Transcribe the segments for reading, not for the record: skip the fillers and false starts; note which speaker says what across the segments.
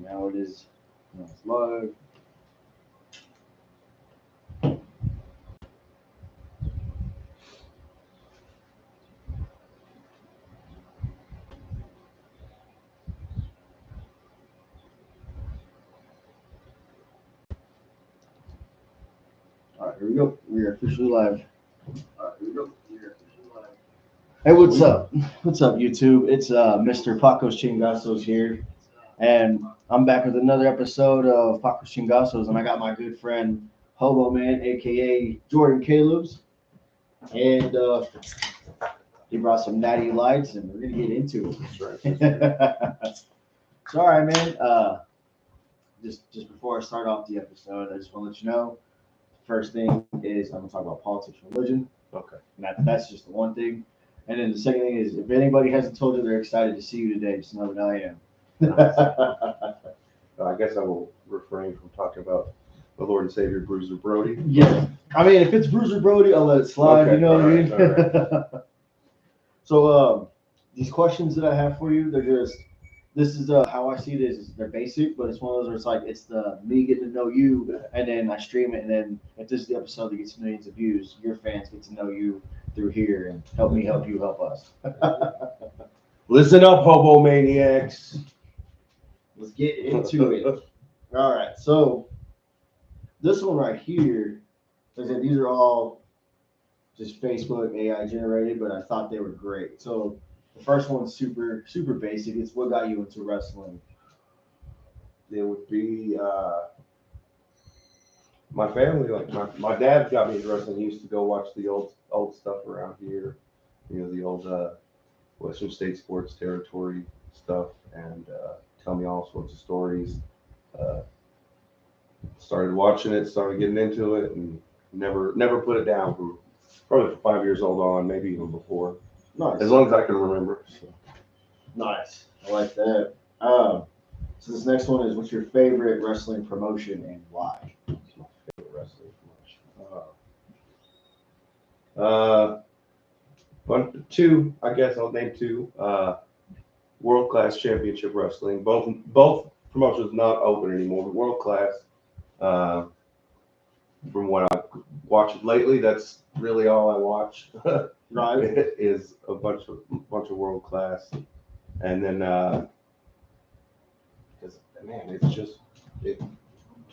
Speaker 1: Now it is. Now it's live. All right, here we go. We are officially live. Hey, what's up? What's up, YouTube? It's Mr. Pacos Chingasos here, and I'm back with another episode of Pacos Chingasos, and I got my good friend Hoboman, aka Jordan Calubs, and he brought some natty lights, and we're gonna get into it.
Speaker 2: That's right.
Speaker 1: So, all right, man. Just before I start off the episode, I just want to let you know. First thing is I'm gonna talk about politics and religion.
Speaker 2: Okay.
Speaker 1: And that's just the one thing. And then the second thing is, if anybody hasn't told you they're excited to see you today, just know that I am.
Speaker 2: I guess I will refrain from talking about the Lord and Savior Bruiser Brody.
Speaker 1: Yeah. I mean, if it's Bruiser Brody, I'll let it slide.
Speaker 2: Okay,
Speaker 1: You know what I mean?
Speaker 2: all
Speaker 1: So these questions that I have for you, they're just this is how I see it is they're basic, but it's one of those where it's like it's the me getting to know you, and then I stream it, and then if this is the episode that gets millions of views, your fans get to know you through here and help me help you help us.
Speaker 2: Listen up, hobo maniacs.
Speaker 1: Let's get into it. All right, so this one right here, like I said, these are all just Facebook AI generated, but I thought they were great. So the first one's super basic. It's what got you into wrestling.
Speaker 2: It would be my family. Like my dad got me into wrestling. He used to go watch the old stuff around here. You know, the old Western State Sports Territory stuff, and tell me all sorts of stories. Started watching it, started getting into it, and never put it down from probably 5 years old on, maybe even before.
Speaker 1: Nice.
Speaker 2: As long as I can remember. So.
Speaker 1: Nice. I like that. So this next one is, what's your favorite wrestling promotion and why?
Speaker 2: It's my favorite wrestling promotion. Two, I guess I'll name two. World Class Championship Wrestling. Both promotions not open anymore, but World Class. From what I've watched lately, that's really all I watch.
Speaker 1: Right.
Speaker 2: Is a bunch of World Class, and then because man, it's just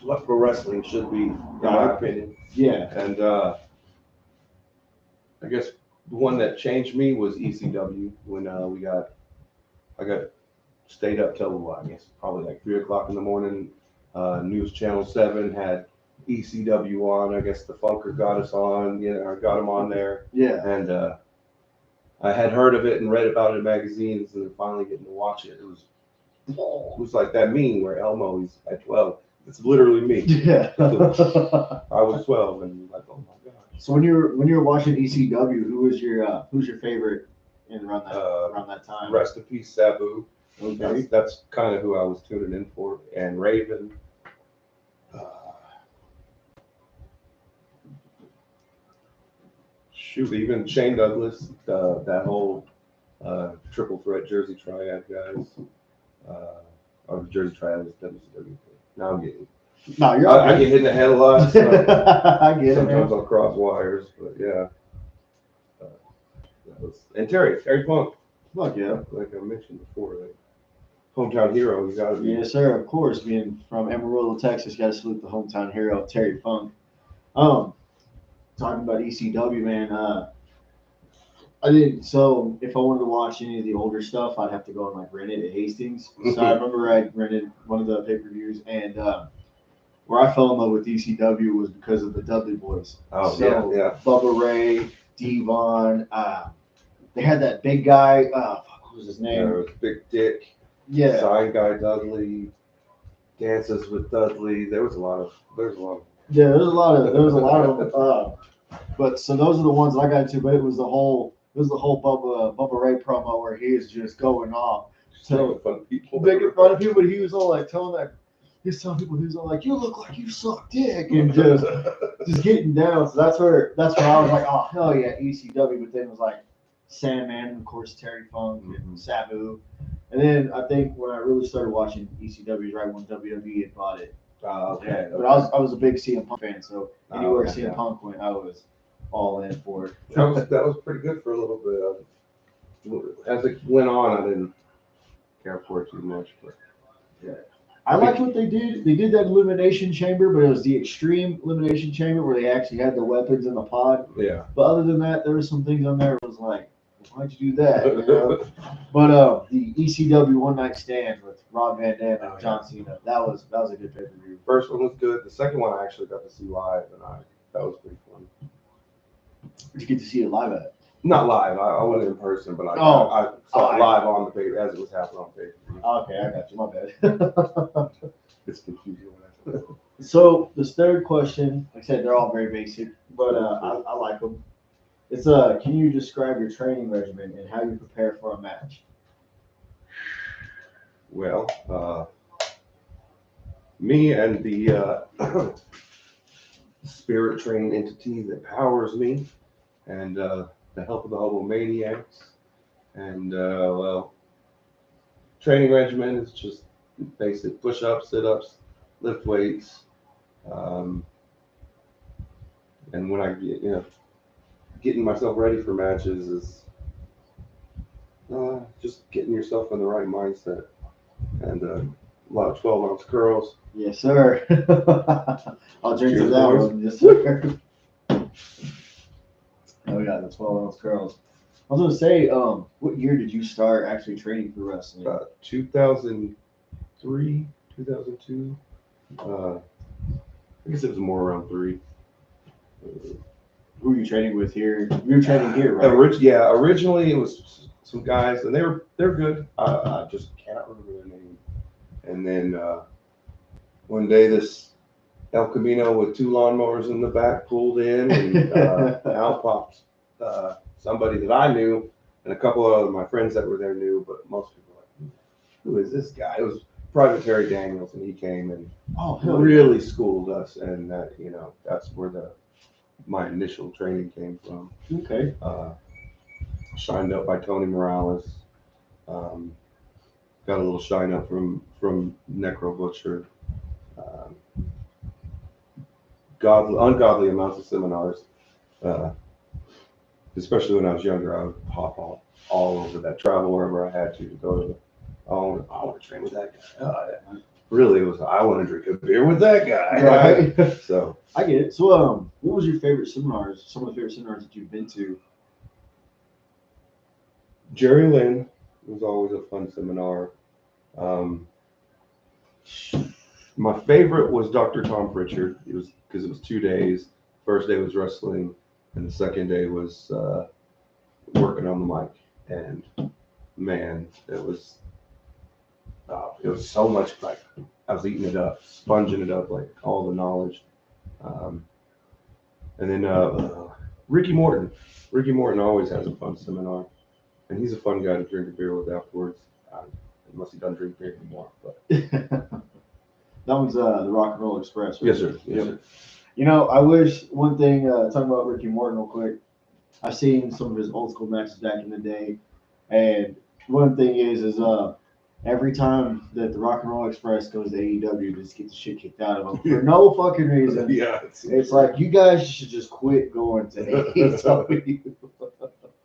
Speaker 2: what pro wrestling should be, in my opinion.
Speaker 1: Yeah.
Speaker 2: And I guess the one that changed me was ECW when I got stayed up till I guess probably like 3 o'clock in the morning. News Channel 7 had ECW on. I guess the Funker got us on. I got him on there.
Speaker 1: Yeah.
Speaker 2: And I had heard of it and read about it in magazines, and then finally getting to watch it. It was like that meme where Elmo is at 12. It's literally me.
Speaker 1: Yeah.
Speaker 2: I was 12 and like, oh my gosh.
Speaker 1: So when you were watching ECW, who's your favorite in around that time?
Speaker 2: Rest in peace, Sabu.
Speaker 1: Okay.
Speaker 2: That's kind of who I was tuning in for, and Raven. Shoot, even Shane Douglas, that whole triple threat Jersey Triad guys, or the Jersey Triad was WCW. Now I'm getting.
Speaker 1: No, you're
Speaker 2: I get hit in the head a lot. So
Speaker 1: I get it.
Speaker 2: sometimes
Speaker 1: Man.
Speaker 2: I'll cross wires, but yeah. And Terry Funk,
Speaker 1: Fuck yeah.
Speaker 2: like I mentioned before, like hometown hero. You got to be.
Speaker 1: Yes, sir. Of course, being from Amarillo, Texas, got to salute the hometown hero, Terry Funk. Talking about ECW, man. I didn't. So if I wanted to watch any of the older stuff, I'd have to go and like rent it at Hastings. So I remember I rented one of the pay-per-views, and where I fell in love with ECW was because of the Dudley Boys.
Speaker 2: Oh
Speaker 1: So,
Speaker 2: yeah.
Speaker 1: Bubba Ray, Devon. They had that big guy. What was his name?
Speaker 2: It was Big Dick.
Speaker 1: Yeah.
Speaker 2: Sign Guy Dudley. Dances with Dudley. There was a lot of.
Speaker 1: Yeah, there was a lot of them. But so those are the ones that I got into. But it was the whole Bubba Ray promo where he is just going off,
Speaker 2: Making fun of people.
Speaker 1: making fun of people. But he was all like he's telling people, he was all like, "You look like you suck dick," and just getting down. So that's where I was like, "Oh hell yeah, ECW." But then it was like Sandman, and of course Terry Funk and Sabu. And then I think when I really started watching ECW, right when WWE had bought it.
Speaker 2: Okay.
Speaker 1: But I was a big CM Punk fan, so anywhere
Speaker 2: Okay,
Speaker 1: CM Punk went, I was all in for it.
Speaker 2: that was pretty good for a little bit. As it went on, I didn't care for it too much, but
Speaker 1: I liked what they did. They did that elimination chamber, but it was the extreme elimination chamber where they actually had the weapons in the pod.
Speaker 2: yeah.
Speaker 1: But other than that, there were some things on there that was like, why'd you do that? You know? But the ECW One Night Stand with Rob Van Dam and John Cena, that was a good pay per view.
Speaker 2: First one was good. The second one I actually got to see live, and that was pretty fun.
Speaker 1: Did you get to see it live at?
Speaker 2: Not live. I went in person, but I saw it live on the page as it was happening on page.
Speaker 1: Okay, I got you. My bad.
Speaker 2: It's confusing.
Speaker 1: So this third question, like I said, they're all very basic, but I like them. It's can you describe your training regimen and how you prepare for a match?
Speaker 2: Well, me and the spirit training entity that powers me, and the help of the Hobomaniacs, and well, training regimen is just basic push-ups, sit-ups, lift weights, and when I get getting myself ready for matches is just getting yourself in the right mindset, and a lot of 12-ounce curls.
Speaker 1: Yes, sir. I'll drink to
Speaker 2: Cheers,
Speaker 1: that
Speaker 2: boys.
Speaker 1: one. Yes, sir. Oh, yeah, the 12-ounce curls. I was gonna say, what year did you start actually training for wrestling?
Speaker 2: 2003, 2002. I guess it was more around 3.
Speaker 1: Who were you training with here? You were training here, right?
Speaker 2: Originally it was some guys, and they're good. I just can't remember their name. And then one day this El Camino with 2 lawnmowers in the back pulled in, and out popped somebody that I knew, and a couple of my friends that were there knew, but most people were like, who is this guy? It was Private Terry Daniels, and he came and really schooled us, and that's where my initial training came from.
Speaker 1: Okay.
Speaker 2: Shined up by Tony Morales. Got a little shine up from Necro Butcher. Ungodly amounts of seminars. Especially when I was younger, I would pop all over that, travel wherever I had to go to. I want to train with that guy. Really, it was I want to drink a beer with that guy.
Speaker 1: Right.
Speaker 2: So
Speaker 1: I get it. So, what was your favorite seminars? Some of the favorite seminars that you've been to?
Speaker 2: Jerry Lynn was always a fun seminar. My favorite was Dr. Tom Pritchard. It was because it was 2 days. First day was wrestling, and the second day was working on the mic. And man, it was so much, like I was eating it up, sponging it up, like all the knowledge. And then Ricky Morton. Ricky Morton always has a fun seminar, and he's a fun guy to drink a beer with afterwards. Unless he doesn't drink beer anymore, but
Speaker 1: That one's the Rock and Roll Express. Right?
Speaker 2: yes, sir. Yes, sir.
Speaker 1: I wish one thing, talking about Ricky Morton real quick, I've seen some of his old school matches back in the day, and one thing is every time that the Rock and Roll Express goes to AEW, they just get the shit kicked out of them for no fucking reason.
Speaker 2: Yeah,
Speaker 1: It's like, you guys should just quit going to AEW.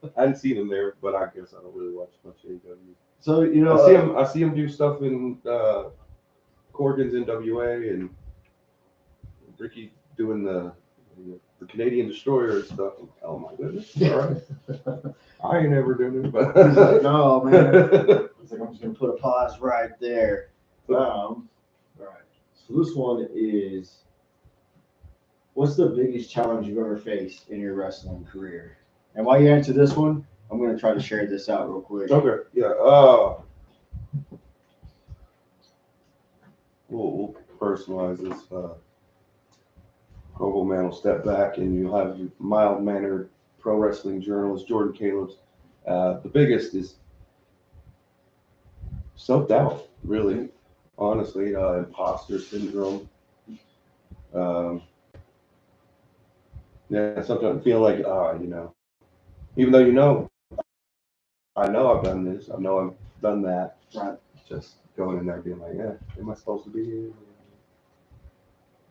Speaker 2: I hadn't seen him there, but I guess I don't really watch much AEW.
Speaker 1: So,
Speaker 2: I see him do stuff in Corgan's NWA, and Ricky doing the Canadian Destroyer and stuff. Oh my goodness! All right, I ain't ever doing it, but
Speaker 1: he's like, no, man. It's like, I'm just gonna put a pause right there. All right. So this one is, what's the biggest challenge you've ever faced in your wrestling career? And while you answer this one, I'm gonna try to share this out real quick.
Speaker 2: Okay, yeah. We'll personalize this. Hoboman will step back, and you'll have your mild-mannered pro wrestling journalist Jordan Calubs. The biggest is self-doubt, really, honestly, imposter syndrome. Yeah, sometimes feel like, even though I know I've done this. I know I've done that.
Speaker 1: Right.
Speaker 2: Just going in there being like, yeah, am I supposed to be here?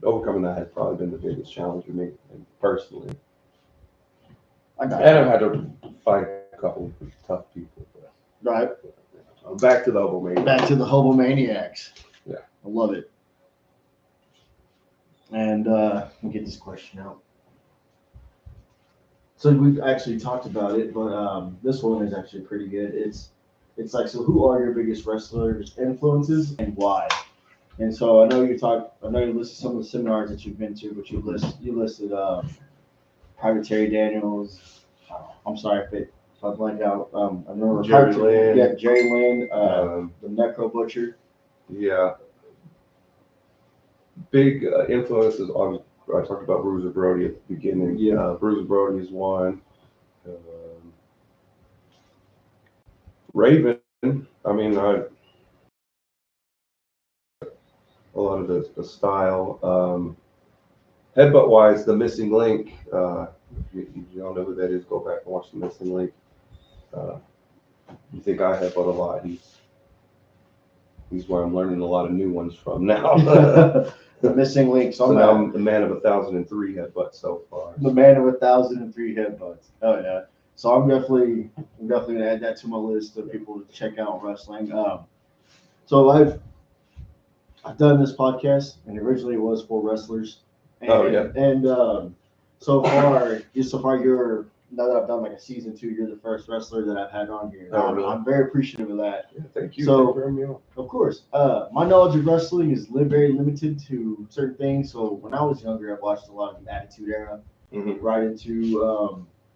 Speaker 2: Overcoming that has probably been the biggest challenge for me, and personally.
Speaker 1: I got
Speaker 2: And
Speaker 1: you.
Speaker 2: I've had to fight a couple of tough people.
Speaker 1: Right.
Speaker 2: Back to the Hoboman.
Speaker 1: Back to the Hobomaniacs.
Speaker 2: Yeah.
Speaker 1: I love it. And let me get this question out. So we've actually talked about it, but this one is actually pretty good. It's like, so who are your biggest wrestlers influences and why? And so I know you listed some of the seminars that you've been to, but you listed Private Terry Daniels. I'm sorry if I blanked out. I remember
Speaker 2: Jerry Lynn.
Speaker 1: Yeah, Jerry Lynn,
Speaker 2: Um,
Speaker 1: the Necro Butcher.
Speaker 2: Yeah, big influences on. I talked about Bruiser Brody at the beginning.
Speaker 1: Yeah.
Speaker 2: Bruiser Brody is one. Raven. I mean, a lot of the style. Headbutt wise, the Missing Link. If you don't know who that is, go back and watch the Missing Link. You think I headbutt a lot? He's where I'm learning a lot of new ones from now.
Speaker 1: The Missing Link.
Speaker 2: So now I'm the man of 1,003 headbutts so far.
Speaker 1: The man of 1,003 headbutts. Oh yeah. So I'm definitely gonna add that to my list of people to check out wrestling. So I've done this podcast, and originally it was for wrestlers. And,
Speaker 2: Oh, yeah.
Speaker 1: And so far you're now that I've done like a season 2, you're the first wrestler that I've had on here.
Speaker 2: Oh, really?
Speaker 1: I'm very appreciative of that.
Speaker 2: Yeah, thank you.
Speaker 1: So-
Speaker 2: Thank you for having me on.
Speaker 1: Of course. My knowledge of wrestling is very limited to certain things. So when I was younger, I watched a lot of the Attitude Era,
Speaker 2: Mm-hmm.
Speaker 1: right into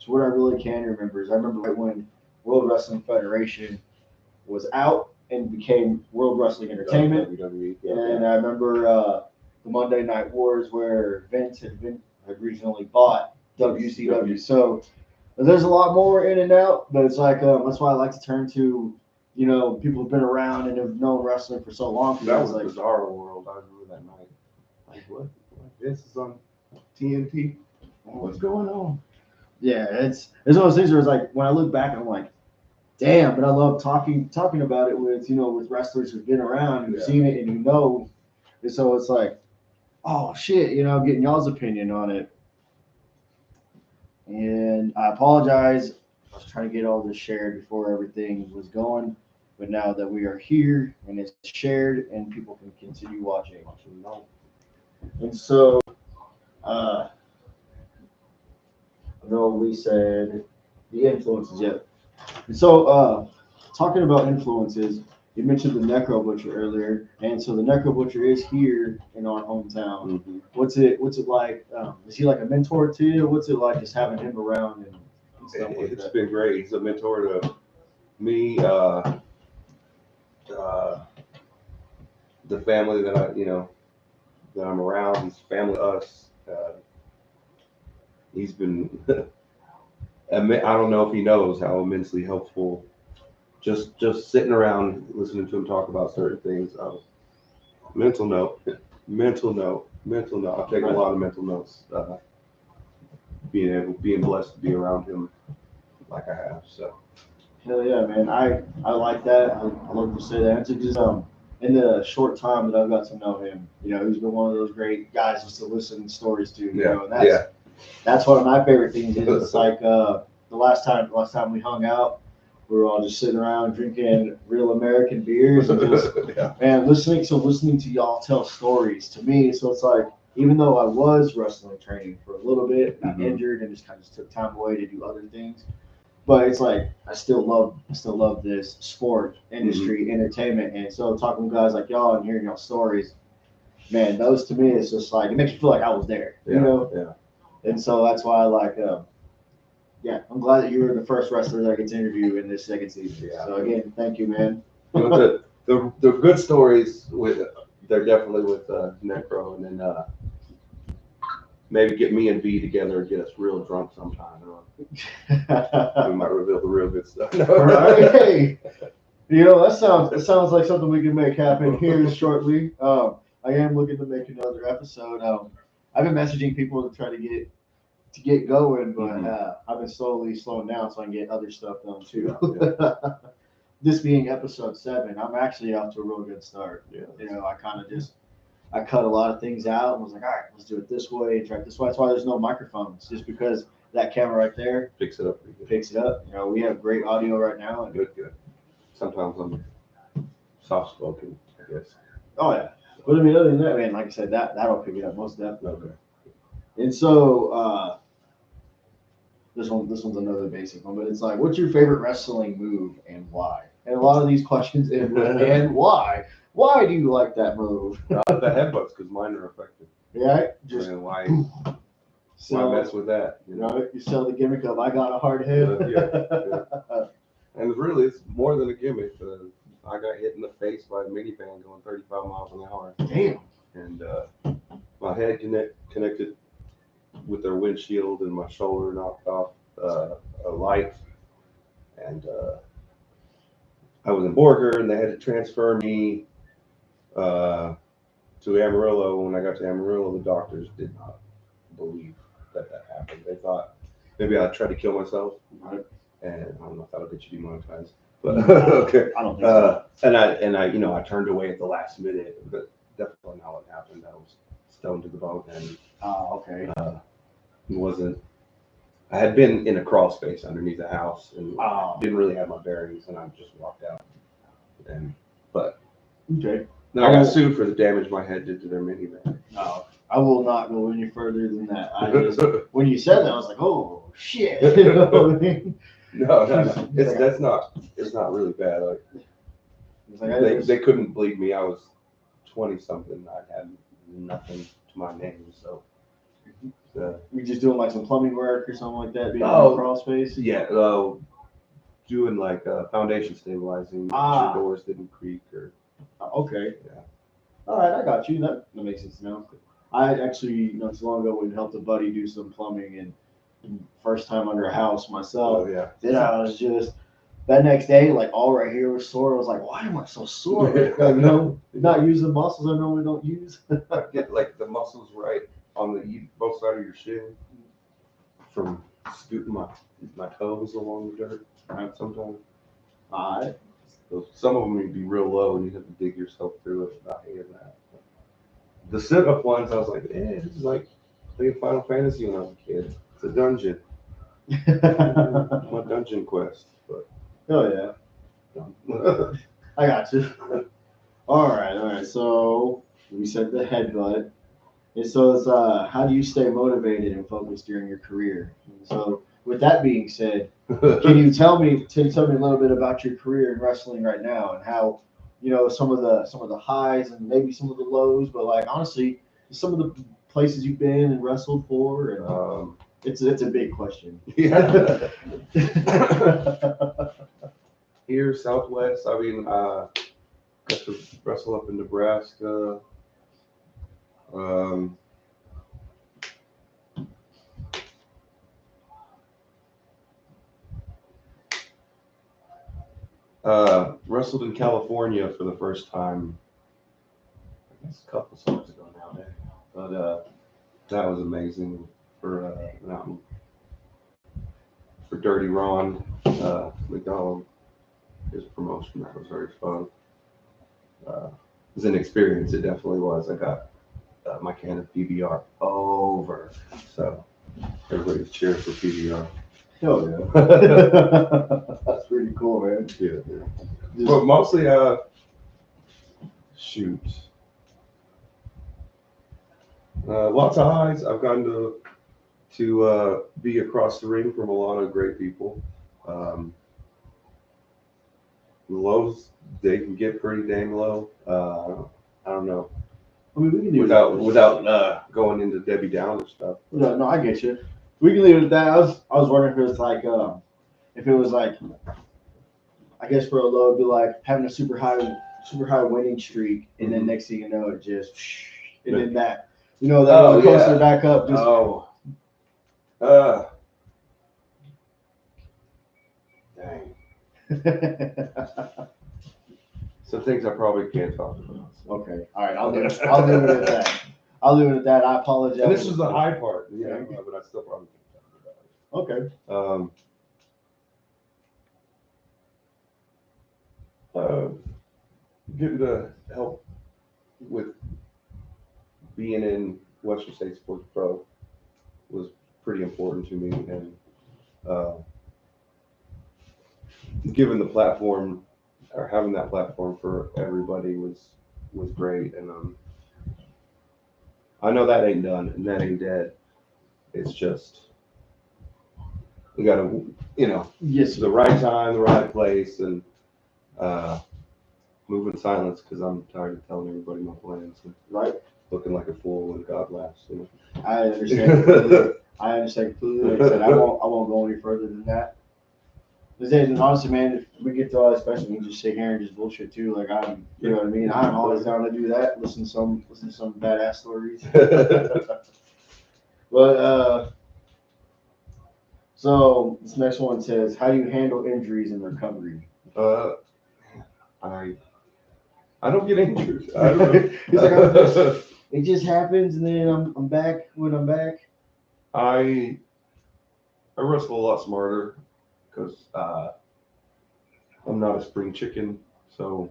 Speaker 1: to what I really can remember is I remember right when World Wrestling Federation was out and became World Wrestling Entertainment.
Speaker 2: WWE.
Speaker 1: And I remember the Monday Night Wars where Vince had originally bought WCW. So there's a lot more in and out, but it's like that's why I like to turn to, people who've been around and have known wrestling for so long.
Speaker 2: That was
Speaker 1: like,
Speaker 2: Bizarro World. I remember that night. Like, what? This is on TNT? What's going on?
Speaker 1: yeah, it's one of those things where it's like when I look back, I'm like, damn, but I love talking about it with with wrestlers who've been around, who've
Speaker 2: Yeah.
Speaker 1: seen it, and and so it's like, oh shit, getting y'all's opinion on it. And I apologize. I was trying to get all this shared before everything was going, but now that we are here and it's shared and people can continue watching. And so, I know we said the influences yet. And so, talking about influences, you mentioned the Necro Butcher earlier, and so the Necro Butcher is here in our hometown.
Speaker 2: Mm-hmm.
Speaker 1: What's it like? Is he like a mentor to you? What's it like just having him around and stuff like
Speaker 2: It's
Speaker 1: that?
Speaker 2: been great. He's a mentor to me, the family that that I'm around. He's family to us. He's been. I don't know if he knows how immensely helpful. Just sitting around listening to him talk about certain things. Mental note. I've taken a lot of mental notes. Being blessed to be around him like I have. So.
Speaker 1: Hell yeah, man! I like that. I love to say that. It's just in the short time that I've got to know him, he's been one of those great guys just to listen to stories to. And that's one of my favorite things. Is it's like the last time we hung out, we were all just sitting around drinking real American beers and just man listening to y'all tell stories to me. So it's like even though I was wrestling training for a little bit, got injured and just kind of just took time away to do other things. But it's like I still love this sport industry, entertainment, and so talking to guys like y'all and hearing y'all stories, man, those to me it's just like it makes you feel like I was there,
Speaker 2: Yeah.
Speaker 1: And so that's why I like, I'm glad that you were the first wrestler that I get to interview in this second season.
Speaker 2: Yeah.
Speaker 1: So again, thank you, man.
Speaker 2: The good stories they're definitely with Necro, and then maybe get me and V together and get us real drunk sometime. We might reveal the real good stuff.
Speaker 1: All right, hey, that sounds like something we can make happen here shortly. I am looking to make another episode. I've been messaging people to try to get to get going, but
Speaker 2: Mhm.
Speaker 1: I've been slowing down so I can get other stuff done too.
Speaker 2: Yeah.
Speaker 1: This being episode 7, I'm actually off to a real good start.
Speaker 2: Yeah.
Speaker 1: You know, I kind of just I cut a lot of things out and was like, all right, let's do it this way, try it this way. That's why there's no microphones, just because that camera right there
Speaker 2: Picks it up pretty good.
Speaker 1: picks it up. You know, we have great audio right now. And,
Speaker 2: Good, good. Sometimes I'm soft spoken, I guess.
Speaker 1: oh yeah, but I mean, other than that, man, like I said, that'll pick it up most definitely.
Speaker 2: Okay.
Speaker 1: And so this one's another basic one, but it's like, what's your favorite wrestling move and why? And a lot of these questions end with and why. Why do you like that move?
Speaker 2: The headbutts, because mine are effective.
Speaker 1: Yeah, just
Speaker 2: And why
Speaker 1: sell,
Speaker 2: mess with that?
Speaker 1: you know, you sell the gimmick of I got a hard head.
Speaker 2: And really, it's more than a gimmick. I got hit in the face by a minivan going 35 miles an hour.
Speaker 1: Damn.
Speaker 2: And my head connected with their windshield, and my shoulder knocked off a light. And I was in Borger, and they had to transfer me to Amarillo. When I got to Amarillo, the doctors did not believe that happened. They thought maybe I tried to kill myself, and I don't know if that'll get you demonetized. But okay.
Speaker 1: I don't think so.
Speaker 2: And I, I turned away at the last minute, but definitely not what happened. I was stoned to the bone, and
Speaker 1: Okay.
Speaker 2: it wasn't. I had been in a crawl space underneath the house and didn't really have my bearings, and I just walked out. But
Speaker 1: Okay.
Speaker 2: then I got sued for the damage my head did to their minivan.
Speaker 1: No, I will not go any further than that. I just, when you said that, I was like, oh shit. You know what I mean?
Speaker 2: No. It's not really bad. They couldn't bleed me. I was 20 something. I had nothing to my name, so.
Speaker 1: We just doing like some plumbing work or something like that, being in
Speaker 2: Oh,
Speaker 1: the crawl space.
Speaker 2: Yeah, doing like foundation stabilizing. Make sure doors didn't creak or.
Speaker 1: Okay.
Speaker 2: Yeah.
Speaker 1: All right, I got you. That makes sense now. I actually, not too long ago, we helped a buddy do some plumbing, and first time under a house myself.
Speaker 2: Oh yeah.
Speaker 1: Then I was just that next day, like all right here was sore. I was like, why am I so sore? Not using muscles I normally don't use.
Speaker 2: Get like the muscles right on both sides of your shin from scooting my toes along the dirt sometimes.
Speaker 1: All right.
Speaker 2: Some of them would be real low and you have to dig yourself through it. I hated that. The sit-up ones, I was like, this is like playing Final Fantasy when I was a kid. It's a dungeon. My dungeon quest. But
Speaker 1: Oh yeah. I got you. All right. So we said the headbutt. And so it's how do you stay motivated and focused during your career? And so with that being said, can you tell me a little bit about your career in wrestling right now and how, some of the highs and maybe some of the lows, but like honestly, some of the places you've been and wrestled for, and it's a big question.
Speaker 2: Yeah. Here, Southwest. I mean, got to wrestle up in Nebraska. Wrestled in California for the first time, I guess a couple summers ago now. But that was amazing for for Dirty Ron McDonald. His promotion, that was very fun. It was an experience. It definitely was. I got my can of PBR over. So everybody's cheering for PBR.
Speaker 1: Oh yeah. That's pretty cool, man.
Speaker 2: Yeah. But mostly, shoot. Lots of highs. I've gotten to be across the ring from a lot of great people. The lows, they can get pretty dang low. I don't know.
Speaker 1: I mean, we can do
Speaker 2: without going into Debbie Downer stuff.
Speaker 1: No, I get you. We can leave it at that. I was wondering if it was like, I guess for a low, it'd be like having a super high winning streak, and then next thing you know, it just, and then that, roller coaster back up.
Speaker 2: Dang. Some things I probably can't talk about.
Speaker 1: Okay, all right, I'll leave it at that. I'll leave it at that. I apologize.
Speaker 2: And this is the high part, but I still probably can talk about it.
Speaker 1: Okay.
Speaker 2: Getting to help with being in Western State Sports Pro was pretty important to me, and given the platform or having that platform for everybody was great. And I know that ain't done and that ain't dead. It's just we got to,
Speaker 1: Yes.
Speaker 2: the right time, the right place, and move in silence because I'm tired of telling everybody my plans and
Speaker 1: Right.
Speaker 2: looking like a fool when God laughs.
Speaker 1: I understand completely. I understand completely. Like I said, I won't go any further than that. And honestly, man, if we get to all that, especially we can just sit here and just bullshit too. Like you know what I mean. I'm always down to do that. Listen to some badass stories. But so this next one says, how do you handle injuries and recovery?
Speaker 2: I don't get injured. I don't know.
Speaker 1: He's like, it just happens, and then I'm back when I'm back.
Speaker 2: I wrestle a lot smarter because I'm not a spring chicken, so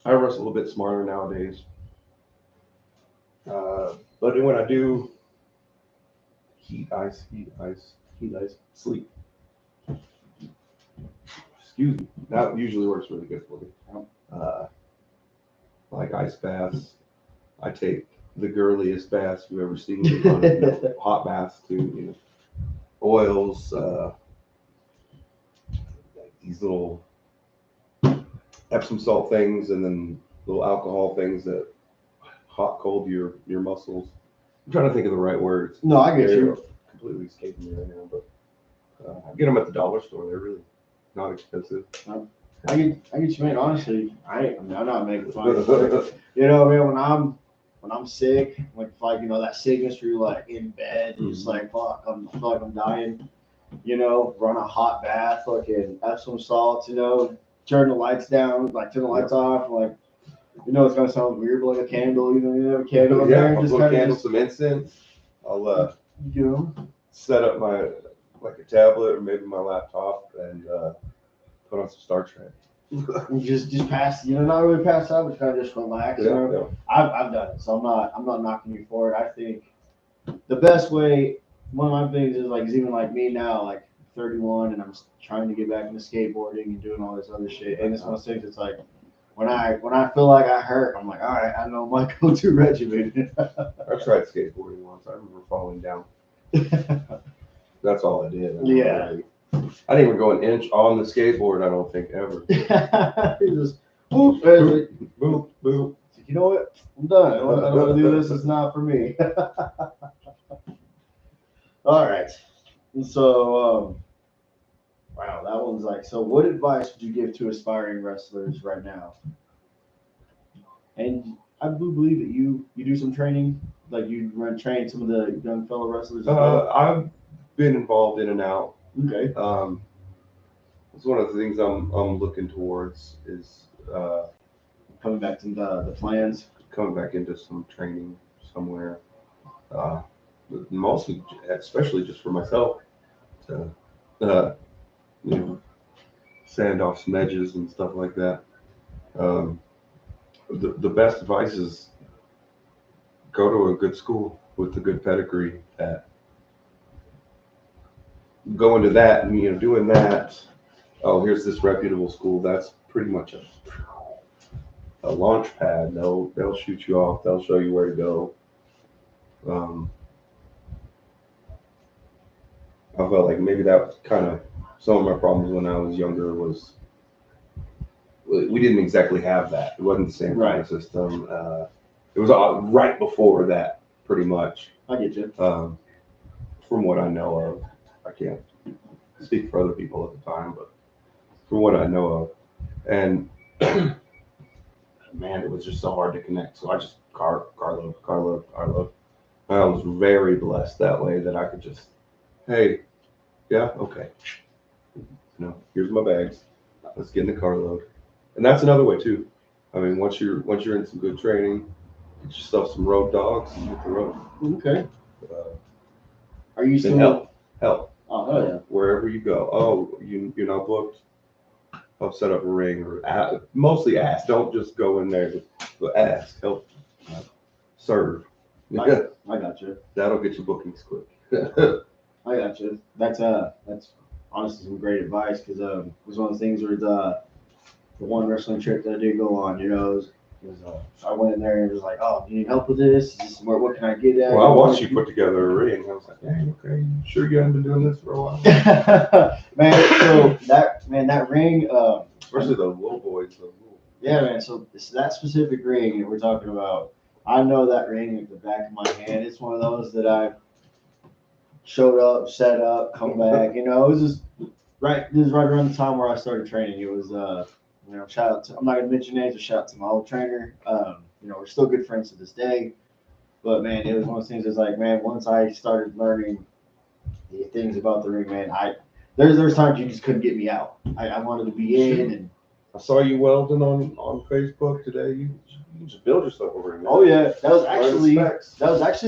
Speaker 2: I wrestle a bit smarter nowadays. But when I do, heat, ice, sleep. Excuse me. That usually works really good for me. Like ice baths. I take the girliest baths you've ever seen. Hot baths too. Oils. These little Epsom salt things, and then little alcohol things that hot cold your muscles. I'm trying to think of the right words.
Speaker 1: No, I get you.
Speaker 2: Completely escaping me right now, but I get them at the dollar store. They're really not expensive.
Speaker 1: I get you, man. Honestly, I'm not making fun of it. You know, man, when I'm sick, like that sickness where you're like in bed, and just like fuck, I feel like I'm dying. Run a hot bath, fucking Epsom salts, turn the lights down, turn the lights off, it's gonna sound weird, but like a candle, you have a candle in there,
Speaker 2: just kind of candle, some incense. I'll set up my a tablet or maybe my laptop and put on some Star Trek.
Speaker 1: just pass, not really pass out, but kind of just relax.
Speaker 2: Yeah.
Speaker 1: I've done it, so I'm not knocking you for it. I think the best way, one of my things is even me now, 31, and I'm trying to get back into skateboarding and doing all this other shit. And it's one of those things. It's when I feel like I hurt, I'm like, all right, I know my go-to regimen.
Speaker 2: I tried skateboarding once. I remember falling down. That's all I did. I didn't even go an inch on the skateboard. I don't think ever.
Speaker 1: Just boop, boop, boop. You know what? I'm done. I don't want to do this. It's not for me. All right. And so, wow, that one's so what advice would you give to aspiring wrestlers right now? And I do believe that you do some training, you train some of the young fellow wrestlers.
Speaker 2: I've been involved in and out.
Speaker 1: Okay.
Speaker 2: It's one of the things I'm looking towards is
Speaker 1: coming back to the plans.
Speaker 2: Coming back into some training somewhere. Mostly, especially just for myself, to sand off some edges and stuff like that. The best advice is go to a good school with a good pedigree. Go into that and doing that. Oh, here's this reputable school. That's pretty much a launch pad. They'll shoot you off. They'll show you where to go. I felt like maybe that was kind of some of my problems when I was younger. Was we didn't exactly have that. It wasn't the same kind of system. It was right before that, pretty much.
Speaker 1: I get you.
Speaker 2: From what I know of, I can't speak for other people at the time, but from what I know of, and man, it was just so hard to connect. So I just carload. I was very blessed that way that I could just, hey, yeah, okay. Here's my bags. Let's get in the carload. And that's another way too. I mean, once you're in some good training, Get yourself some road dogs and hit the road.
Speaker 1: Okay.
Speaker 2: Uh,
Speaker 1: Are you
Speaker 2: and
Speaker 1: still?
Speaker 2: help.
Speaker 1: Oh, hell yeah.
Speaker 2: Wherever you go. Oh, you're not booked. Help set up a ring or mostly ask. Don't just go in there, but ask. Help serve.
Speaker 1: I got you.
Speaker 2: That'll get your bookings quick.
Speaker 1: I got you. That's honestly some great advice because it was one of the things where the one wrestling trip that I did go on, I went in there and was like, oh, do you need help with this? Is this what can I get at?
Speaker 2: Well, I watched you put together a ring. I was like, dang, okay, you sure you haven't been doing this for a while?
Speaker 1: that ring,
Speaker 2: Especially the little boys.
Speaker 1: yeah, man. So that specific ring that we're talking about, I know that ring at the back of my hand. It's one of those that I showed up, set up, come back. It was just right. This is right around the time where I started training. It was shout out to, I'm not gonna mention names, but shout out to my old trainer. We're still good friends to this day. But man, it was one of those things. It's like, man, once I started learning the things about the ring, man, there's times you just couldn't get me out. I wanted to be in, and
Speaker 2: I saw you welding on Facebook today. You just build yourself a ring.
Speaker 1: oh yeah, that was actually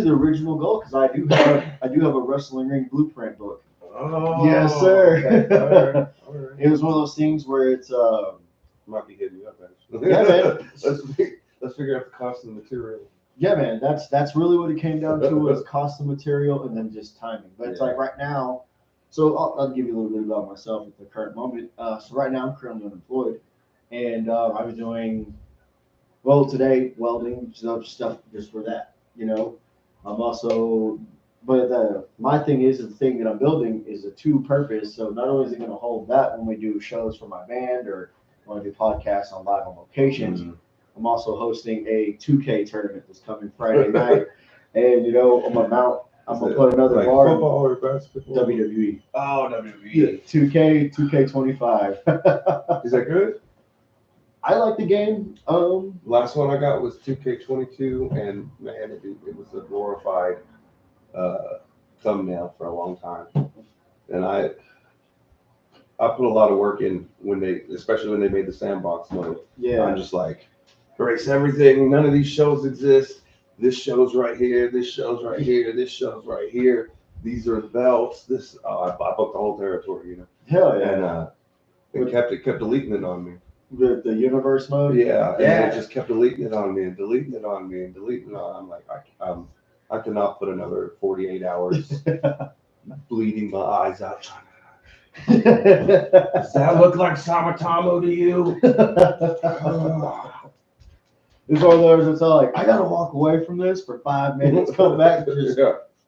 Speaker 1: the original goal because I do have a wrestling ring blueprint book.
Speaker 2: Oh,
Speaker 1: Yes, sir.
Speaker 2: Okay. All right.
Speaker 1: It was one of those things where it's
Speaker 2: might be hitting you up, actually.
Speaker 1: Yeah, man.
Speaker 2: let's figure out the cost of the material.
Speaker 1: Yeah, man, that's really what it came down to was cost of material and then just timing. But it's like right now, so I'll give you a little bit about myself at the current moment. So right now I'm currently unemployed, and I've been doing today welding stuff just for that. I'm also, but my thing is the thing that I'm building is a two-purpose. So not only is it going to hold that when we do shows for my band or when I do podcasts on live on locations.
Speaker 2: Mm-hmm.
Speaker 1: I'm also hosting a 2K tournament this coming Friday night, and I'm gonna put another
Speaker 2: like
Speaker 1: bar.
Speaker 2: Football or basketball?
Speaker 1: WWE.
Speaker 2: Oh, WWE.
Speaker 1: 2K25.
Speaker 2: Is that good?
Speaker 1: I like the game.
Speaker 2: Last one I got was 2K22, and man, it was a glorified thumbnail for a long time, and I put a lot of work in especially when they made the sandbox mode.
Speaker 1: Yeah.
Speaker 2: I'm just like, erase everything. None of these shows exist. This show's right here. This show's right here. This show's right here. These are the belts. I booked the whole territory,
Speaker 1: Hell yeah.
Speaker 2: And it kept deleting it on me.
Speaker 1: The universe mode.
Speaker 2: Yeah. And it just kept deleting it on me and deleting it on me and deleting it on. I'm like, I cannot put another 48 hours bleeding my eyes out. Does that look like Samatamo to you?
Speaker 1: It's one of those. It's all like I gotta walk away from this for 5 minutes, come back.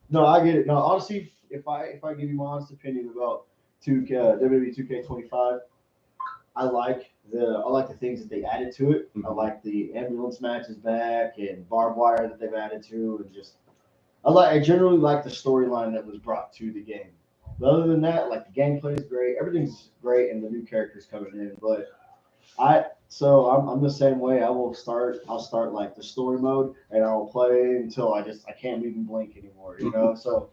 Speaker 1: No, I get it. No, honestly, if I give you my honest opinion about WWE 2K25, I like the things that they added to it. I like the ambulance matches back and barbed wire that they've added to, and just I generally like the storyline that was brought to the game. But other than that, like the gameplay is great, everything's great, and the new characters coming in. But I'm the same way. I'll start like the story mode, and I'll play until I can't even blink anymore. So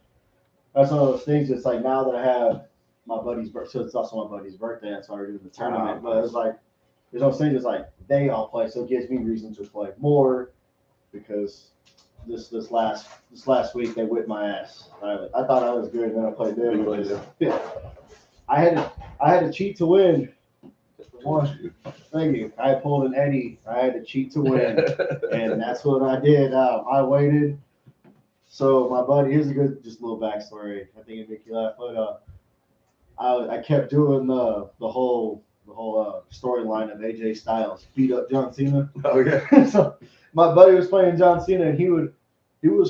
Speaker 1: that's one of those things. It's like now that I have my buddy's birthday, so it's also my buddy's birthday. That's why we're doing the tournament. But it's like there's no things. It's like they all play, so it gives me reason to play more because this last week they whipped my ass. I thought I was good, and then I played them. I had to cheat to win. Thank you. I pulled an Eddie. I had to cheat to win, and that's what I did. I waited. So my buddy, here's a good, just a little backstory. I think it'd make you laugh, but I kept doing the whole storyline of AJ Styles beat up John Cena.
Speaker 2: Oh yeah.
Speaker 1: So my buddy was playing John Cena, and he was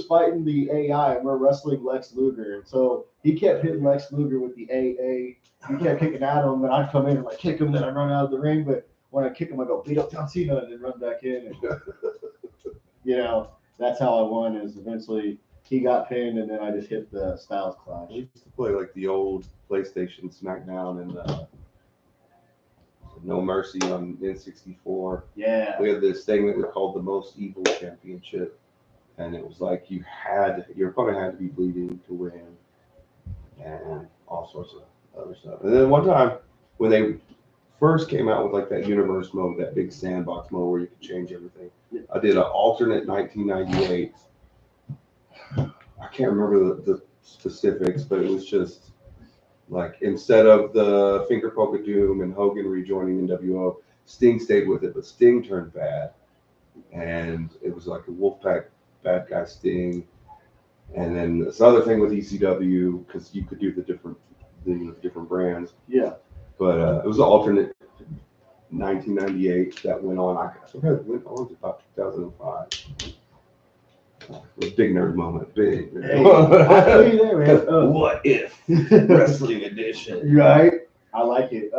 Speaker 1: fighting the AI, and we're wrestling Lex Luger, and so he kept hitting Lex Luger with the AA. He kept kicking at him, and I'd come in and like kick him, then I'd run out of the ring. But when I kick him, I go beat up John Cena and then run back in. And, that's how I won. Is eventually he got pinned, and then I just hit the Styles Clash.
Speaker 2: We used to play like the old PlayStation SmackDown and No Mercy on N64.
Speaker 1: Yeah.
Speaker 2: We had this thing that we called the Most Evil Championship, and it was like your opponent had to be bleeding to win, and all sorts of other stuff. And then one time when they first came out with like that universe mode, that big sandbox mode where you could change everything, I did an alternate 1998. I can't remember the specifics, but it was just like instead of the Finger Poke of Doom and Hogan rejoining NWO, Sting stayed with it, but Sting turned bad, and it was like a Wolfpack bad guy Sting. And then this other thing with ECW, because you could do the different brands.
Speaker 1: Yeah.
Speaker 2: But it was an alternate 1998 that went on. I think it went on to about 2005. A big nerd moment. Big.
Speaker 1: Hey, I feel you there, man.
Speaker 2: What if wrestling edition?
Speaker 1: Right. I like it.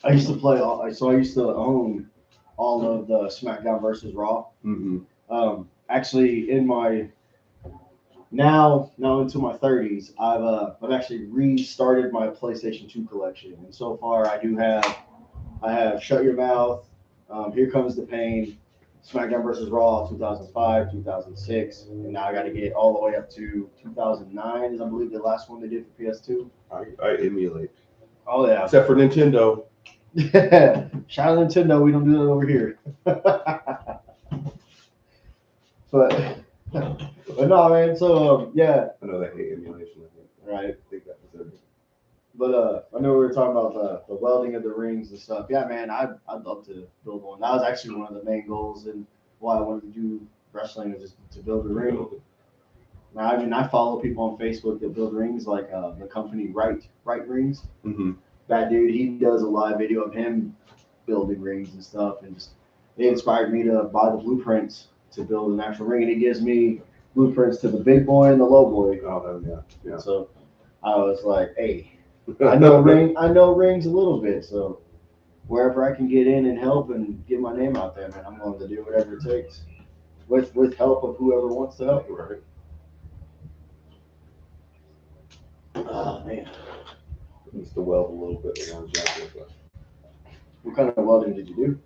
Speaker 1: I used to play. So I used to own all of the SmackDown versus Raw.
Speaker 2: Mm-hmm.
Speaker 1: Actually, in my now into my 30s, I've actually restarted my PlayStation 2 collection, and so far I have Shut Your Mouth, Here Comes the Pain, SmackDown vs. Raw 2005, 2006, and now I got to get all the way up to 2009 is I believe the last one they did for PS2.
Speaker 2: I emulate.
Speaker 1: Oh yeah,
Speaker 2: Except for Nintendo.
Speaker 1: Yeah, shout out Nintendo, we don't do that over here. But no, man. So yeah,
Speaker 2: I know they hate emulation. I think.
Speaker 1: right.
Speaker 2: I think that was it.
Speaker 1: But I know we were talking about the welding of the rings and stuff. Yeah, man, I'd love to build one. That was actually one of the main goals and why I wanted to do wrestling is just to build a ring. Now, I mean, I follow people on Facebook that build rings, like the company Right Rings.
Speaker 2: Mm-hmm.
Speaker 1: That dude, he does a live video of him building rings and stuff, and just it inspired me to buy the blueprints to build an actual ring, and he gives me blueprints to the big boy and the low boy.
Speaker 2: Oh, yeah.
Speaker 1: So I was like, hey. I know rings a little bit, so wherever I can get in and help and get my name out there, man, I'm willing to do whatever it takes, with help of whoever wants to help.
Speaker 2: Right.
Speaker 1: Oh man,
Speaker 2: I used to weld a little bit when I was younger, but
Speaker 1: what kind of welding did you do?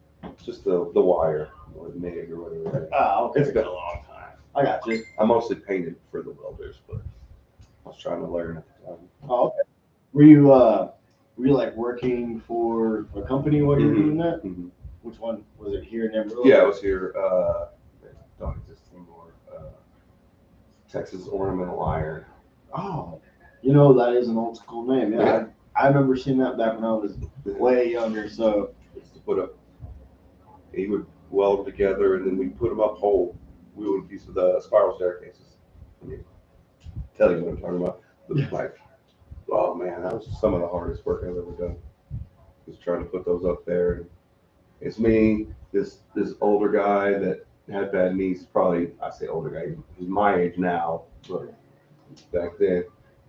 Speaker 2: just the wire or the MIG or whatever.
Speaker 1: Okay.
Speaker 2: It's been a long time.
Speaker 1: I got you.
Speaker 2: I mostly painted for the welders, but I was trying to learn at the time.
Speaker 1: Oh, okay. Were you like working for a company while you were doing that?
Speaker 2: Mm-hmm.
Speaker 1: Which one was it? Here in Amarillo?
Speaker 2: Yeah, I was here. They don't exist anymore. Texas Ornamental Iron.
Speaker 1: Oh, you know that is an old school name. Yeah, I remember seeing that back when I was way younger. So
Speaker 2: Just to put up, he would weld together, and then we put them up whole. We would use the spiral staircases. I mean, tell you what I'm talking about. It was like, oh man, that was some of the hardest work I've ever done. Just trying to put those up there. And it's me, this older guy that had bad knees. Probably I say older guy. He's my age now, but back then.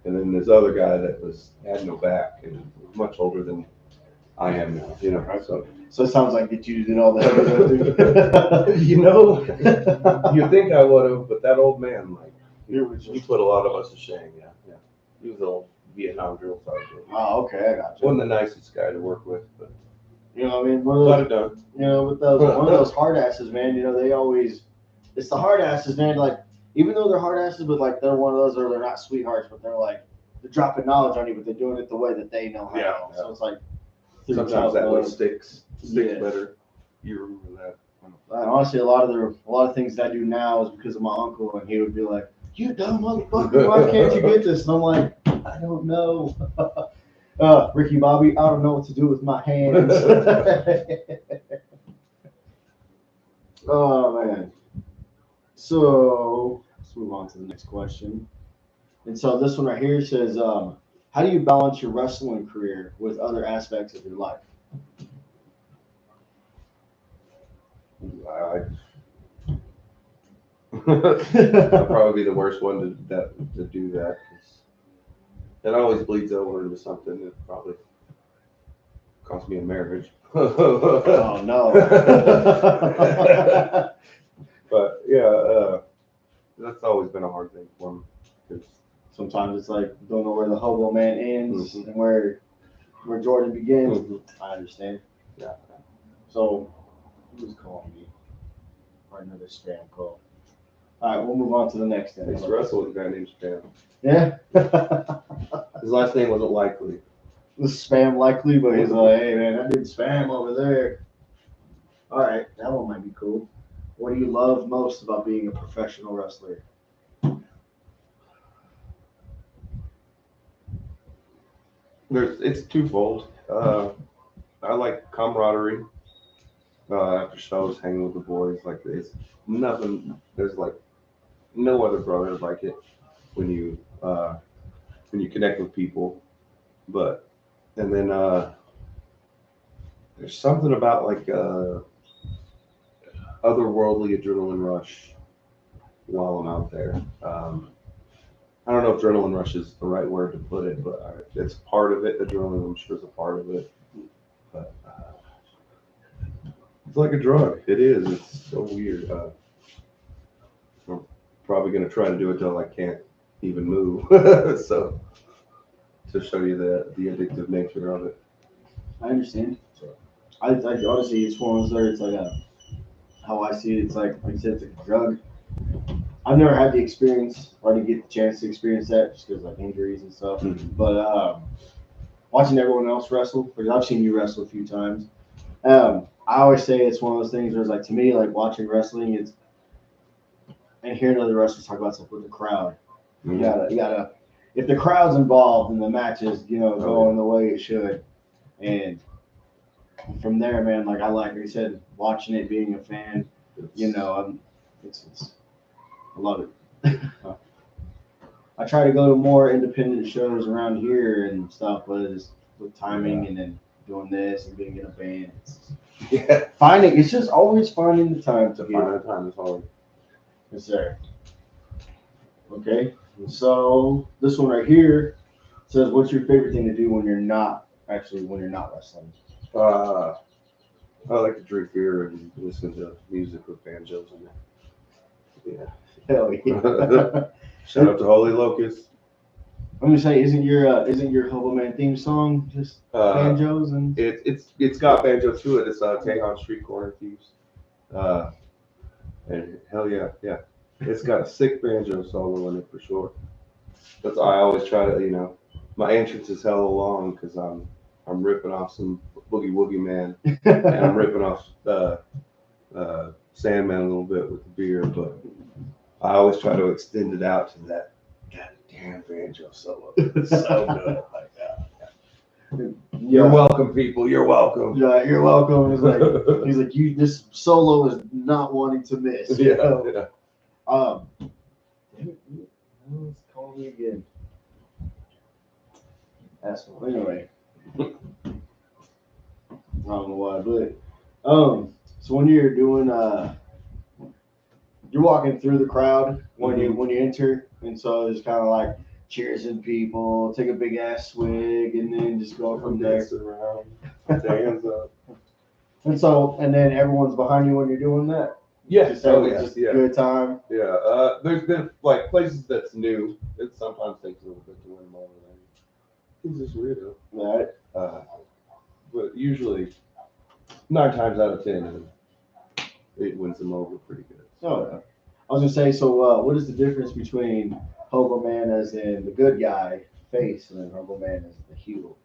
Speaker 2: And then this other guy that had no back and was much older than I am now. You know,
Speaker 1: so it sounds like that you did all the heavy lifting.
Speaker 2: you know, you think I would have, but that old man, like, he put a lot of us to shame. Yeah. He was an old Vietnam drill sergeant.
Speaker 1: Oh, okay, I got you.
Speaker 2: Wasn't the nicest guy to work with, but
Speaker 1: you know what I mean?
Speaker 2: got it done.
Speaker 1: You know, with those one of those hard asses, man. You know, it's the hard asses, man. Like, even though they're hard asses, but like they're one of those, or they're not sweethearts, but they're dropping knowledge on you, but they're doing it the way that they know how.
Speaker 2: Yeah.
Speaker 1: So it's like
Speaker 2: Sometimes that way sticks
Speaker 1: Yeah.
Speaker 2: better. You remember that?
Speaker 1: And honestly, a lot of things that I do now is because of my uncle, and he would be like, "You dumb motherfucker, why can't you get this?" And I'm like, "I don't know." Ricky Bobby, I don't know what to do with my hands. Oh man. So let's move on to the next question. And so this one right here says, how do you balance your wrestling career with other aspects of your life?
Speaker 2: I'd probably be the worst one to do that. It always bleeds over into something that probably cost me a marriage.
Speaker 1: Oh no.
Speaker 2: But yeah, that's always been a hard thing for me. Because
Speaker 1: sometimes it's like don't know where the Hoboman ends and where Jordan begins. I understand.
Speaker 2: Yeah.
Speaker 1: So who's calling me? Or another spam call. All right, we'll move on to the next thing.
Speaker 2: I used to wrestle with a guy named Spam.
Speaker 1: Yeah.
Speaker 2: His last name wasn't Likely.
Speaker 1: The Spam Likely, but he's like, hey man, I did Spam over there. All right, that one might be cool. What do you love most about being a professional wrestler?
Speaker 2: It's twofold. I like camaraderie. After shows, hanging with the boys, like it's nothing. There's like no other brother like it when you connect with people. But and then there's something about like otherworldly adrenaline rush while I'm out there. I don't know if adrenaline rush is the right word to put it, but it's part of it. Adrenaline, I'm sure, is a part of it. But it's like a drug. It is. It's so weird. I'm probably going to try to do it till I can't even move. So to show you the addictive nature of it.
Speaker 1: I understand. I honestly, it's one of those. It's like how I see it. It's like you said, it's like a drug. I've never had the experience or to get the chance to experience that just because like injuries and stuff.
Speaker 2: Mhm.
Speaker 1: But watching everyone else wrestle, because I've seen you wrestle a few times. I always say it's one of those things where it's like to me, like watching wrestling, it's and hearing other wrestlers talk about stuff with the crowd. You gotta. If the crowd's involved and the match is, going the way it should, and from there, man, like you said, watching it, being a fan, it's I love it. I try to go to more independent shows around here and stuff, but it's with timing and then doing this and being in a band.
Speaker 2: Yeah.
Speaker 1: It's just always finding the time to
Speaker 2: Find that time is hard.
Speaker 1: Yes, sir. Okay, so this one right here says, "What's your favorite thing to do when you're not wrestling?"
Speaker 2: I like to drink beer and listen to music with banjos in there.
Speaker 1: Hell yeah!
Speaker 2: Yeah. Shout out to Holy Locust.
Speaker 1: I'm gonna say, isn't your Hoboman theme song just banjos and?
Speaker 2: It's got banjo to it. It's Tejon Street Corner Thieves. And hell yeah. It's got a sick banjo solo in it for sure. That's I always try to my entrance is hella long because I'm ripping off some Boogie Woogie Man and I'm ripping off Sandman a little bit with the beer, but I always try to extend it out to that goddamn banjo solo. It's so good. Like that. You're welcome, people. You're welcome.
Speaker 1: Yeah, you're welcome. He's like you. This solo is not wanting to miss.
Speaker 2: Yeah.
Speaker 1: Damn it, it's calling me again. Asshole. Anyway, I don't know why, but so when you're doing you're walking through the crowd when you enter, and so it's kind of like cheersing people, take a big ass swig, and then just go from there.
Speaker 2: Around, put their hands up.
Speaker 1: And then everyone's behind you when you're doing that.
Speaker 2: Yeah,
Speaker 1: just a good time.
Speaker 2: Yeah, there's been like places that's new. It sometimes takes a little bit to win them over. He's just weirdo.
Speaker 1: Right.
Speaker 2: But usually, 9 times out of 10, it wins them over pretty good.
Speaker 1: Oh, yeah. I was gonna say, so what is the difference between Hoboman as in the good guy face and then Hoboman as the heel?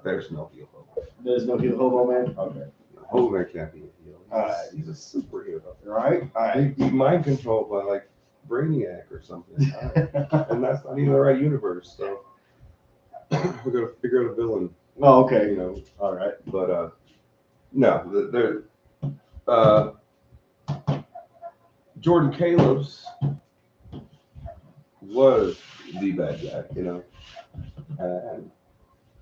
Speaker 2: There's no heel Hoboman.
Speaker 1: There's no heel Hoboman? Okay.
Speaker 2: Hoboman can't be a heel. He's a superhero. Right? He's mind controlled by like Brainiac or something. And that's not even the right universe. So we're gonna figure out a villain.
Speaker 1: Oh, okay.
Speaker 2: All right. But no, they're Jordan Calubs was the bad guy, and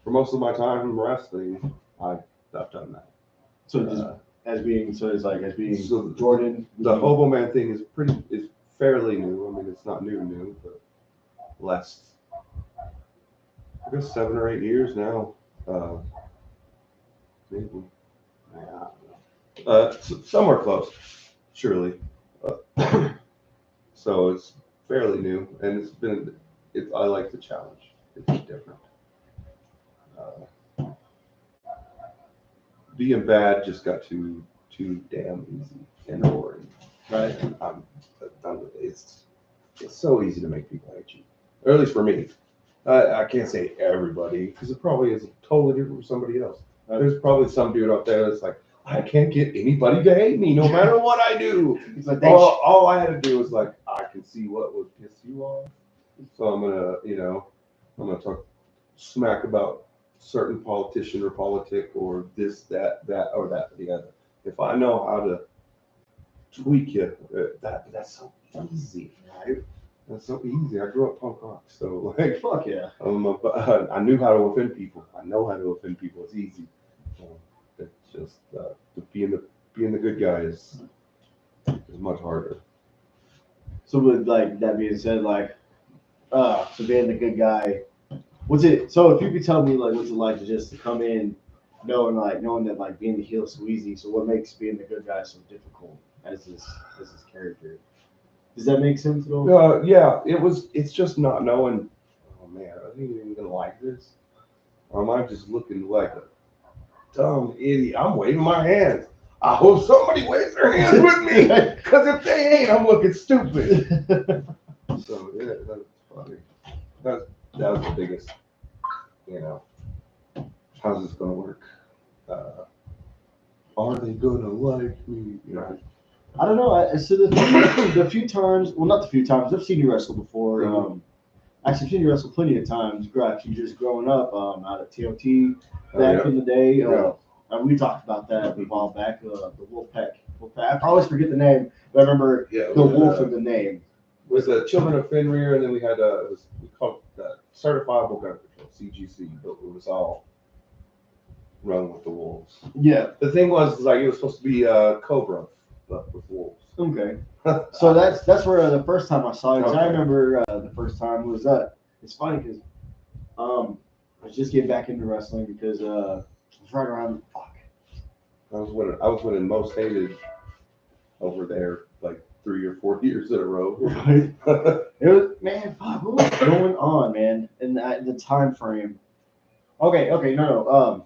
Speaker 2: for most of my time in wrestling, I've done that.
Speaker 1: So just as being
Speaker 2: so
Speaker 1: Jordan.
Speaker 2: The Hoboman thing is fairly new. I mean, it's not new, but last I guess 7 or 8 years now. Maybe. I don't know. Somewhere close, surely. So it's fairly new, and I like the challenge. It's different. Being bad just got too damn easy and boring.
Speaker 1: Right.
Speaker 2: I'm done with it. It's so easy to make people hate you, or at least for me. I can't say everybody because it probably is totally different for somebody else. There's probably some dude out there that's like, I can't get anybody to hate me no matter what I do.
Speaker 1: He's like,
Speaker 2: All I had to do was like, I can see what would piss you off. So I'm gonna talk smack about certain politician or politic or this, that, or that, the other. If I know how to tweak you, that's so easy, right? That's so easy. I grew up punk rock, so like,
Speaker 1: fuck yeah.
Speaker 2: I knew how to offend people. I know how to offend people. It's easy. It's just being the good guy is much harder.
Speaker 1: So with like that being said, like, so being the good guy, what's it? So if you could tell me like what's it like to just to come in, knowing that like being the heel is so easy. So what makes being the good guy so difficult as this character? Does that make sense at all?
Speaker 2: Yeah, it's just not knowing. Oh man, are they even gonna like this? Or am I just looking like a dumb idiot? I'm waving my hands. I hope somebody waves their hands with me, because if they ain't, I'm looking stupid. So yeah, that's funny. That was the biggest. How's this gonna work? Are they gonna like me?
Speaker 1: I don't know. So the few times, well, not the few times, I've seen you wrestle before.
Speaker 2: Mhm.
Speaker 1: Actually, I've seen you wrestle plenty of times. Actually, just growing up out at TOT back
Speaker 2: Yeah.
Speaker 1: in the day.
Speaker 2: Yeah.
Speaker 1: And we talked about that a while back. The Wolfpack. I always forget the name, but I remember the wolf in the name.
Speaker 2: Was the Children of Fenrir, and then we had we called Certifiable Gun Control (CGC), but it was all run with the wolves.
Speaker 1: Yeah.
Speaker 2: The thing was like it was supposed to be Cobra, but with wolves.
Speaker 1: Okay. So that's where the first time I saw it. 'Cause I
Speaker 2: Okay.
Speaker 1: remember the first time was it's funny because I was just getting back into wrestling because it was right around
Speaker 2: I was winning most hated over there like 3 or 4 years in a row.
Speaker 1: right. It was man, fuck, what was going on, man? In the time frame. Okay, no.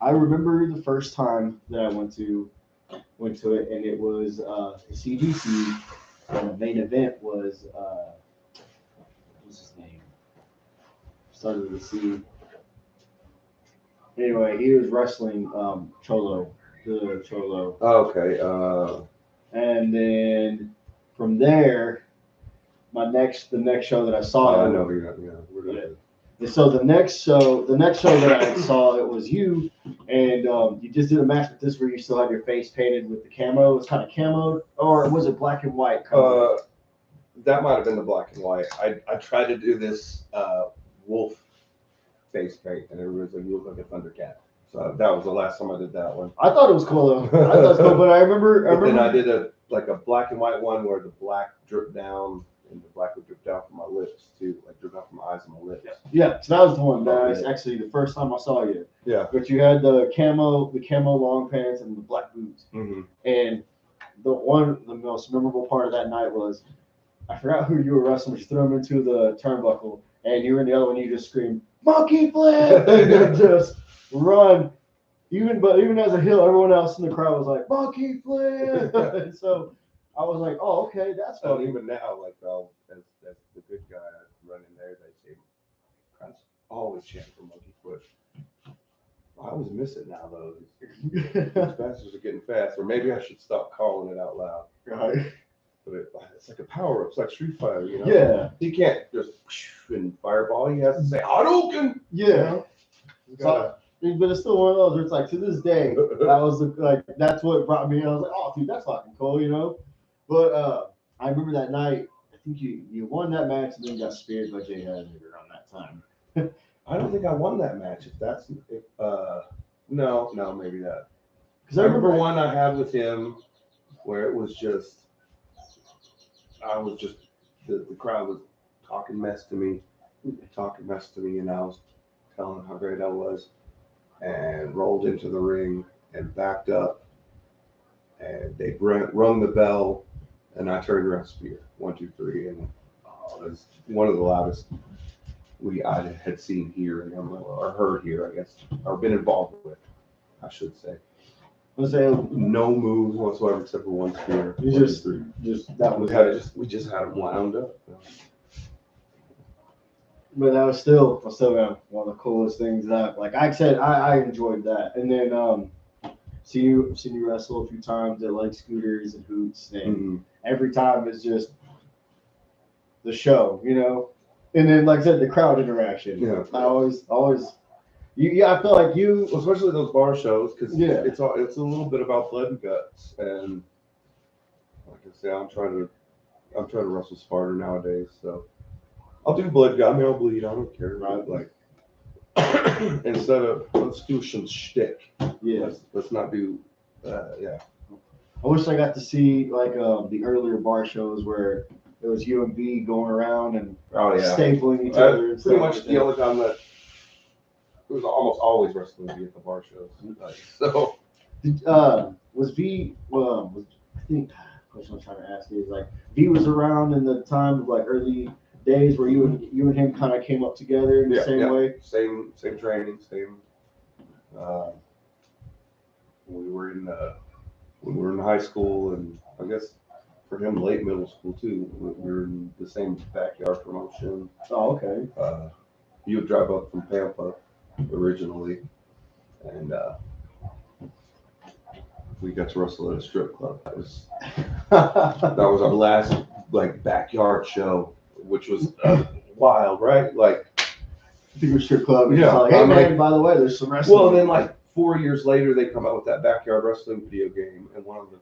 Speaker 1: I remember the first time that I went to it, and it was the CGC, and the main event was what's his name? Started with a C. Anyway, he was wrestling Cholo, the Cholo,
Speaker 2: Okay.
Speaker 1: and then from there, the next show that I saw,
Speaker 2: I know you're not. Yeah, we're not.
Speaker 1: And so the next show that I saw, it was you, and you just did a match with this where you still had your face painted with the camo. It was kind of camoed, or was it black and white?
Speaker 2: That might have been the black and white. I tried to do this wolf face paint, and everybody's like, "You look like a Thundercat." So that was the last time I did that one.
Speaker 1: I thought it was cool though. I thought it was cool, but I remember.
Speaker 2: Then I did a black and white one where the black dripped down, and the black would drip down from my lips too, like drip down from my eyes and my lips.
Speaker 1: Yeah, so that was the one. That's actually the first time I saw you.
Speaker 2: Yeah.
Speaker 1: But you had the camo long pants and the black boots.
Speaker 2: Mm-hmm.
Speaker 1: And the most memorable part of that night was, I forgot who you were wrestling. You threw him into the turnbuckle, and you were in the other one. You just screamed "monkey flip" and just run. Even as a heel, everyone else in the crowd was like "monkey flip." And so I was like, "Oh, okay, that's
Speaker 2: So
Speaker 1: funny."
Speaker 2: even now, like as the good guy running there, they say, "Crowd's always chant for monkey flip." I always miss it now though. These bastards are getting fast, or maybe I should stop calling it out loud.
Speaker 1: Right.
Speaker 2: But it's like a power up. It's like Street Fighter, you know?
Speaker 1: Yeah.
Speaker 2: He can't just and fireball. He has to say Hadouken.
Speaker 1: Yeah.
Speaker 2: You
Speaker 1: So, but it's still one of those where it's like to this day, that was that's what brought me. I was like, oh, dude, that's fucking cool, you know. But I remember that night. I think you won that match and then got speared by Jay Hazard around that time.
Speaker 2: I don't think I won that match. No, maybe that.
Speaker 1: Because
Speaker 2: I remember one I had with him where it was just. The crowd was talking mess to me, and I was telling them how great I was, and rolled into the ring and backed up, and they rung the bell, and I turned around spear 1, 2, 3, and it was one of the loudest I had seen here or heard here, I guess, or been involved with, I should say.
Speaker 1: Let's say
Speaker 2: no moves whatsoever except for one spear.
Speaker 1: Just that was
Speaker 2: we just had him wound up.
Speaker 1: But that was still one of the coolest things that, like I said, I enjoyed that. And then seen you wrestle a few times at like Scooters and Hoots, and
Speaker 2: Mm-hmm.
Speaker 1: every time is just the show, And then, like I said, the crowd interaction.
Speaker 2: Yeah.
Speaker 1: I always, I feel like you,
Speaker 2: Well, especially those bar shows, because
Speaker 1: Yeah.
Speaker 2: it's a little bit about blood and guts, and like I say, I'm trying to wrestle smarter nowadays, so I'll do blood gut. I mean, I'll bleed. I don't care.
Speaker 1: Right.
Speaker 2: Like instead of let's do some shtick.
Speaker 1: yeah.
Speaker 2: Let's not do. Yeah.
Speaker 1: I wish I got to see like the earlier bar shows where it was you and B going around and
Speaker 2: Oh yeah.
Speaker 1: stapling each other. And
Speaker 2: Pretty
Speaker 1: stuff
Speaker 2: much
Speaker 1: like
Speaker 2: the
Speaker 1: that.
Speaker 2: only time that it was almost always wrestling at the bar shows. Like, so
Speaker 1: Was V? I think the question I'm trying to ask is like V was around in the time of like early days where you and him kind of came up together in the same way.
Speaker 2: Same training, same. We were in when we were in high school, and I guess for him late middle school too. We were in the same backyard promotion.
Speaker 1: Oh, okay.
Speaker 2: He would drive up from Pampa originally, and we got to wrestle at a strip club. That was our last like backyard show, which was wild, right? Like
Speaker 1: Bigger strip club. And
Speaker 2: Yeah,
Speaker 1: it's like, hey
Speaker 2: I'm
Speaker 1: man,
Speaker 2: like-
Speaker 1: by the way, there's some wrestling.
Speaker 2: well, then like 4 years later, they come out with that backyard wrestling video game, and one of the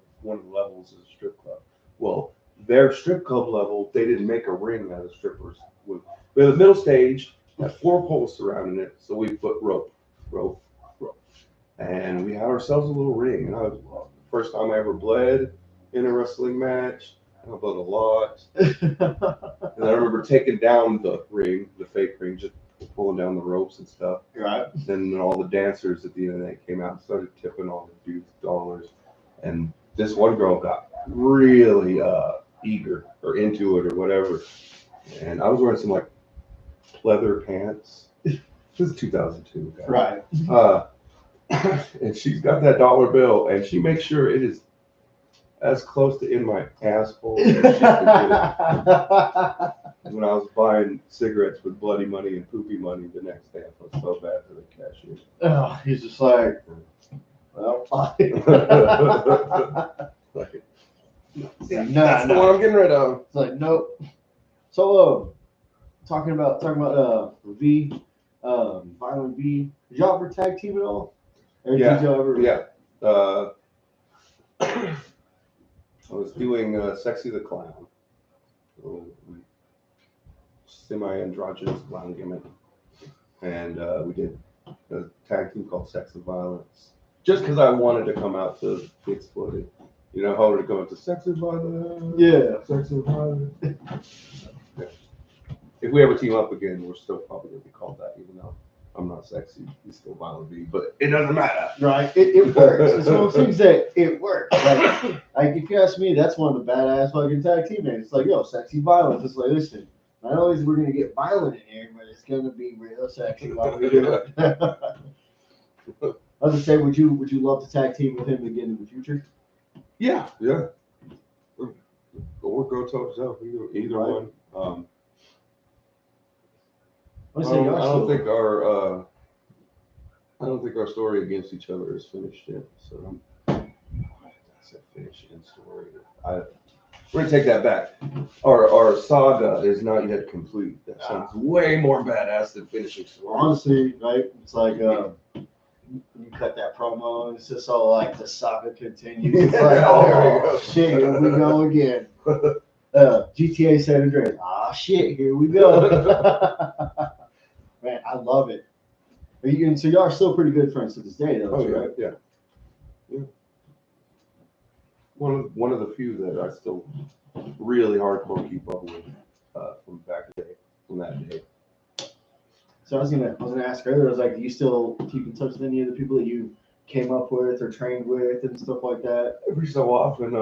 Speaker 2: levels is a strip club. Well, their strip club level, they didn't make a ring out of strippers. We had the middle stage, had 4 poles surrounding it, so we put rope, and we had ourselves a little ring. And first time I ever bled in a wrestling match. I bled a lot, and I remember taking down the ring, the fake ring, just pulling down the ropes and stuff.
Speaker 1: Right.
Speaker 2: Then all the dancers at the end of the night came out and started tipping all the dudes dollars. And this one girl got really eager or into it or whatever. And I was wearing some like leather pants. This is 2002, guys.
Speaker 1: Right.
Speaker 2: And she's got that dollar bill, and she makes sure it is as close to in my asshole as she could get it. When I was buying cigarettes with bloody money and poopy money the next day, I felt so bad for the cashier.
Speaker 1: Oh, he's just like, well,
Speaker 2: Like,
Speaker 1: yeah,
Speaker 2: that's the one I'm getting rid of.
Speaker 1: It's like, nope. So, talking about V, Violent V. Did y'all ever tag team at all? Or
Speaker 2: Yeah,
Speaker 1: did y'all ever?
Speaker 2: Yeah. I was doing Sexy the Clown. Semi-androgynous clown gimmick. And we did a tag team called Sex and Violence. Just because I wanted to come out to be exploited. You know how to go into Sex and Violence?
Speaker 1: Yeah.
Speaker 2: Sex and Violence. Yeah. If we ever team up again, we're still probably going to be called that, even though I'm not sexy. He's still Violent V, but it doesn't matter.
Speaker 1: Right. It works. It's one of those things that it works. Like if you ask me, that's one of the badass fucking tag team names. It's like, yo, Sexy Violence. It's like, listen, not only is we're going to get violent in here, but it's going to be real sexy while we do it. I was going to say, would you love to tag team with him again in the future?
Speaker 2: Yeah. Or go toe to toe, either
Speaker 1: Right.
Speaker 2: one.
Speaker 1: I
Speaker 2: I don't think our story against each other is finished yet. So that's a finishing story. We're gonna take that back. Our saga is not yet complete. That sounds way more badass than finishing story.
Speaker 1: Honestly, right? It's like you cut that promo, and it's just all like the saga continues. It's like,
Speaker 2: There we go.
Speaker 1: Shit, here we go again. GTA San Andreas. Shit, here we go. Man, I love it. So y'all are still pretty good friends to this day, though,
Speaker 2: Oh
Speaker 1: right?
Speaker 2: yeah. One of the few that I still really hardcore keep up with from back day, from that day.
Speaker 1: So I was gonna ask earlier. I was like, do you still keep in touch with any of the people that you came up with or trained with and stuff like that?
Speaker 2: Every so often,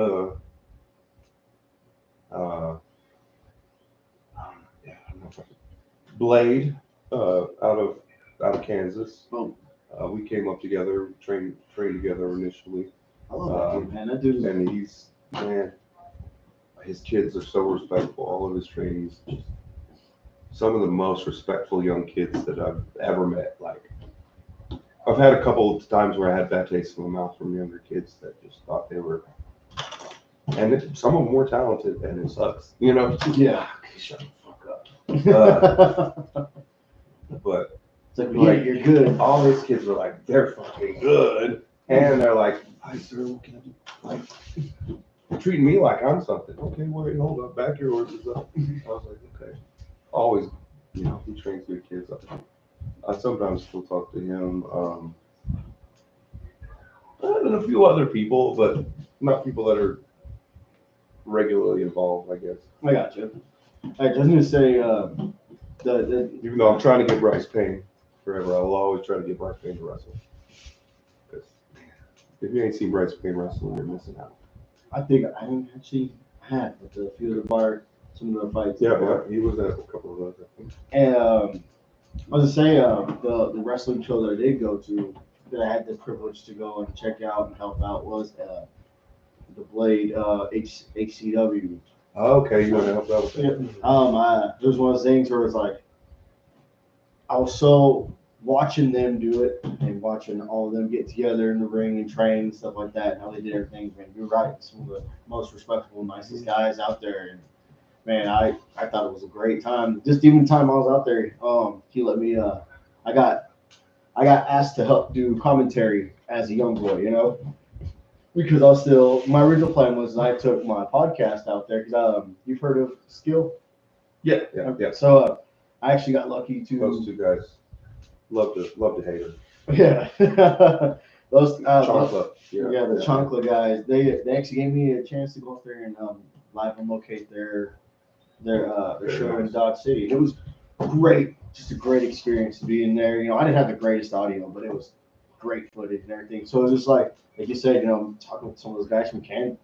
Speaker 2: Blade, out of Kansas.
Speaker 1: Oh.
Speaker 2: We came up together, trained together initially,
Speaker 1: I love that dude, man. That dude is
Speaker 2: and his kids are so respectful. All of his trainees, just some of the most respectful young kids that I've ever met. Like, I've had a couple of times where I had bad taste in my mouth from younger kids that just thought they were, and some of them were talented, and it sucks, you know.
Speaker 1: Yeah.
Speaker 2: Shut the fuck up. But
Speaker 1: It's like, you're good.
Speaker 2: all these kids were like, they're fucking good, and they're like, hi sir, what can I do? Like, you're treating me like I'm something. Okay, wait, hold up, back your horses up. I was like, okay. Always, you know, he trains good kids up. I sometimes still talk to him. And a few other people, but not people that are regularly involved, I guess.
Speaker 1: I got you. I was gonna say,
Speaker 2: Even though I'm trying to get Bryce Payne forever, I will always try to get Bryce Payne to wrestle. Because if you ain't seen Bryce Payne wrestle, you're missing out.
Speaker 1: I think I actually had with a few of the bar, some of the fights.
Speaker 2: Yeah, he was at a couple of those, I think.
Speaker 1: And I was gonna say, the wrestling show that I did go to, that I had the privilege to go and check out and help out, was the Blade HCW.
Speaker 2: Oh, okay, you want to help out with that?
Speaker 1: It was one of those things where it's like, I was so watching them do it and watching all of them get together in the ring and train and stuff like that, and how they did everything. Man, you're right. Some of the most respectable, nicest guys out there. And man, I thought it was a great time. Just even the time I was out there, he let me. I got asked to help do commentary as a young boy, you know, because I was still. My original plan was I took my podcast out there because you've heard of Skill.
Speaker 2: Yeah.
Speaker 1: So I actually got lucky to.
Speaker 2: Those two guys love to hate it.
Speaker 1: Yeah. Those
Speaker 2: Chocolate.
Speaker 1: the Chocolate guys. They actually gave me a chance to go up there and live and locate their show in Dodge City. It was great, just a great experience to be in there. You know, I didn't have the greatest audio, but it was great footage and everything. So it was just like you said, you know, talking with some of those guys from Kansas,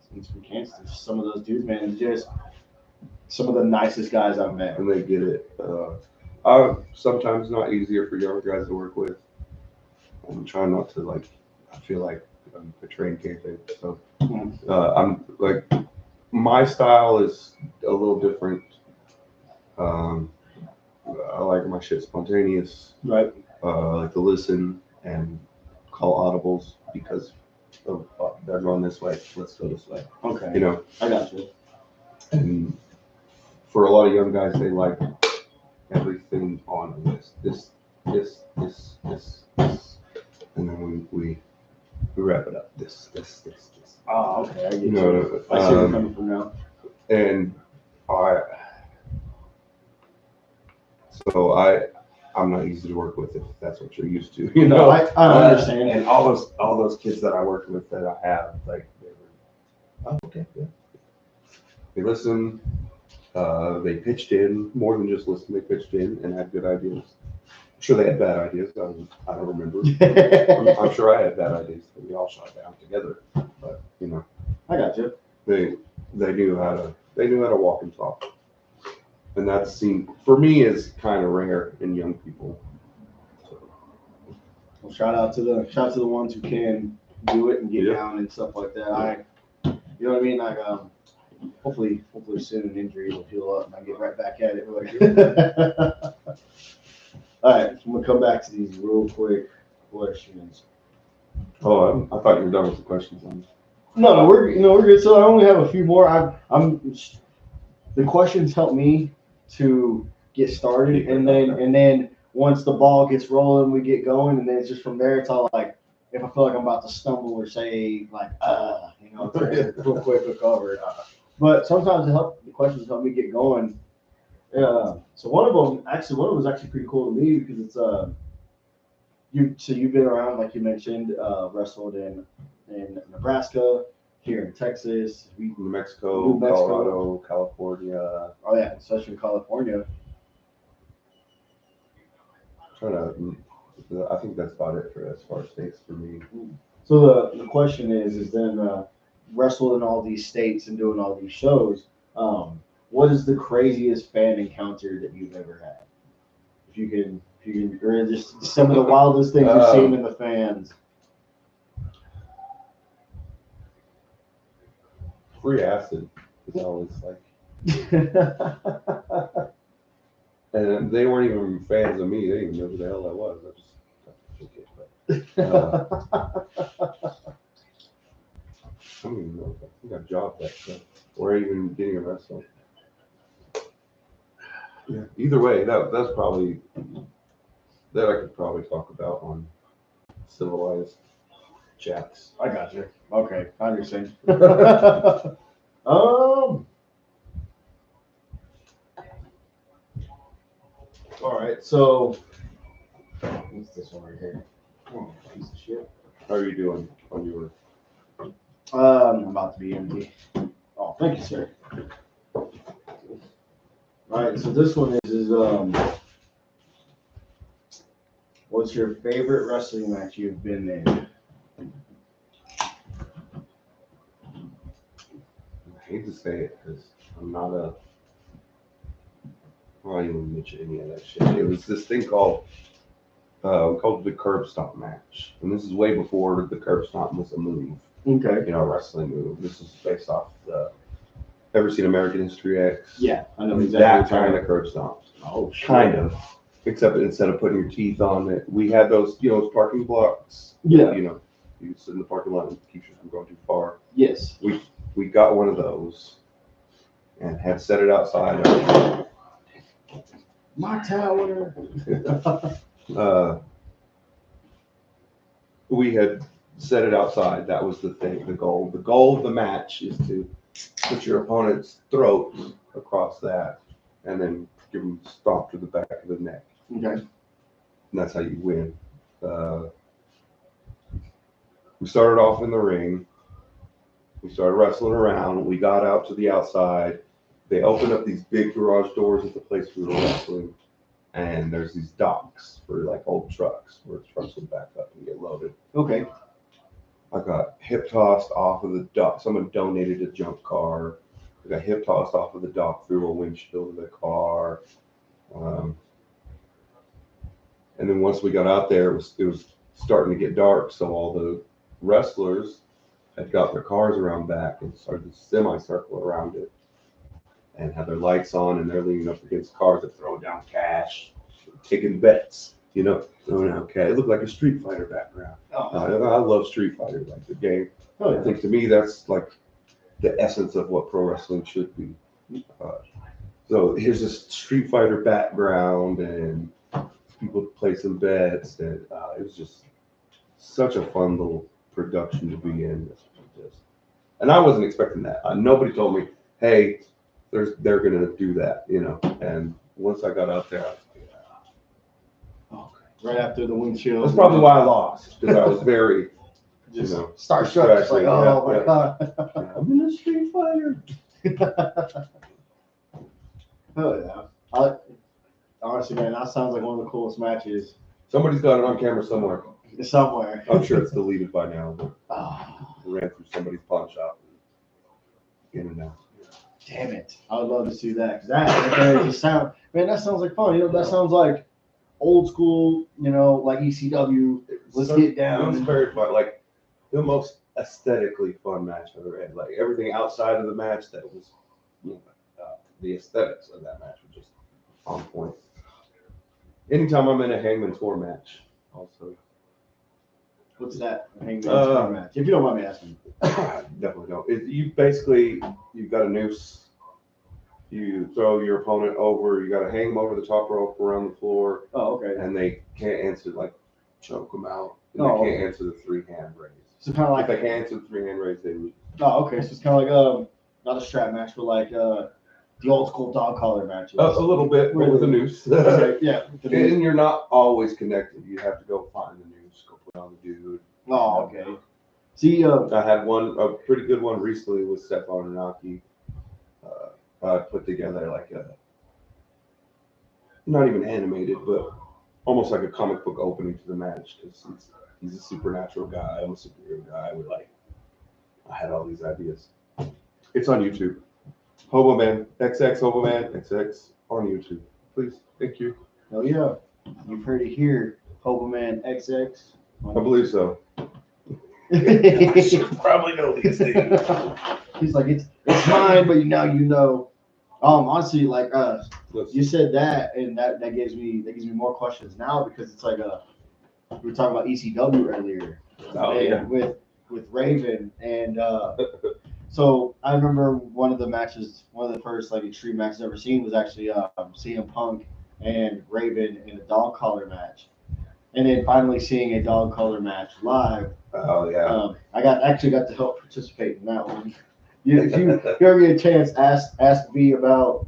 Speaker 1: some of those dudes, man, just some of the nicest guys I've met.
Speaker 2: And they get it. Sometimes not easier for younger guys to work with. I'm trying not to I feel like I'm portraying kayfabe. So I'm like, my style is a little different. I like my shit spontaneous.
Speaker 1: Right.
Speaker 2: I like to listen and call audibles because of they're going this way. Let's go this way.
Speaker 1: Okay.
Speaker 2: You know.
Speaker 1: I got you.
Speaker 2: And for a lot of young guys, they like everything on a list. This, and then we wrap it up. This.
Speaker 1: Oh, okay. I get
Speaker 2: You
Speaker 1: you.
Speaker 2: know,
Speaker 1: I see where you're coming from now.
Speaker 2: And I'm not easy to work with if that's what you're used to. You know,
Speaker 1: I understand.
Speaker 2: And all those kids that I worked with that I have, like, they were, oh, okay, yeah. They listen. They pitched in more than just listen. They pitched in and had good ideas. I'm sure they had bad ideas. I don't remember. I'm sure I had bad ideas. We all shot down together. But you know,
Speaker 1: I got you.
Speaker 2: they knew how to walk and talk. And that scene for me is kind of rare in young people. So.
Speaker 1: Well, shout out to the ones who can do it and get down and stuff like that. You know what I mean? Like hopefully soon an injury will heal up and I get right back at it. All right, so I'm gonna come back to these real quick questions.
Speaker 2: Oh, I thought you were done with the questions.
Speaker 1: No, we're good. So I only have a few more. The questions help me to get started, and then once the ball gets rolling, we get going, and then it's just from there. It's all like if I feel like I'm about to stumble or say like it's real quick we'll cover it. But sometimes the questions help me get going. So one of them was actually pretty cool to me because it's you've been around, like you mentioned, wrestled in Nebraska, here in Texas,
Speaker 2: New Mexico, Colorado, California.
Speaker 1: Oh yeah, especially in California.
Speaker 2: I think that's about it for as far as states for me.
Speaker 1: So the question is then wrestled in all these states and doing all these shows. What is the craziest fan encounter that you've ever had? If you can, or just some of the wildest things you've seen in the fans.
Speaker 2: Free acid is always like, and they weren't even fans of me. They didn't even know who the hell I was. I just took it. I don't even know. I think I dropped that stuff. Or even getting arrested. Yeah. Either way, that's probably that I could probably talk about on civilized chats.
Speaker 1: I got you. Okay, I understand. All right, so what's this one right here? Oh, piece of shit.
Speaker 2: How are you doing on your?
Speaker 1: I'm about to be empty. Oh, thank you, sir. All right, so this one is what's your favorite wrestling match you've been in?
Speaker 2: I hate to say it because I'm not a. I don't even mention any of that shit. It was this thing called the curb stomp match, and this is way before the curb stomp was a move.
Speaker 1: Okay.
Speaker 2: A wrestling move. This is based off the. Ever seen American History X?
Speaker 1: Yeah, I know exactly.
Speaker 2: That kind of curb stomp.
Speaker 1: Oh, shit.
Speaker 2: Kind of. Except instead of putting your teeth on it, we had those, those parking blocks.
Speaker 1: Yeah.
Speaker 2: You sit in the parking lot and keep you from going too far.
Speaker 1: Yes.
Speaker 2: We got one of those and had set it outside.
Speaker 1: My tower.
Speaker 2: We had set it outside. That was the thing, the goal. The goal of the match is to put your opponent's throat across that and then give them a stomp to the back of the neck.
Speaker 1: Okay.
Speaker 2: And that's how you win. We started off in the ring. We started wrestling around. We got out to the outside. They opened up these big garage doors at the place we were wrestling. And there's these docks for like old trucks where trucks would back up and get loaded.
Speaker 1: Okay.
Speaker 2: I got hip tossed off of the dock. Someone donated a junk car. I got hip tossed off of the dock through a windshield of the car. And then once we got out there, it was starting to get dark. So all the wrestlers had got their cars around back and started to semicircle around it and had their lights on, and they're leaning up against cars that throw down cash, taking bets, throwing out cash. It looked like a Street Fighter background.
Speaker 1: Oh.
Speaker 2: I love Street Fighter, like the game.
Speaker 1: Oh, yeah.
Speaker 2: I think to me that's like the essence of what pro wrestling should be. So here's this Street Fighter background and people placing bets, and it was just such a fun little production to be in. And I wasn't expecting that. Nobody told me, hey, they're gonna do that, And once I got out there, I was like,
Speaker 1: right after the windshield.
Speaker 2: That's probably why I lost, because I was very,
Speaker 1: starstruck. Just like, oh my god,
Speaker 2: I'm in a Street Fighter.
Speaker 1: Oh yeah. Honestly, man, that sounds like one of the coolest matches.
Speaker 2: Somebody's got it on camera somewhere.
Speaker 1: Somewhere.
Speaker 2: I'm sure it's deleted by now, but
Speaker 1: Oh,
Speaker 2: it ran through somebody's pawn shop. In and out.
Speaker 1: damn it! I would love to see that, because that just sound, man, that sounds like fun. That sounds like old school. Like ECW. Let's get down.
Speaker 2: It was very fun. Like the most aesthetically fun match I've ever had. Like everything outside of the match that was, the aesthetics of that match were just on point. Anytime I'm in a Hangman Tour match, also.
Speaker 1: What's that? Hangman Tour match? If you don't mind me asking.
Speaker 2: Definitely don't. You've got a noose. You throw your opponent over. You got to hang them over the top rope around the floor.
Speaker 1: Oh, okay.
Speaker 2: And they can't answer, like choke them out. And
Speaker 1: Oh,
Speaker 2: they can't
Speaker 1: okay.
Speaker 2: answer the 3-hand raise.
Speaker 1: So kind of like.
Speaker 2: If they can't answer the 3-hand raise, they lose.
Speaker 1: Oh, okay. So it's kind of like not a strap match, but like the old school dog collar matches.
Speaker 2: A little bit, but with a noose.
Speaker 1: Okay, yeah.
Speaker 2: And you're not always connected. You have to go find the noose, go put on the dude.
Speaker 1: Oh, okay. See,
Speaker 2: I had a pretty good one recently with Stefan Ranaki. I put together like not even animated, but almost like a comic book opening to the match, because he's a supernatural guy. I'm a superhero guy. I had all these ideas. It's on YouTube. Hoboman, XX Hoboman, XX on YouTube. Please, thank you.
Speaker 1: oh yeah, you've heard it here, Hoboman XX.
Speaker 2: I believe so.
Speaker 1: I
Speaker 2: should probably know these things.
Speaker 1: He's like, it's mine, but now you know. Honestly, like you said that, and that gives me more questions now, because it's like we were talking about ECW earlier.
Speaker 2: Oh,
Speaker 1: and
Speaker 2: yeah.
Speaker 1: with Raven, and so I remember one of the matches, one of the first like extreme matches I've ever seen was actually CM Punk and Raven in a dog collar match, and then finally seeing a dog collar match live.
Speaker 2: Oh yeah.
Speaker 1: I actually got to help participate in that one. If you ever get a chance, ask me about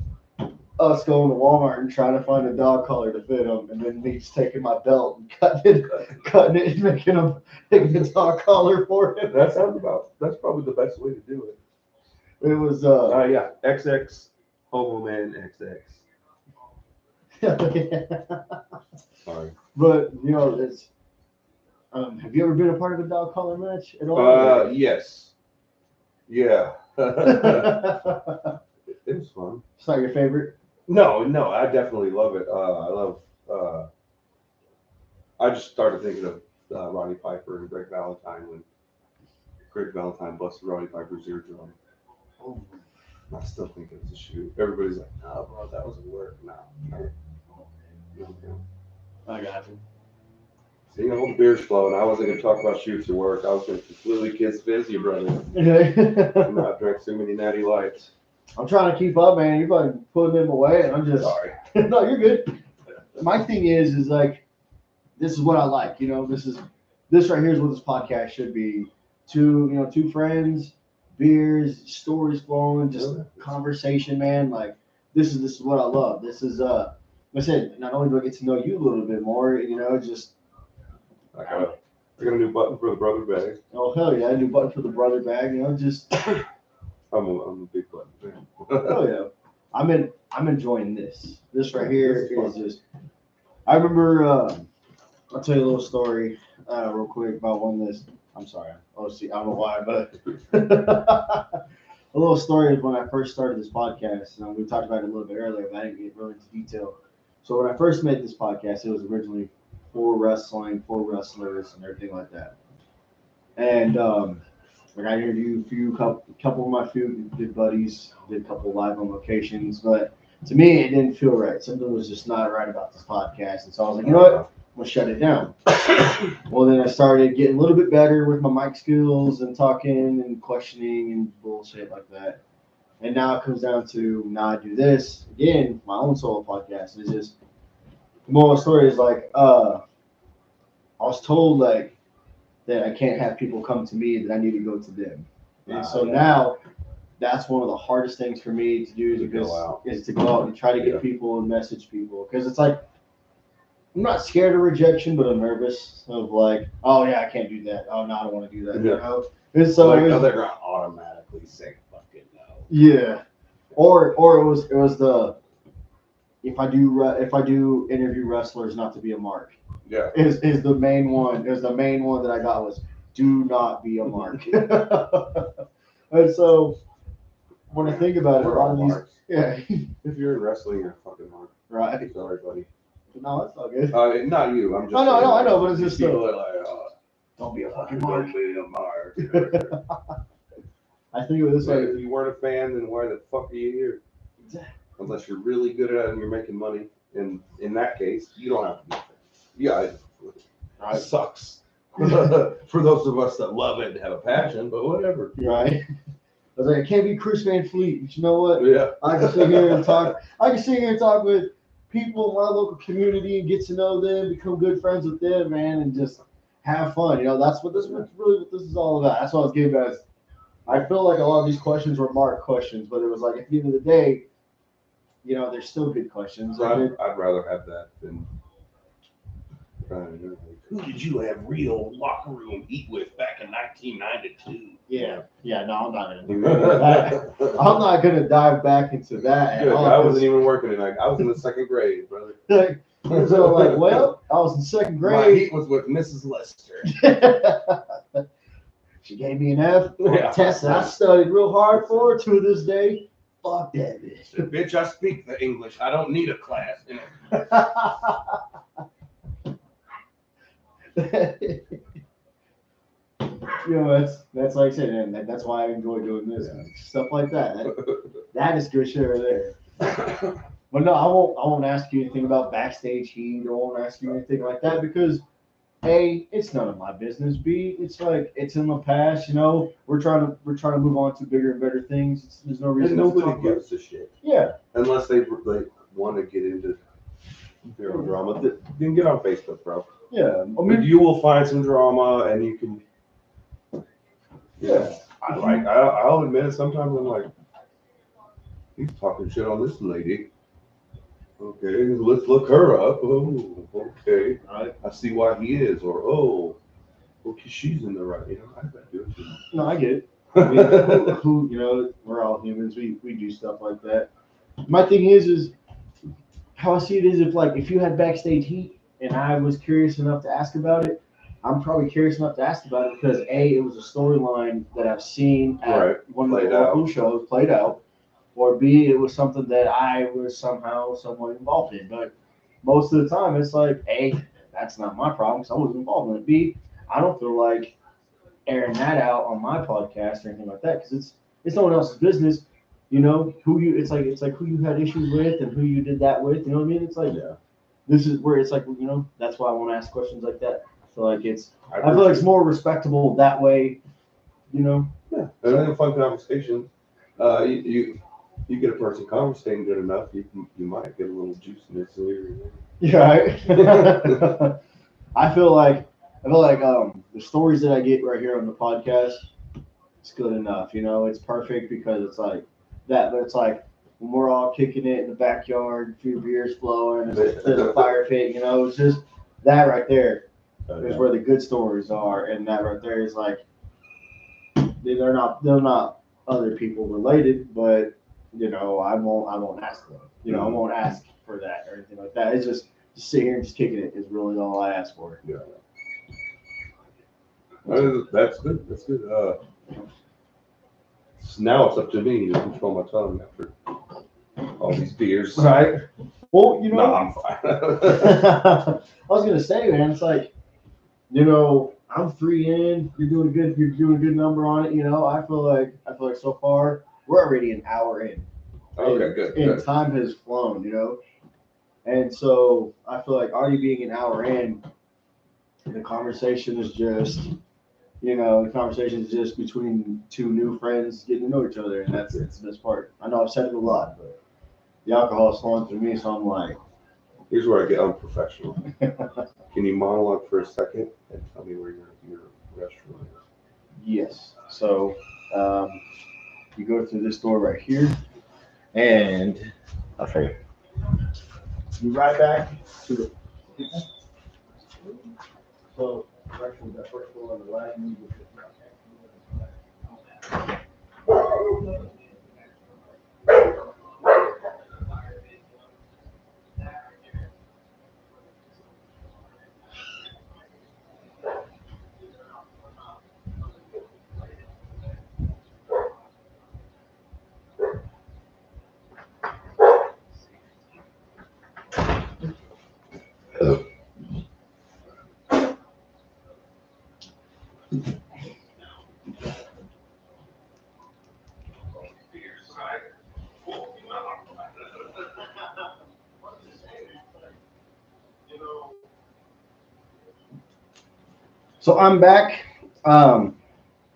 Speaker 1: us going to Walmart and trying to find a dog collar to fit him, and then me just taking my belt and cutting it and making a dog collar for him.
Speaker 2: That's probably the best way to do it.
Speaker 1: It was
Speaker 2: Yeah, XX Hoboman XX. Sorry.
Speaker 1: But it's have you ever been a part of a dog collar match at all?
Speaker 2: Yes. Yeah. It was fun.
Speaker 1: It's not your favorite?
Speaker 2: No, I definitely love it. I just started thinking of Roddy Piper and Greg Valentine when Greg Valentine busted Roddy Piper's eardrum.
Speaker 1: Oh.
Speaker 2: I still think it was a shoot. Everybody's like, "No, bro, that wasn't work." No.
Speaker 1: I got you.
Speaker 2: See, all the beer's flowing. I wasn't going to talk about shoots or work. I was going to completely kiss Fizz, your brother. I drank too many natty lights.
Speaker 1: I'm trying to keep up, man. You're fucking putting them away, and I'm just
Speaker 2: Sorry.
Speaker 1: No, you're good. My thing is like, this is what I like. This right here is what this podcast should be. Two friends, beers, stories flowing, just conversation, man. Like this is what I love. This is like I said, not only do I get to know you a little bit more, just
Speaker 2: I got a new button for the brother bag.
Speaker 1: oh hell yeah, a new button for the brother bag. Just
Speaker 2: I'm a big button fan.
Speaker 1: oh yeah, I'm enjoying this. This right here is just. I remember. I'll tell you a little story real quick about one of this. I'm sorry. Oh, see, I don't know why, but a little story is when I first started this podcast. We talked about it a little bit earlier, but I didn't get really into detail. So when I first made this podcast, it was originally for wrestling, for wrestlers, and everything like that. And like I interviewed couple of my few good buddies, did a couple live on locations, but to me it didn't feel right. Something was just not right about this podcast, and so I was like, you know what? I'm gonna shut it down. Well, then I started getting a little bit better with my mic skills and talking and questioning and bullshit like that. And now it comes down to now I do this again, my own solo podcast. And it's just the moral of the story is like I was told like that I can't have people come to me, that I need to go to them. And so now that's one of the hardest things for me to do is to go out and try to get people and message people, because it's like I'm not scared of rejection, but I'm nervous of like, oh yeah, I can't do that. Oh no, I don't want to do that.
Speaker 2: Yeah.
Speaker 1: And so
Speaker 2: they're gonna automatically say fucking no.
Speaker 1: Yeah. Or it was the if I do interview wrestlers, not to be a mark.
Speaker 2: Yeah.
Speaker 1: Is the main one. Is the main one that I got was do not be a mark. And so when I think about it, a lot of these
Speaker 2: marks.
Speaker 1: Yeah.
Speaker 2: If you're in wrestling, you're a fucking mark.
Speaker 1: Right.
Speaker 2: Sorry, buddy.
Speaker 1: No, it's all good.
Speaker 2: Not you. I'm just.
Speaker 1: I know, but it's just
Speaker 2: people are like,
Speaker 1: don't be a fucking mark.
Speaker 2: Don't be a mark.
Speaker 1: I think of this
Speaker 2: Like,
Speaker 1: way.
Speaker 2: if you weren't a fan, then why the fuck are you here?
Speaker 1: Exactly.
Speaker 2: Unless you're really good at it and you're making money. And in that case, you don't have to be a fan. Yeah, it sucks. For those of us that love it and have a passion, but whatever.
Speaker 1: Right. I was like, I can't be Chris Van Fleet, but you know what?
Speaker 2: Yeah.
Speaker 1: I can sit here and talk. I can sit here and talk with people in my local community and get to know them, become good friends with them, man, and just have fun. That's what this is all about. That's what I was getting at. I feel like a lot of these questions were marked questions, but it was like at the end of the day, they're still good questions.
Speaker 2: I'd rather have that than who did you have real locker room heat with back in 1992?
Speaker 1: Yeah, no, I'm not gonna do that. I'm not gonna dive back into that.
Speaker 2: Good, I wasn't even working tonight. I was in the second grade, brother.
Speaker 1: So well, I was in second grade.
Speaker 2: My heat was with Mrs. Lester.
Speaker 1: She gave me an F on a test that I studied real hard for to this day. Fuck that bitch.
Speaker 2: Bitch, I speak the English. I don't need a class.
Speaker 1: That's like I said, and that's why I enjoy doing this stuff like that. That is good shit right there. But no, I won't ask you anything about backstage heat. I won't ask you anything like that because A, it's none of my business. B, it's like it's in the past. We're trying to move on to bigger and better things. There's no
Speaker 2: And
Speaker 1: reason to
Speaker 2: nobody
Speaker 1: talk about.
Speaker 2: gives a shit
Speaker 1: Yeah,
Speaker 2: unless they like want to get into their own drama. Then get on Facebook, bro.
Speaker 1: yeah. I
Speaker 2: But
Speaker 1: mean,
Speaker 2: you will find some drama, and you can.
Speaker 1: yeah.
Speaker 2: I'll admit it. Sometimes I'm like, he's talking shit on this lady. Okay, let's look her up. Oh, okay.
Speaker 1: Right.
Speaker 2: I see why he is, or oh, okay, she's in the right. I gotta do it too.
Speaker 1: No, I get it. I mean, we're all humans. We do stuff like that. My thing is how I see it is if you had backstage heat and I was curious enough to ask about it, I'm probably curious enough to ask about it because A, it was a storyline that I've seen at
Speaker 2: Right.
Speaker 1: one of
Speaker 2: Played
Speaker 1: the local
Speaker 2: out.
Speaker 1: shows played out, or B, it was something that I was somehow somewhat involved in. But most of the time, it's like A, that's not my problem because I wasn't involved in it. B, I don't feel like airing that out on my podcast or anything like that because it's no one else's business. Who you it's like who you had issues with and who you did that with. You know what I mean? It's like
Speaker 2: Yeah.
Speaker 1: this is where it's like that's why I want to ask questions like that. I feel like
Speaker 2: I
Speaker 1: I feel like it's
Speaker 2: appreciate
Speaker 1: more respectable that way. You know?
Speaker 2: it. Yeah. And then a fun conversation. You get a person conversating good enough, you might get a little juiciness here.
Speaker 1: Yeah. Right? I feel like the stories that I get right here on the podcast, it's good enough. It's perfect because it's like that, but it's like when we're all kicking it in the backyard, a few beers flowing, there's a fire pit. It's just that right there is where the good stories are, and that right there is like they're not other people related, but I won't ask them. I won't ask for that or anything like that. It's just sit here and just kicking it is really all I ask for.
Speaker 2: Yeah. That's good. That's good. Now it's up to me to control my tongue after all these beers.
Speaker 1: Right. Well,
Speaker 2: No, I'm fine.
Speaker 1: I was gonna say, man, it's like, I'm 3 in. You're doing a good number on it. I feel like so far we're already an hour in.
Speaker 2: Okay, good.
Speaker 1: And
Speaker 2: Good.
Speaker 1: time has flown. And so I feel like already being an hour in, the conversation is just between two new friends getting to know each other, and that's the best part. I know I've said it a lot, but the alcohol is flowing through me, so I'm like,
Speaker 2: Here's where I get unprofessional. Can you monologue for a second and tell me where your restaurant is?
Speaker 1: yes. So you go through this door right here, and okay, you right back to the. So actually, that first door on the right, and you get So I'm back.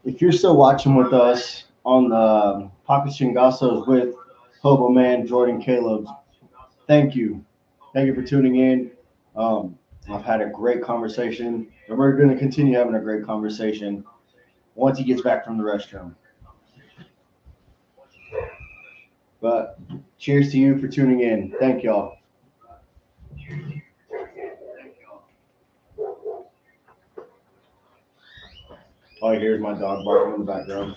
Speaker 1: If you're still watching with us on the Pocket Chingasos with Hoboman, Jordan, Calubs, thank you. Thank you for tuning in. I've had a great conversation, and we're going to continue having a great conversation once he gets back from the restroom. But cheers to you for tuning in. Thank y'all. All you hear is my dog barking in the background.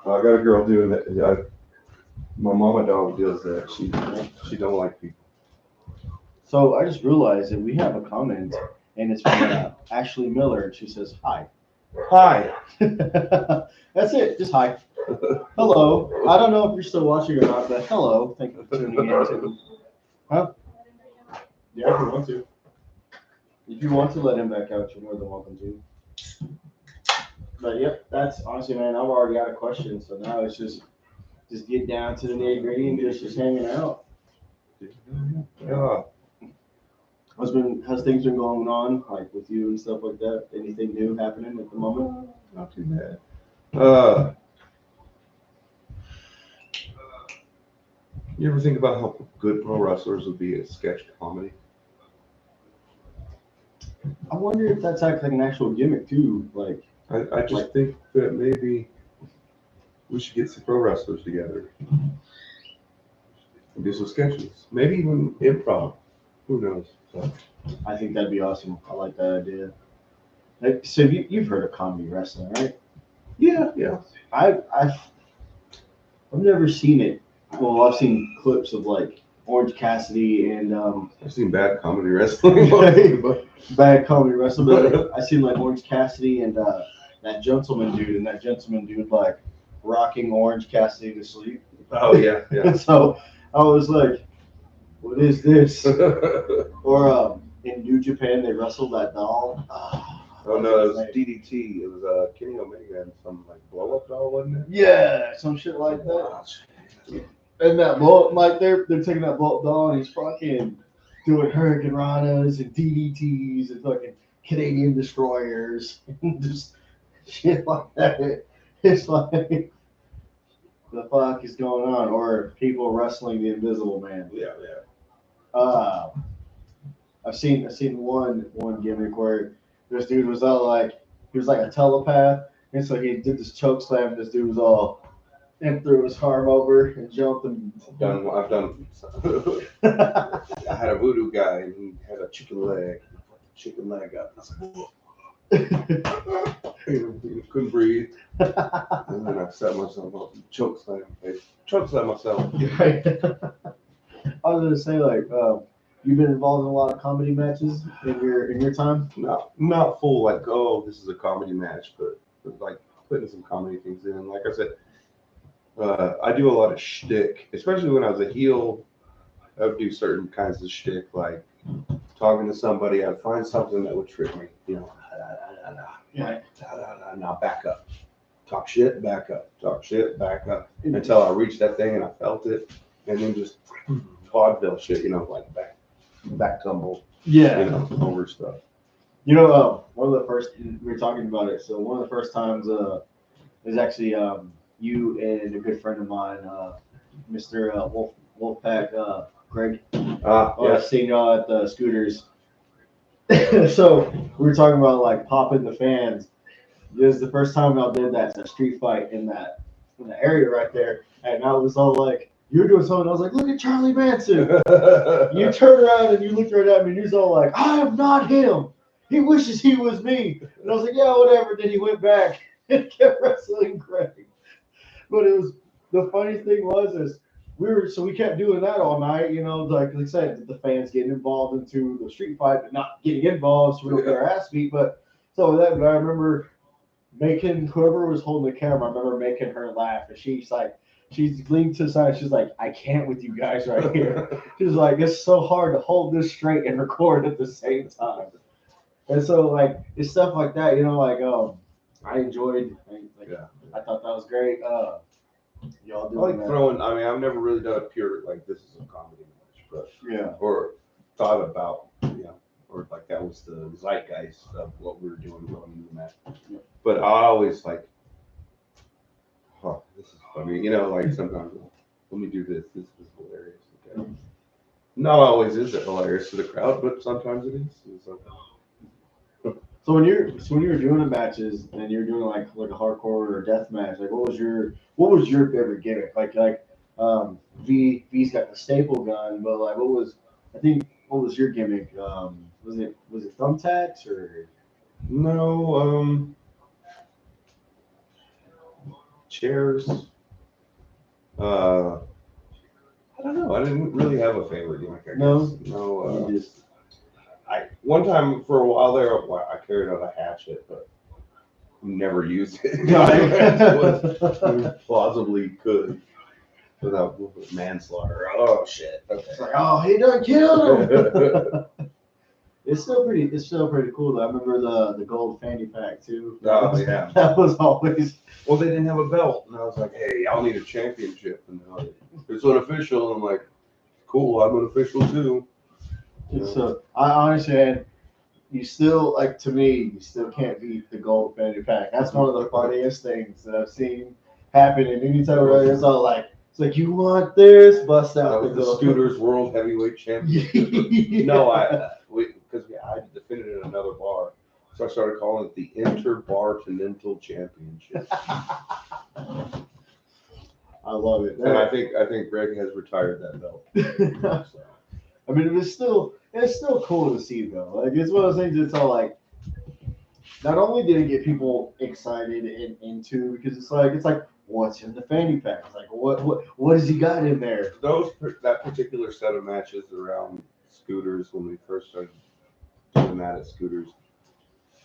Speaker 2: I got a girl doing that. My mama dog does that. She don't like people.
Speaker 1: So I just realized that we have a comment, and it's from Ashley Miller. She says, hi.
Speaker 2: Hi.
Speaker 1: That's it. Just hi. Hello. I don't know if you're still watching or not, but hello. Thank you for tuning in. Huh? Yeah, if you want to. If you want to let him back out, you're more than welcome to. But yep, that's honestly, man. I'm already out of questions, so now it's just get down to the nitty gritty and just hanging out.
Speaker 2: Yeah.
Speaker 1: How's things been going on, like with you and stuff like that? Anything new happening at the moment?
Speaker 2: Not too bad. You ever think about how good pro wrestlers would be at sketch comedy?
Speaker 1: I wonder if that's like an actual gimmick too. Like,
Speaker 2: I just think that maybe we should get some pro wrestlers together and do some sketches. Maybe even improv. Who knows? So,
Speaker 1: I think that'd be awesome. I like that idea. Like, so you've heard of comedy wrestling, right?
Speaker 2: yeah.
Speaker 1: I've never seen it. Well, I've seen clips of like Orange Cassidy and
Speaker 2: I've seen bad comedy wrestling. But
Speaker 1: bad comedy wrestling, but I seen like Orange Cassidy and that gentleman dude, and that gentleman dude like rocking Orange Cassidy to sleep.
Speaker 2: oh yeah.
Speaker 1: So I was like, what is this? Or in New Japan, they wrestled that doll.
Speaker 2: Oh no, it was DDT. It was Kenny Omega and some like blow up doll, wasn't it?
Speaker 1: Yeah, some shit like that. And that bullet, like they're taking that bullet doll and he's fucking doing Hurricane Ranas and DDTs and fucking Canadian destroyers and just shit like that. It's like, the fuck is going on? Or people wrestling the Invisible Man.
Speaker 2: Yeah.
Speaker 1: Uh, I've seen one gimmick where this dude was all like, he was like a telepath, and so he did this choke slam. And this dude was all and threw his arm over and jumped and
Speaker 2: I've done. I had a voodoo guy and he had a chicken leg. Chicken leg up. I was like, he couldn't breathe. And then I set myself up and choke slam. Choke slam myself.
Speaker 1: I was gonna say like, you've been involved in a lot of comedy matches in your time.
Speaker 2: Not full like, oh, this is a comedy match, but like putting some comedy things in. Like I said, I do a lot of shtick, especially when I was a heel. I would do certain kinds of shtick, like talking to somebody. I'd find something that would trick me, Now back up. Talk shit, back up. Talk shit, back up. Until I reached that thing and I felt it, and then just vaudeville shit, like back tumble, over stuff.
Speaker 1: One of the first we were talking about it. So one of the first times is actually you and a good friend of mine, Mr. Wolfpack Greg.
Speaker 2: Yeah.
Speaker 1: Seeing y'all at the scooters. So we were talking about like popping the fans. This is the first time y'all did that, a street fight in the area right there, and I was all like, "You were doing something." I was like, "Look at Charlie Manson." You turned around and you looked right at me, and you was all like, "I am not him. He wishes he was me." And I was like, "Yeah, whatever." Then he went back and kept wrestling Greg. But it was the funny thing is we kept doing that all night, like I said, the fans getting involved into the street fight, but not getting involved, so we don't get our ass beat. But I remember making whoever was holding the camera, I remember making her laugh, and she's leaned to the side, she's like, "I can't with you guys right here." She's like, "It's so hard to hold this straight and record at the same time." And so like it's stuff like that, I enjoyed. I thought that was great. Y'all
Speaker 2: I
Speaker 1: doing
Speaker 2: like
Speaker 1: that.
Speaker 2: throwing. I mean, I've never really done a pure like this is a comedy match, but or thought about, or like that was the zeitgeist of what we were doing going into the match. Yeah. But I always like, this is funny, like sometimes let me do this. This is hilarious. Okay. Not always is it hilarious to the crowd, but sometimes it is.
Speaker 1: So when you're doing the matches and you're doing like a hardcore or a death match, like what was your favorite gimmick? Like V's got the staple gun, but like what was your gimmick? Was it thumbtacks or
Speaker 2: no? Chairs. I don't know. I didn't really have a favorite gimmick. I guess. No. One time for a while there, I carried out a hatchet, but never used it. Plausibly could without manslaughter. Oh shit! Okay.
Speaker 1: It's like, oh, he done killed him. It's still pretty cool though. I remember the gold fanny pack too.
Speaker 2: Oh yeah.
Speaker 1: That was always.
Speaker 2: Well, they didn't have a belt, and I was like, "Hey, I'll need a championship." And they're like, "It's unofficial." And I'm like, "Cool, I'm an official too."
Speaker 1: It's I honestly, man, you still like to me, you still can't beat the gold fanny pack. That's one of the funniest things that I've seen happen in any type of radio. It's all like it's like you want this, bust
Speaker 2: That
Speaker 1: out
Speaker 2: was
Speaker 1: the
Speaker 2: the
Speaker 1: gold.
Speaker 2: Scooters World Heavyweight Championship. No, because I defended in another bar, so I started calling it the Interbarcontinental Championship.
Speaker 1: I love it.
Speaker 2: And I think Greg has retired that belt. So.
Speaker 1: I mean, it's still cool to see though. Like it's one of those things. It's all like, not only did it get people excited and into because it's like what's in the fanny pack? It's like what has he got in there?
Speaker 2: That particular set of matches around Scooters when we first started doing that at Scooters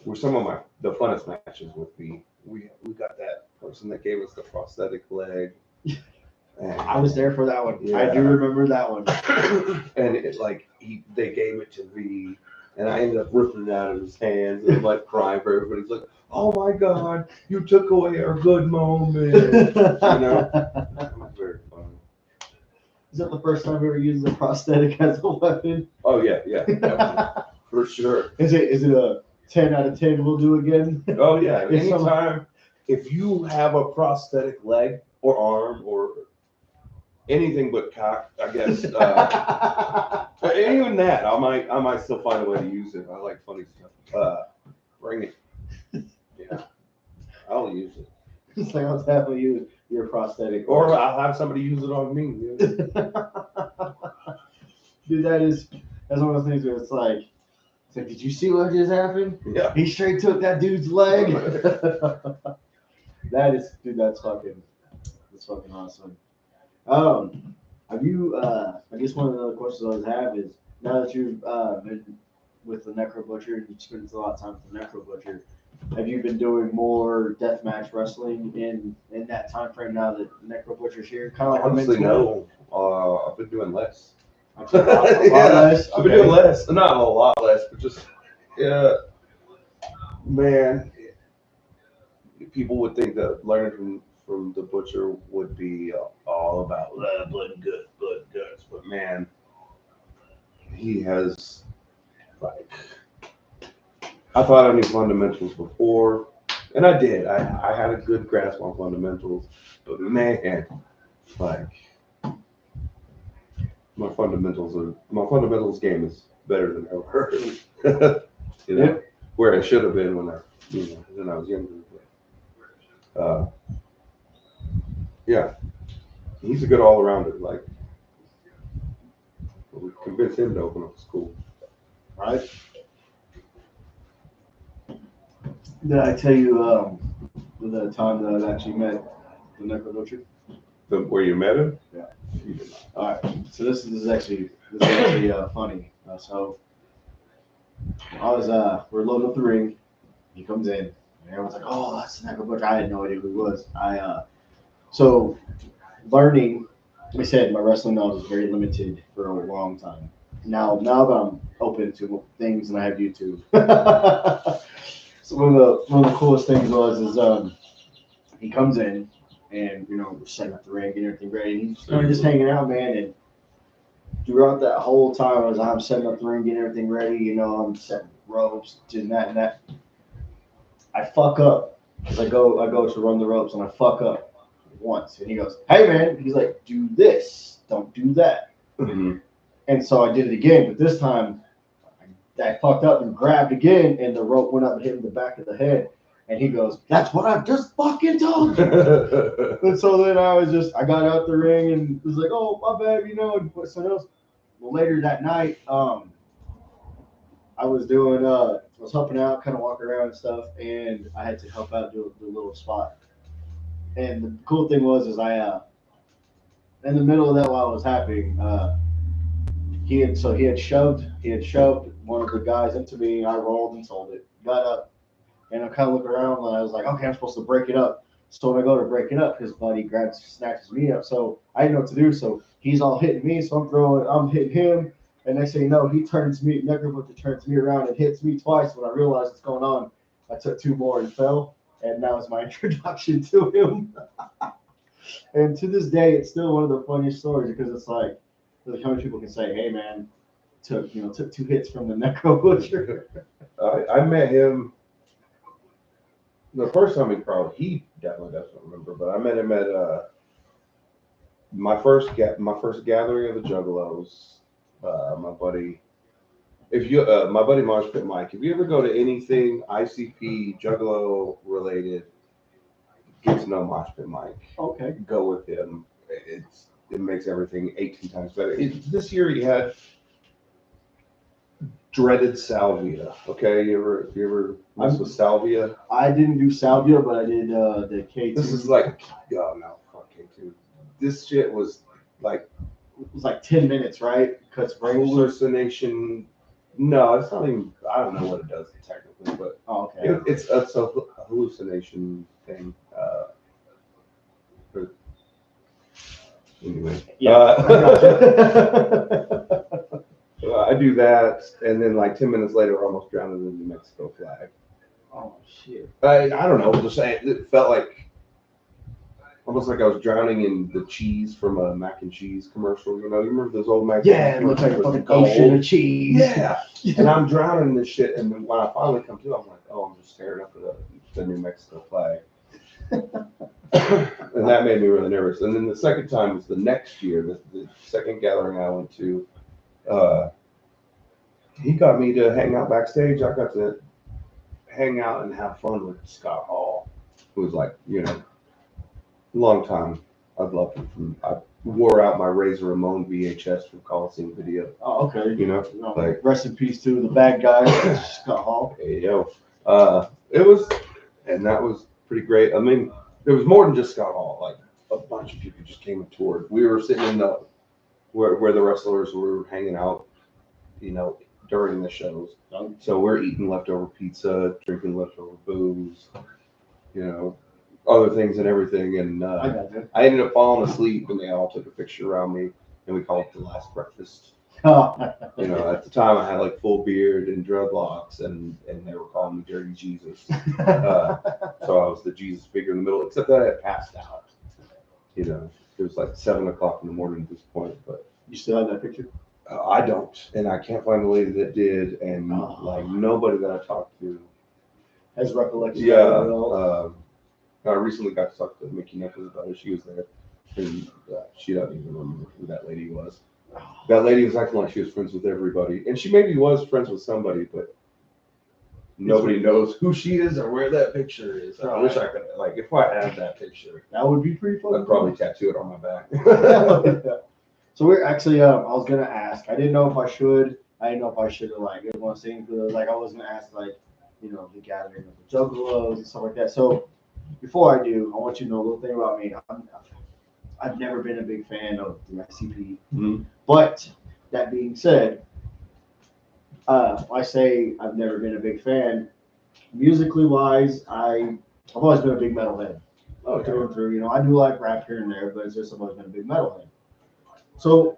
Speaker 2: were some of the funnest matches with me. We got that person that gave us the prosthetic leg.
Speaker 1: And I was there for that one.
Speaker 2: Yeah.
Speaker 1: I do remember that one.
Speaker 2: And they gave it to me, and I ended up ripping it out of his hands and like crying for everybody. He's like, "Oh my God, you took away our good moment." It was very fun.
Speaker 1: Is that the first time you ever used a prosthetic as a weapon?
Speaker 2: Oh yeah, for sure.
Speaker 1: Is it a 10 out of 10? We'll do again.
Speaker 2: Oh yeah, anytime. If you have a prosthetic leg or arm or anything but cock, I guess. Even that, I might still find a way to use it. I like funny stuff. Bring it. Yeah, I'll use it.
Speaker 1: It's like I'll definitely use your prosthetic.
Speaker 2: Or I'll have somebody use it on me. Yeah.
Speaker 1: Dude, that's one of those things where it's like, did you see what just happened?
Speaker 2: Yeah.
Speaker 1: He straight took that dude's leg. That's fucking awesome. Have you? I guess one of the other questions I always have is now that you've been with the Necro Butcher and you've spent a lot of time with the Necro Butcher, have you been doing more deathmatch wrestling in that time frame now that Necro Butcher's here? Kind of like
Speaker 2: Honestly, no. I've been doing less.
Speaker 1: A lot less.
Speaker 2: I've been doing less. Not a lot less, but just man. People would think that learning from the Butcher would be all about blood and guts, but man, he has like I thought I knew fundamentals before, and I did. I had a good grasp on fundamentals, but man, like my fundamentals game is better than ever. Where I should have been when I was younger. Yeah, he's a good all-arounder. Like, we convinced him to open up a school.
Speaker 1: Right? Did I tell you the time that I actually met the Necro Butcher?
Speaker 2: Where you met him?
Speaker 1: Yeah. All right. So this is actually funny. So I was we're loading up the ring. He comes in. And everyone's like, "Oh, that's the Necro Butcher." I had no idea who he was. So learning. Like I said, my wrestling knowledge is very limited for a long time. Now that I'm open to things and I have YouTube. So one of the coolest things is he comes in and we're setting up the ring, getting everything ready. And he's kind of just hanging out, man. And throughout that whole time, as I'm setting up the ring, getting everything ready, I'm setting ropes, doing that and that. I fuck up because I go to run the ropes and I fuck up once. And he goes, "Hey man," he's like, "Do this, don't do that."
Speaker 2: Mm-hmm.
Speaker 1: And so I did it again, but this time I fucked up and grabbed again, and the rope went up and hit him in the back of the head. And he goes, "That's what I just fucking told you." And so then I got out the ring and was like, "Oh, my bad," and put something else. Well, later that night, I was helping out, kind of walking around and stuff, and I had to help out do a little spot. And the cool thing was, in the middle of that while it was happening, he had shoved one of the guys into me. I rolled and sold it, got up, and I kind of looked around and I was like, okay, I'm supposed to break it up. So when I go to break it up, his buddy snatches me up. So I didn't know what to do. So he's all hitting me. So I'm hitting him. And next thing you know, Necro Butcher turns me around and hits me twice. When I realized what's going on, I took two more and fell. And that was my introduction to him. And to this day, it's still one of the funniest stories because it's like how many people can say, "Hey man, took 2 hits from the Necro Butcher.
Speaker 2: I met him the first time he definitely doesn't remember, but I met him at my first gathering of the Juggalos. My buddy, if you my buddy Mosh Pit Mike, if you ever go to anything ICP Juggalo related, get to know Mosh Pit Mike.
Speaker 1: Okay.
Speaker 2: Go with him. It makes everything 18 times better. This year he had dreaded salvia. Okay, you ever mess with salvia?
Speaker 1: I didn't do salvia, but I did the K2.
Speaker 2: This is like, oh no, fuck K2. This shit was like,
Speaker 1: it was like 10 minutes, right? Cuts brain.
Speaker 2: Hallucination. No, it's not even. I don't know what it does technically, but
Speaker 1: okay.
Speaker 2: It's a hallucination thing. Anyway,
Speaker 1: Yeah.
Speaker 2: I do that, and then like 10 minutes later, almost drowned in the New Mexico flag.
Speaker 1: Oh shit!
Speaker 2: I don't know. Just it felt like almost like I was drowning in the cheese from a mac and cheese commercial. You know, you remember those old mac?
Speaker 1: Yeah, it looks like a fucking ocean of cheese.
Speaker 2: Yeah, and I'm drowning in this shit, and then when I finally come to, I'm like, oh, I'm just staring up at the New Mexico flag. And that made me really nervous. And then the second time was the next year, the second gathering I went to. He got me to hang out backstage. I got to hang out and have fun with Scott Hall, who was like, long time. I've loved him. I wore out my Razor Ramon VHS from Coliseum Video.
Speaker 1: Oh, okay.
Speaker 2: Like
Speaker 1: rest in peace to the bad guy, Scott Hall.
Speaker 2: Hey yo, it was, and that was pretty great. I mean, there was more than just Scott Hall. Like a bunch of people just came and toured. We were sitting in the where the wrestlers were hanging out, during the shows. So we're eating leftover pizza, drinking leftover booze, other things and everything. And I ended up falling asleep, and they all took a picture around me, and we called it the last breakfast. At the time I had like full beard and dreadlocks, and they were calling me Dirty Jesus. So I was the Jesus figure in the middle, except that I had passed out. It was like 7 o'clock in the morning at this point. But
Speaker 1: you still have that picture?
Speaker 2: I don't, and I can't find the lady that did, and like nobody that I talked to
Speaker 1: has recollection.
Speaker 2: Yeah, I recently got to talk to Mickey Nichols about it. She was there, and she doesn't even remember who that lady was. That lady was acting like she was friends with everybody, and she maybe was friends with somebody, but nobody knows who she is or where that picture is. I wish I could, like, if I had that picture,
Speaker 1: that would be pretty fun.
Speaker 2: I'd probably tattoo it on my back.
Speaker 1: So we're actually, I was gonna ask. I didn't know if I should. I didn't know if I should have didn't want to say anything. Like I was gonna ask the gathering of the Juggalos and stuff like that. So before I do, I want you to know a little thing about me. I've never been a big fan of the ICP.
Speaker 2: Mm-hmm.
Speaker 1: But that being said, I say I've never been a big fan. Musically wise, I've always been a big metalhead. Through and through. I do like rap here and there, but it's just I've always been a big metalhead. So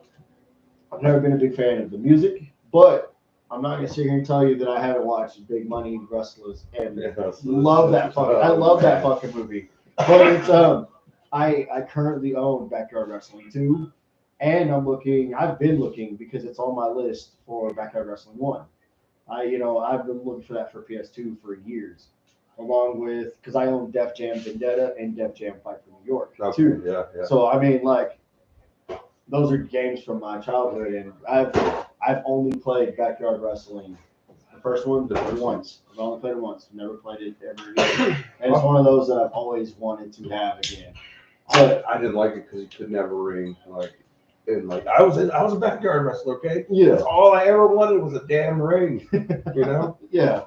Speaker 1: I've never been a big fan of the music, but I'm not gonna sit here and tell you that I haven't watched Big Money Wrestlers and love that fucking. I love that fucking movie. But it's I currently own Backyard Wrestling 2, and I've been looking because it's on my list for Backyard Wrestling 1. I've been looking for that for PS2 for years, along with because I own Def Jam Vendetta and Def Jam Fight for New York too.
Speaker 2: Yeah.
Speaker 1: So I mean, like, those are games from my childhood, and I've only played Backyard Wrestling. The first one, once. I've only played it once. Never played it ever again. And it's one of those that I've always wanted to have again.
Speaker 2: But I didn't like it because you couldn't have a ring. I was a backyard wrestler, okay?
Speaker 1: Yeah.
Speaker 2: That's all I ever wanted was a damn ring.
Speaker 1: Yeah.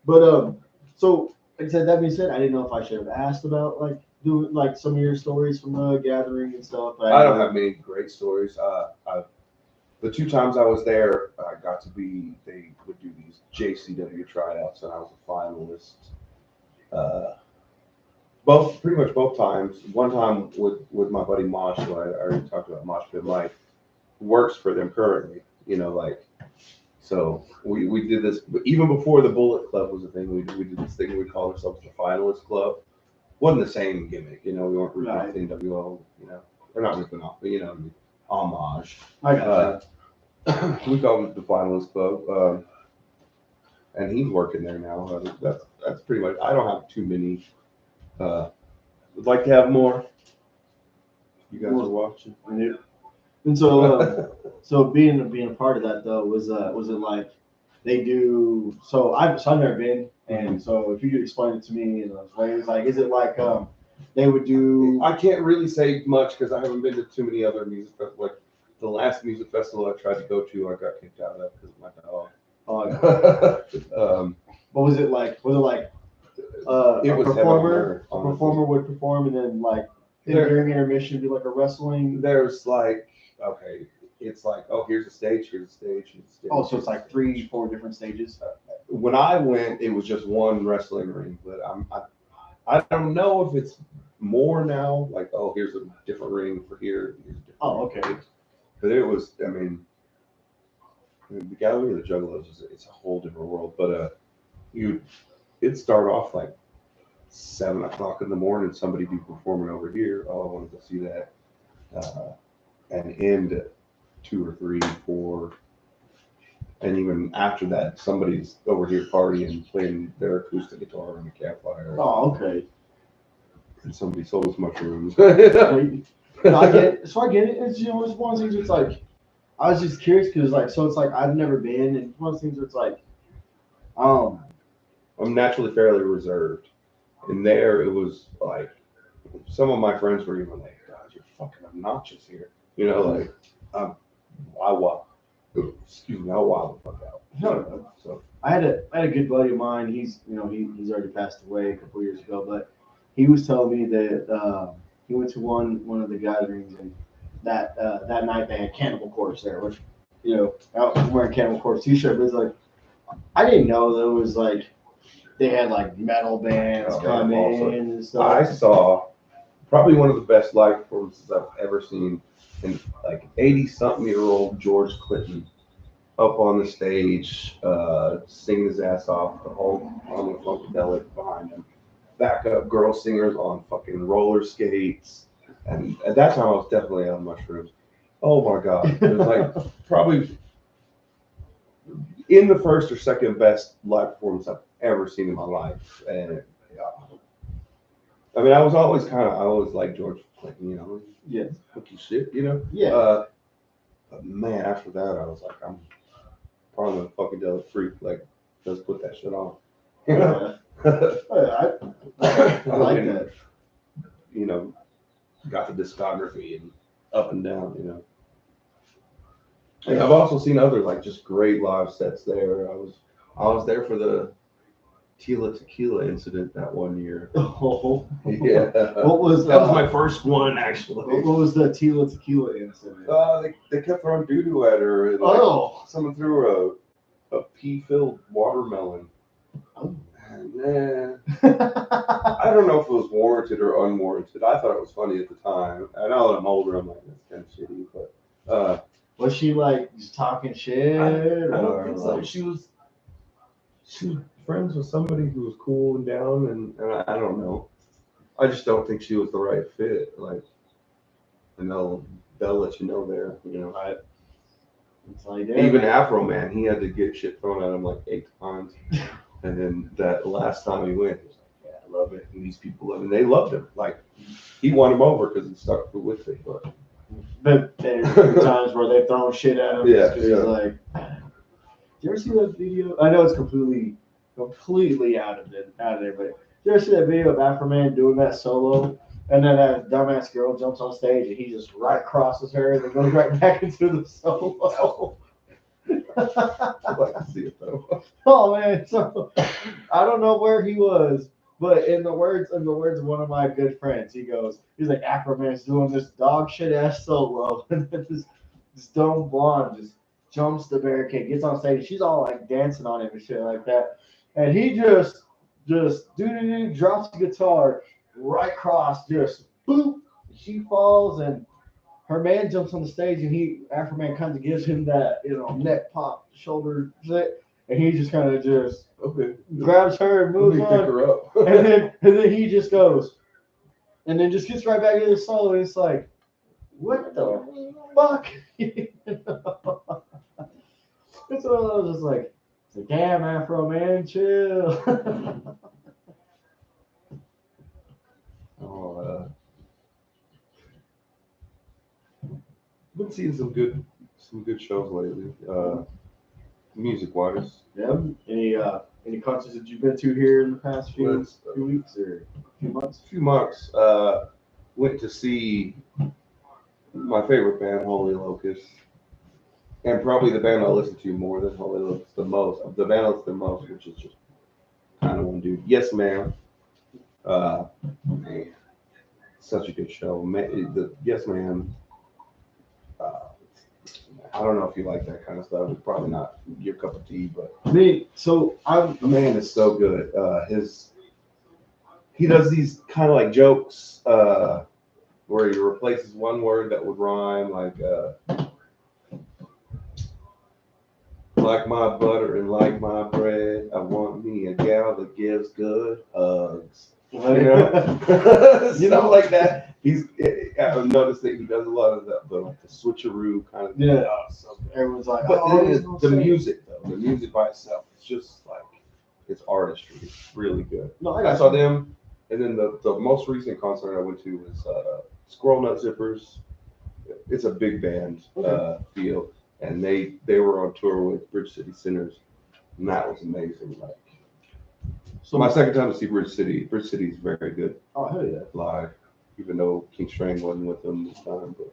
Speaker 1: But so like I said, that being said, I didn't know if I should have asked about doing some of your stories from the gathering and stuff. But
Speaker 2: I don't have many great stories. The 2 times I was there, they would do these JCW tryouts, and I was a finalist. Pretty much both times. One time with my buddy Mosh, who I already talked about, Mosh Pit Mike, works for them currently. So we did this, but even before the Bullet Club was a thing, we did this thing we called ourselves the Finalist Club. Wasn't the same gimmick, we weren't ripping off the NWO, we're not ripping off, but homage.
Speaker 1: I got
Speaker 2: we call him the Finalist Club, and he's working there now. That's pretty much. I don't have too many. Would like to have more. You guys are watching.
Speaker 1: And so being a part of that though was it like they do? I've never been, and so if you could explain it to me in those ways, like is it like they would do?
Speaker 2: I can't really say much because I haven't been to too many other music festivals. Like the last music festival I tried to go to, I got kicked out of because of my dog.
Speaker 1: What was it like? Was it like
Speaker 2: It
Speaker 1: a
Speaker 2: was
Speaker 1: performer?
Speaker 2: heaven on earth,
Speaker 1: A performer would perform, and then like during intermission, do like a wrestling.
Speaker 2: There's like, okay, it's like, oh, here's a stage, here's a stage, here's a stage.
Speaker 1: Oh, so it's like 3-4 different stages.
Speaker 2: When I went, it was just one wrestling ring, but I don't know if it's more now. Like, oh, here's a different ring for here.
Speaker 1: Oh, okay.
Speaker 2: But it was, I mean, the Gallery of the Juggalos it's a whole different world. But it'd start off like 7 o'clock in the morning. Somebody be performing over here. Oh, I want to go see that. And end at 2 or 3, 4. And even after that, somebody's over here partying, playing their acoustic guitar on a campfire.
Speaker 1: Oh, okay.
Speaker 2: And somebody sold us mushrooms.
Speaker 1: I get it. So I get it. It's it's one of those things. It's like I was just curious because it's like I've never been, and one of those things. Where it's like,
Speaker 2: I'm naturally fairly reserved, and there it was like some of my friends were even like, "God, you're fucking obnoxious here," like excuse me, I'll wild the fuck out.
Speaker 1: No.
Speaker 2: So
Speaker 1: I had a good buddy of mine. He's he's already passed away a couple years ago, but he was telling me that he went to one of the gatherings, and that night they had Cannibal Corpse there, which I was wearing Cannibal Corpse t-shirt, but it's like I didn't know there was like they had like metal bands come in and stuff.
Speaker 2: I saw probably one of the best live performances I've ever seen, and like 80-something-year-old George Clinton up on the stage, singing his ass off, the whole on the funkadelic behind him. Backup girl singers on fucking roller skates, and at that time I was definitely on mushrooms. Oh my god, it was like probably in the first or second best live performance I've ever seen in my life. And I mean, I always liked George Clinton,
Speaker 1: yeah,
Speaker 2: hooky shit,
Speaker 1: yeah.
Speaker 2: But man, after that I was like, I'm probably a funkadelic freak. Like, let's put that shit on.
Speaker 1: I like that.
Speaker 2: Got the discography and up and down, And I've also seen other like just great live sets there. I was there for the Tila Tequila incident that one year.
Speaker 1: Oh,
Speaker 2: yeah.
Speaker 1: What was
Speaker 2: that? Was my first one actually.
Speaker 1: What was the Tila Tequila incident?
Speaker 2: They kept throwing doo doo at her. And, someone threw a pea-filled watermelon.
Speaker 1: Oh.
Speaker 2: Man, I don't know if it was warranted or unwarranted. I thought it was funny at the time. I know that I'm older. I'm like, that's kind of shitty. But
Speaker 1: was she like just talking shit?
Speaker 2: I don't think so. She was friends with somebody who was cool and down, and I don't know. I just don't think she was the right fit. Like, and they'll let you know there.
Speaker 1: Right. It's like,
Speaker 2: even Afro Man, he had to get shit thrown at him like 8 times. And then that last time he went, he was like, yeah, I love it. And these people love him. They loved him. Like, he won him over because he stuck with it.
Speaker 1: But there's times where they've thrown shit at him.
Speaker 2: Yeah.
Speaker 1: He's like, did you ever see that video? I know it's completely out of there, but did you ever see that video of Afro Man doing that solo? And then that dumbass girl jumps on stage and he just right crosses her and then goes right back into the solo.
Speaker 2: I'd like to see it though.
Speaker 1: Oh man, so I don't know where he was, but in the words of one of my good friends, he's like, Afro Man's doing this dog shit ass solo, and then this dumb blonde just jumps the barricade, gets on stage, she's all like dancing on him and shit like that, and he just drops the guitar right across, just boop, she falls and her man jumps on the stage and Afro Man kind of gives him that, neck pop, shoulder shit, and he just kind of grabs her and moves on.
Speaker 2: Pick her up.
Speaker 1: and then he just goes, and then just gets right back into the solo. And it's like, what the fuck? It's one of those just like, it's like, damn, Afro man, chill.
Speaker 2: Oh, been seeing some good shows lately. Music wise.
Speaker 1: Yeah. Any concerts that you've been to here in the past few
Speaker 2: Let's
Speaker 1: few weeks or few months?
Speaker 2: few months. Went to see my favorite band, Holy Locust, and probably the band I listen to more than Holy Locust the most. The band I listen to the most, which is just kind of one dude. Yes, ma'am. Man, such a good show. Yes, ma'am. Uh, I don't know if you like that kind of stuff. It's probably not your cup of tea, but
Speaker 1: I mean, so I'm
Speaker 2: the man is so good. He does these kind of like jokes where he replaces one word that would rhyme like my butter and like my bread. I want me a gal that gives good hugs. You know, stuff like that. I've noticed that he does a lot of the switcheroo kind of.
Speaker 1: Yeah.
Speaker 2: So
Speaker 1: Everyone's like,
Speaker 2: but
Speaker 1: oh,
Speaker 2: the music though, the music by itself, it's just like it's artistry. It's really good.
Speaker 1: No,
Speaker 2: I saw them, and then the most recent concert I went to was Squirrel Nut Zippers. It's a big band feel, and they were on tour with Bridge City Sinners, and that was amazing. Like, so my second time to see Bridge City. Bridge City is very good.
Speaker 1: Oh hell yeah!
Speaker 2: Live, even though King Strang wasn't with them this time, but.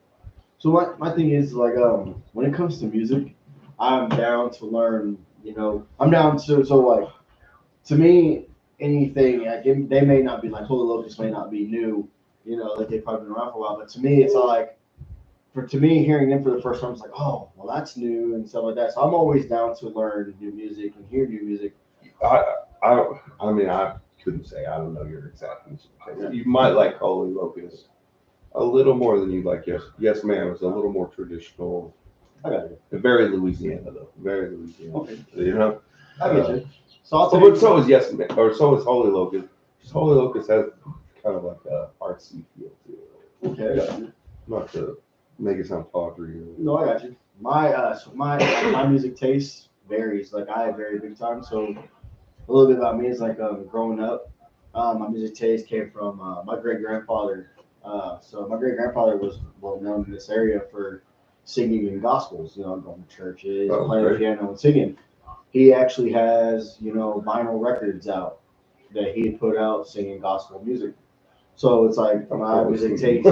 Speaker 1: So my thing is like when it comes to music, I'm down to learn. I'm down to like to me anything like they may not be like Holy Locust may not be new, like they've probably been around for a while. But to me, it's like to me hearing them for the first time, it's like oh well that's new and stuff like that. So I'm always down to learn new music and hear new music.
Speaker 2: I mean I couldn't say I don't know your exact music taste. You might like Holy Locust a little more than you like Yes Ma'am. It's a little more traditional.
Speaker 1: I got it.
Speaker 2: Very Louisiana though. Very Louisiana.
Speaker 1: Okay.
Speaker 2: I
Speaker 1: get you. So I'll
Speaker 2: but so is Yes Ma'am, or so is Holy Locust. Just Holy Locust has kind of like a artsy feel to it.
Speaker 1: Okay, I got you.
Speaker 2: Not to make it sound tawdry.
Speaker 1: No, I got you. My music taste varies. Like I vary big time. So a little bit about me is like growing up, my music taste came from my great grandfather. So my great grandfather was well known in this area for singing in gospels. Going to churches, playing the piano, and singing. He actually has vinyl records out that he had put out singing gospel music. So it's like my music taste.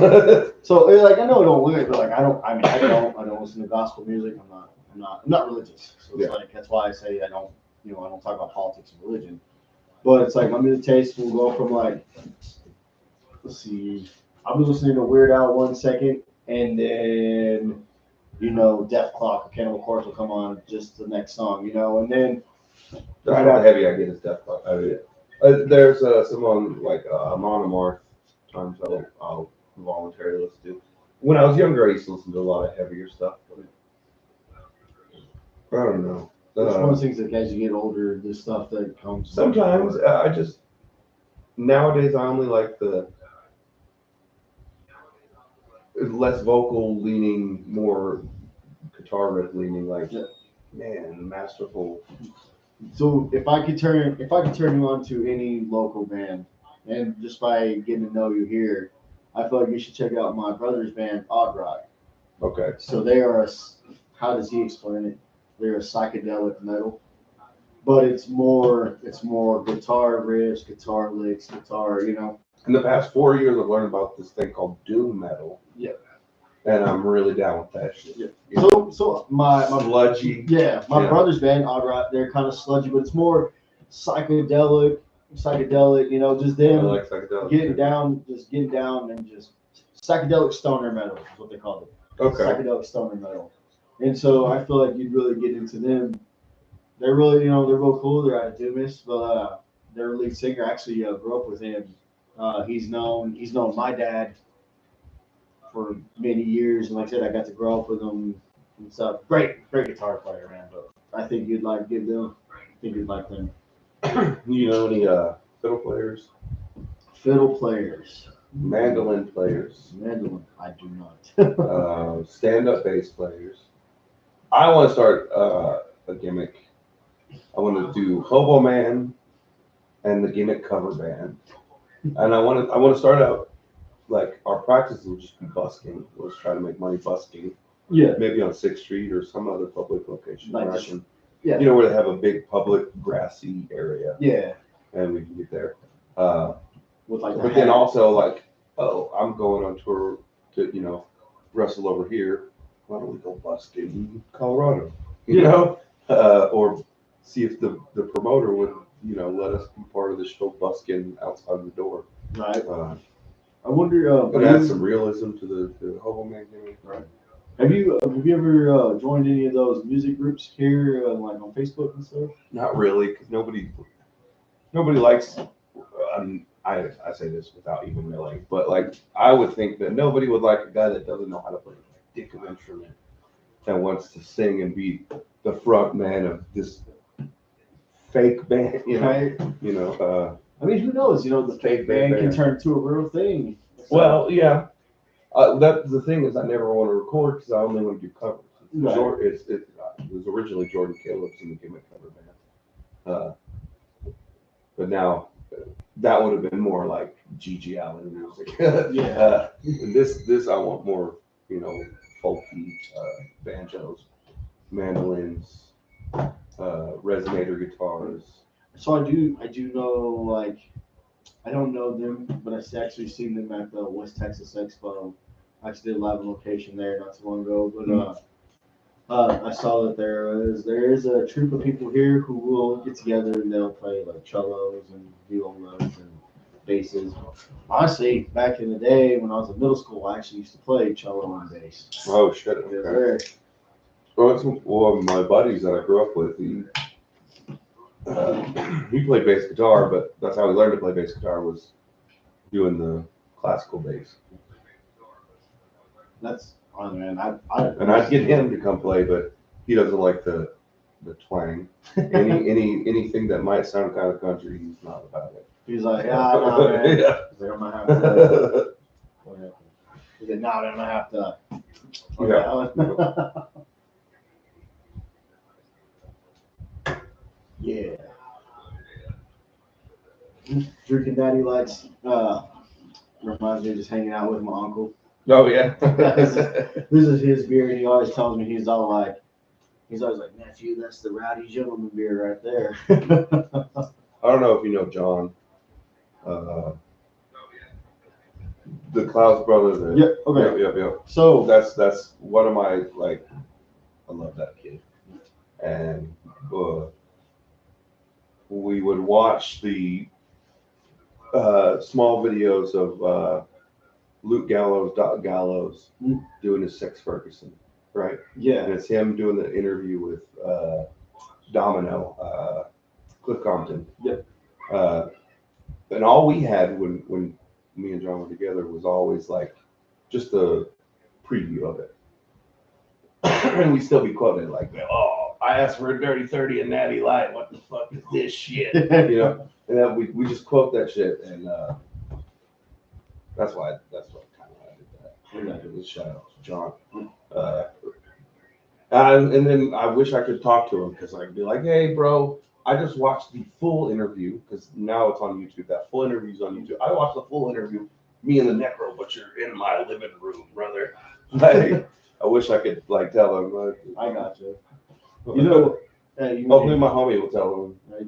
Speaker 1: So like I know it don't look, but like I don't listen to gospel music. I'm not religious. So it's like that's why I say I don't talk about politics and religion. But it's like my music taste will go from like let's see, I'll be listening to Weird Al 1 second, and then Death Clock or Cannibal Corpse will come on just the next song, and then
Speaker 2: that's how heavy I get is Death Clock. There's someone like Amon Amarth. Times I'll voluntarily listen to. When I was younger, I used to listen to a lot of heavier stuff, but I don't know.
Speaker 1: It's one of those things that as you get older, the stuff that comes.
Speaker 2: Sometimes I just nowadays I only like the less vocal leaning, more guitar riff leaning, like man, masterful.
Speaker 1: So if I could turn you on to any local band, and just by getting to know you here, I feel like you should check out my brother's band, Odd Rock.
Speaker 2: Okay.
Speaker 1: So they are how does he explain it? They're a psychedelic metal, but it's more guitar riffs, guitar licks, guitar.
Speaker 2: In the past 4 years, I've learned about this thing called doom metal.
Speaker 1: Yeah.
Speaker 2: And I'm really down with that shit.
Speaker 1: Yeah. So my
Speaker 2: sludgy.
Speaker 1: Yeah, my brother's band, Odd Rock, they're kind of sludgy, but it's more psychedelic. Just them
Speaker 2: I like psychedelic.
Speaker 1: getting down and just psychedelic stoner metal is what they call it.
Speaker 2: Okay.
Speaker 1: Psychedelic stoner metal. And so I feel like you'd really get into them. They're really, they're real cool. They're out of Dumas, but their lead singer actually grew up with him. He's known my dad for many years, and like I said, I got to grow up with him and stuff. Great guitar player, man. But I think you'd like them. I think you'd like them.
Speaker 2: You know any fiddle players?
Speaker 1: Fiddle players.
Speaker 2: Mandolin players.
Speaker 1: Mandolin, I do not.
Speaker 2: Stand-up bass players. I want to start a gimmick. I want to do Hoboman and the gimmick cover band, and I want to start out like our practice will just be busking. We'll just try to make money busking.
Speaker 1: Yeah.
Speaker 2: Maybe on 6th Street or some other public location.
Speaker 1: Like
Speaker 2: where I
Speaker 1: just-
Speaker 2: can,
Speaker 1: Yeah.
Speaker 2: you know, where they have a big public grassy area,
Speaker 1: Yeah.
Speaker 2: and we can get there.
Speaker 1: With like the
Speaker 2: But then
Speaker 1: hat.
Speaker 2: also like, oh, I'm going on tour to, you know, wrestle over here. Why don't we go busk in Colorado? You know, or see if the promoter would, you know, let us be part of the show busking outside the door.
Speaker 1: Right. I wonder.
Speaker 2: But add some realism to the Hoboman gimmick.
Speaker 1: Right. Have you ever joined any of those music groups here, like on Facebook and stuff?
Speaker 2: Not really, because nobody likes. I say this without even knowing, but like I would think that nobody would like a guy that doesn't know how to play a dick of instrument that wants to sing and be the front man of this fake band. You know,
Speaker 1: Right.
Speaker 2: you know.
Speaker 1: I mean, who knows? You know, the fake band can turn into a real thing. So,
Speaker 2: Well, yeah. That the thing is, I never want to record because I only want to do covers.
Speaker 1: Right.
Speaker 2: It was originally Jordan Calubs in the gimmick cover band, but now that would have been more like Gigi Allen music.
Speaker 1: Yeah.
Speaker 2: This I want more, you know, folky banjos, mandolins, resonator guitars.
Speaker 1: So I do know, like, I don't know them, but I actually seen them at the West Texas Expo. I actually did a live location there not too long ago, but I saw that there is a troupe of people here who will get together and they'll play like cellos and violas and basses. Honestly, back in the day when I was in middle school, I actually used to play cello and bass.
Speaker 2: Oh shit!
Speaker 1: Yes,
Speaker 2: Okay.
Speaker 1: sir.
Speaker 2: Well, it's one of my buddies that I grew up with. He played bass guitar, but that's how he learned to play bass guitar was doing the classical bass.
Speaker 1: That's man.
Speaker 2: And I'd get him to come play, but he doesn't like the twang. Anything that might sound kind of country, he's not about it.
Speaker 1: He's like, nah, man.
Speaker 2: Yeah.
Speaker 1: He's like, I'm gonna have to. What happened? He's like, nah, man, I'm gonna have to. Yeah. Drinking Daddy Lights reminds me of just hanging out with my uncle.
Speaker 2: Oh yeah.
Speaker 1: This is his beer, and he always tells me he's always like, nephew, that's the Rowdy Gentleman beer right there.
Speaker 2: I don't know if you know John, the Klaus brothers.
Speaker 1: Yep. Okay.
Speaker 2: Yep.
Speaker 1: So
Speaker 2: That's one of my like. I love that kid, and we would watch the small videos of Luke Gallows, Doc Gallows doing his Sex Ferguson, right?
Speaker 1: yeah,
Speaker 2: And it's him doing the interview with Domino, Cliff Compton.
Speaker 1: Yep.
Speaker 2: And all we had when me and John were together was always like just a preview of it. And we'd still be quoted like, oh, I asked for a dirty 30 and natty light. What the fuck is this shit? You know? And then we just quote that shit, and that's why kind of I did that. And I did this shout out to John. And then I wish I could talk to him because I could be like, hey, bro, I just watched the full interview because now it's on YouTube. That full interview's on YouTube. I watched the full interview, me and the Necro Butcher in my living room, brother. Like, I wish I could like tell him.
Speaker 1: I got you. You know,
Speaker 2: hopefully my homie will tell him.
Speaker 1: Right.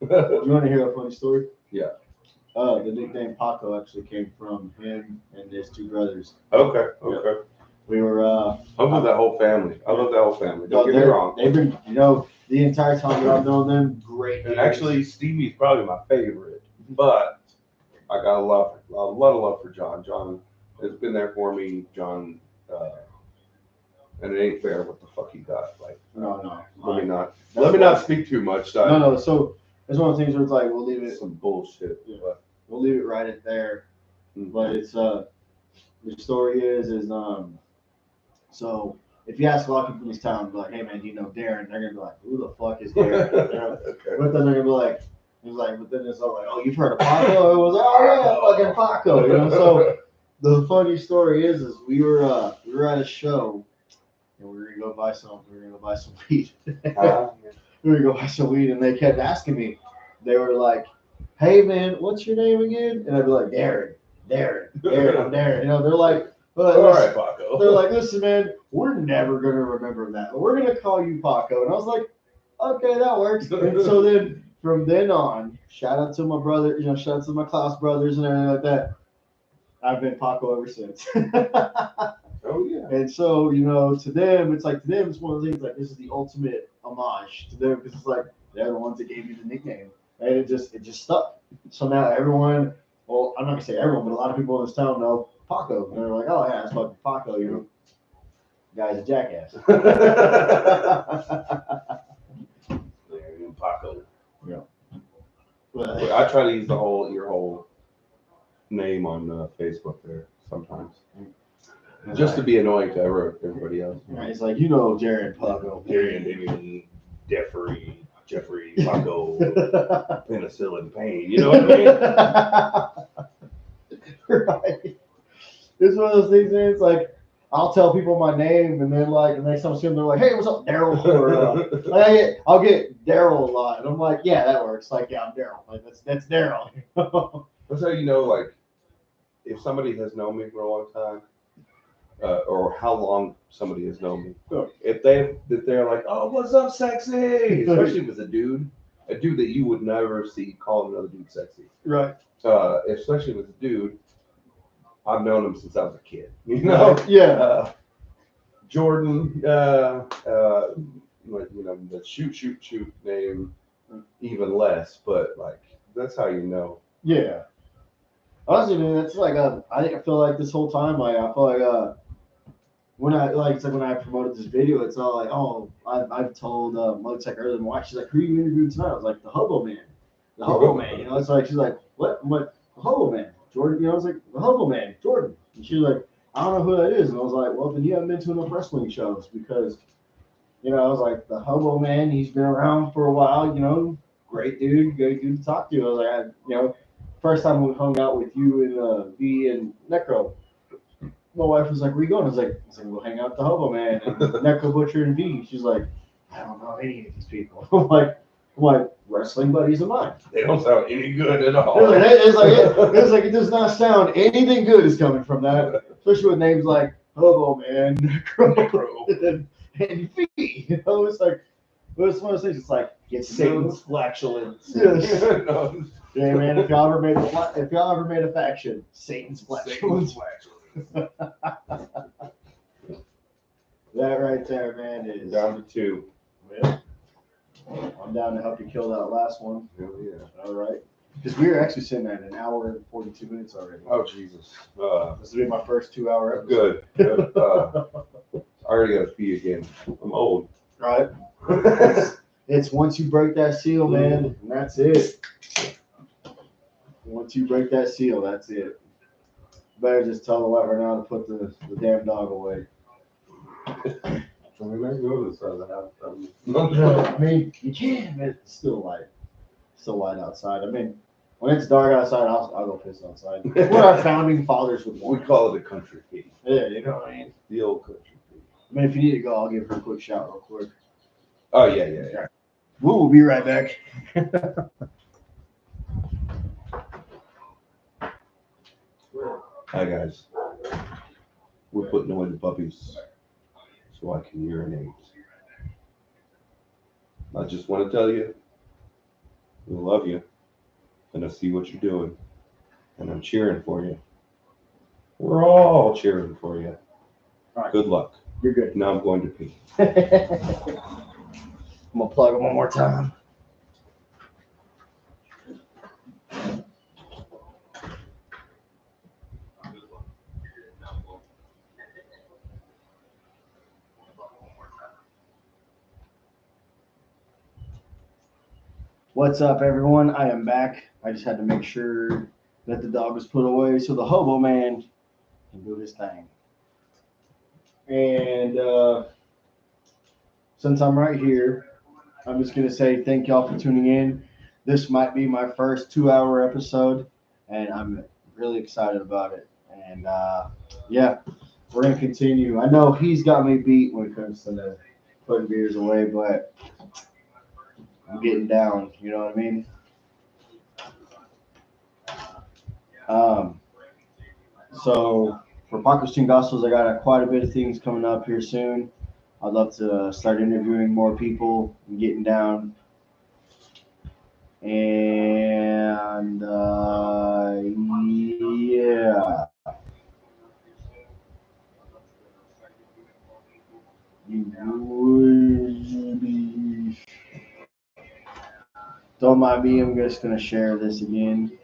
Speaker 1: You want to hear a funny story?
Speaker 2: Yeah.
Speaker 1: The nickname Paco actually came from him and his two brothers.
Speaker 2: Okay.
Speaker 1: We were.
Speaker 2: I love that whole family. Don't get me wrong.
Speaker 1: They've been, the entire time that I've known them, great.
Speaker 2: And actually, Stevie's probably my favorite, but I got a lot of love for John. John has been there for me. John, and it ain't fair what the fuck he got. Like,
Speaker 1: no.
Speaker 2: Let me not speak too much.
Speaker 1: No. So it's one of the things where it's like we'll leave it.
Speaker 2: Some bullshit.
Speaker 1: Yeah. We'll leave it right at there.
Speaker 2: Mm-hmm.
Speaker 1: But it's the story is so if you ask a lot of people in this town, be like, hey man, do you know Darren? They're gonna be like, who the fuck is Darren?
Speaker 2: Okay.
Speaker 1: But then they're gonna be like, but then it's all like, oh, you've heard of Paco? It was like, oh yeah, fucking Paco, So the funny story is we were at a show and we were gonna go buy some. We were gonna buy some weed.
Speaker 2: Uh,
Speaker 1: We were gonna go buy some weed, and they kept asking me. They were like, "Hey man, what's your name again?" And I'd be like, "Darren, I'm Darren." You know, they're like,
Speaker 2: all right, Paco.
Speaker 1: they're like, "Listen, man, we're never gonna remember that. We're gonna call you Paco." And I was like, "Okay, that works." And so then from then on, shout out to my brother, you know, shout out to my class brothers and everything like that. I've been Paco ever since.
Speaker 2: Oh yeah.
Speaker 1: And so, you know, to them, it's one of the things like this is the ultimate homage to them because it's like they're the ones that gave you the nickname, and it just stuck. So now everyone, well, I'm not gonna say everyone, but a lot of people in this town know Paco, and they're like, oh yeah, it's fucking Paco, you know, guy's a jackass.
Speaker 2: Paco.
Speaker 1: Yeah.
Speaker 2: I try to use your whole name on Facebook there sometimes. Just to be annoying to everybody else.
Speaker 1: Right, it's like, you know, Jared Paco.
Speaker 2: Darian, Damien, Jeffrey, Paco, penicillin, pain. You know what I mean?
Speaker 1: Right. It's one of those things, man. It's like, I'll tell people my name, and then, like, the next time I see them, they're like, hey, what's up, Daryl? Or, I'll get Daryl a lot. And I'm like, yeah, that works. Like, yeah, I'm Daryl. Like, that's Daryl.
Speaker 2: That's how you know, like, if somebody has known me for a long time, or how long somebody has known me.
Speaker 1: Sure.
Speaker 2: If they're like, oh, what's up, sexy? Especially if it's a dude that you would never see call another dude sexy.
Speaker 1: Right.
Speaker 2: Especially if it's a dude, I've known him since I was a kid. You know?
Speaker 1: Yeah.
Speaker 2: Jordan, you know, the shoot name, even less, but like that's how you know.
Speaker 1: Yeah. Honestly, man, it's like I feel like this whole time, like I feel like when it's like when I promoted this video, it's all like, oh, I've told it's like earlier in the watch, she's like, who are you interviewing tonight? I was like, the Hoboman. The Hoboman. You know, it's like she's like, what? I'm like, the Hoboman. Jordan, you know, I was like, the Hoboman, Jordan. And she was like, I don't know who that is. And I was like, well, then you haven't been to enough wrestling shows because, you know, I was like, the Hoboman, he's been around for a while, you know, great dude to talk to. I was like, you know, first time we hung out with you and V and Necro, my wife was like, where you going? I was like, we'll hang out at the Hoboman and Necro Butcher and V. She's like, I don't know any of these people. I'm like, wrestling buddies of mine.
Speaker 2: They don't sound any good at all.
Speaker 1: It's like it does not sound anything good is coming from that, especially with names like Hoboman, Necro, and V. You know, it's like, it's one of those things. It's like get
Speaker 2: Satan's flatulence.
Speaker 1: Yes.
Speaker 2: No.
Speaker 1: Yeah, man. If y'all ever made a faction, Satan's flatulence. That right there, man, is
Speaker 2: Down to 2.
Speaker 1: Yeah. I'm down to help you kill that last one.
Speaker 2: Hell yeah.
Speaker 1: All right. Because we were actually sitting at an hour and 42 minutes already.
Speaker 2: Oh Jesus.
Speaker 1: This will be my first 2-hour episode.
Speaker 2: Good. I already got to pee again. I'm old.
Speaker 1: Right. It's once you break that seal, man, and that's it. Once you break that seal, that's it. Better just tell the wife right now to put the damn dog away.
Speaker 2: I mean, I go to this other house.
Speaker 1: I mean, you can, but it's still light outside. I mean, when it's dark outside, I'll go piss outside. What our founding fathers would want.
Speaker 2: We call it a country pee.
Speaker 1: Yeah, you know what I mean?
Speaker 2: The old country pee.
Speaker 1: I mean, if you need to go, I'll give her a quick shout real quick.
Speaker 2: Oh, yeah.
Speaker 1: We'll be right back.
Speaker 2: Hi, guys. We're putting away the puppies so I can urinate. I just want to tell you, we love you, and I see what you're doing, and I'm cheering for you. We're all cheering for you.
Speaker 1: All right.
Speaker 2: Good luck.
Speaker 1: You're good.
Speaker 2: Now I'm going to pee.
Speaker 1: I'm going to plug them one more time. What's up, everyone? I am back. I just had to make sure that the dog was put away so the Hoboman can do his thing. And since I'm right here, I'm just going to say thank y'all for tuning in. This might be my first 2-hour episode, and I'm really excited about it. And yeah, we're gonna continue. I know he's got me beat when it comes to the putting beers away, but I'm getting down. You know what I mean? Um, so for Pacos Chingazos, I got quite a bit of things coming up here soon. I'd love to start interviewing more people and getting down. And yeah, don't mind me. I'm just gonna share this again.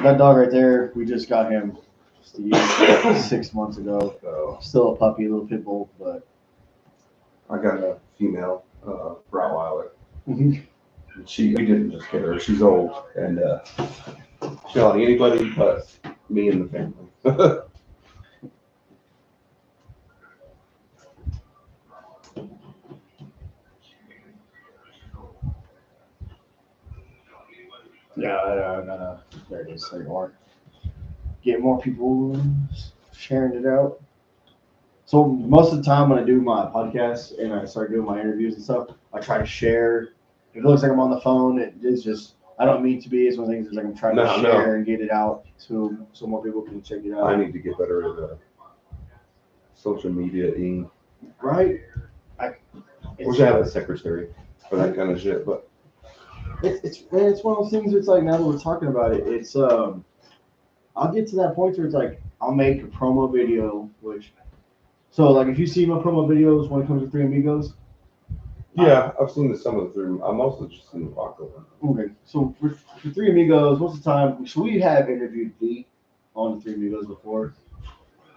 Speaker 1: That dog right there. We just got him just a year, 6 months ago.
Speaker 2: So
Speaker 1: Still a puppy, little pit bull, but
Speaker 2: I got a female Rottweiler. We didn't just get her. She's old and she's not like anybody but me and the family.
Speaker 1: yeah, I gotta. There it is. There you are. Get more people sharing it out. So most of the time when I do my podcast and I start doing my interviews and stuff, I try to share. If it looks like I'm on the phone, it's just I don't mean to be. It's one of the things is like I'm trying to share and get it out so more people can check it out.
Speaker 2: I need to get better at social media-ing.
Speaker 1: Right.
Speaker 2: I wish I had a secretary for that kind of shit, but
Speaker 1: it's one of those things. It's like now that we're talking about it, it's I'll get to that point where it's like I'll make a promo video, which so like if you see my promo videos when it comes to Three Amigos.
Speaker 2: Yeah, I've seen some of the three. I'm mostly just seen the Paco one.
Speaker 1: Okay, so for Three Amigos, most of the time, so we have interviewed V on the Three Amigos before,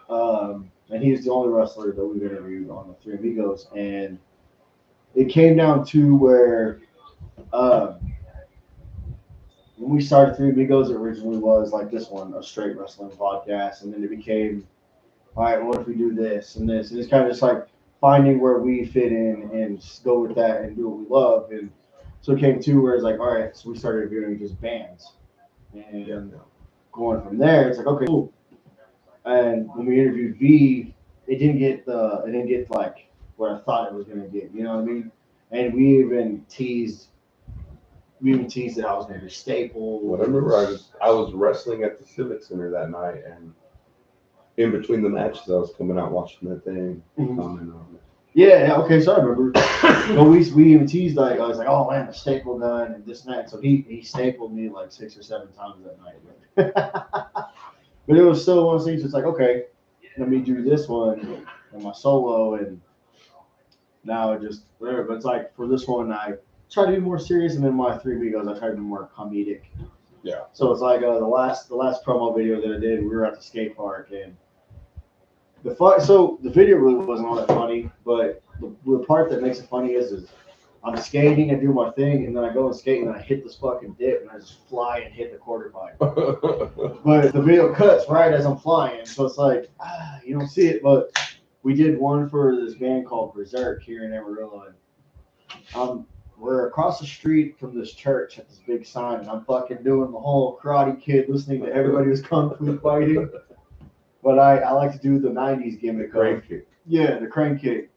Speaker 1: and he's the only wrestler that we've interviewed on the Three Amigos, and it came down to where when we started Three Amigos, it originally was like this one, a straight wrestling podcast, and then it became, all right, what if we do this and this, and it's kind of just like finding where we fit in and just go with that and do what we love. And so it came to where it's like, all right, so we started reviewing just bands. And going from there, it's like, okay, cool. And when we interviewed V, it didn't get like what I thought it was gonna get, you know what I mean? And we even teased that I was gonna be Staple.
Speaker 2: Well, I remember I was wrestling at the Civic Center that night, and in between the matches, I was coming out watching that thing.
Speaker 1: Yeah, okay, so I remember. But we even teased like I was like, oh man, the staple gun and this and that. So he stapled me like 6 or 7 times that night. But it was still one of those things. It's like, okay, let me do this one and my solo, and now it just whatever. But it's like for this one, I try to be more serious, and then my Three Amigos, I try to be more comedic.
Speaker 2: Yeah.
Speaker 1: So it's like the last promo video that I did, we were at the skate park, and so the video really wasn't all that funny, but the part that makes it funny is I'm skating, I do my thing, and then I go and skate, and I hit this fucking dip, and I just fly and hit the quarter pipe. But the video cuts right as I'm flying, so it's like, you don't see it, but we did one for this band called Berserk here in Amarillo, and we're across the street from this church at this big sign, and I'm fucking doing the whole Karate Kid, listening to everybody who's kung fu fighting. But I like to do the 90s gimmick
Speaker 2: crane kick.
Speaker 1: Yeah, the crane kick.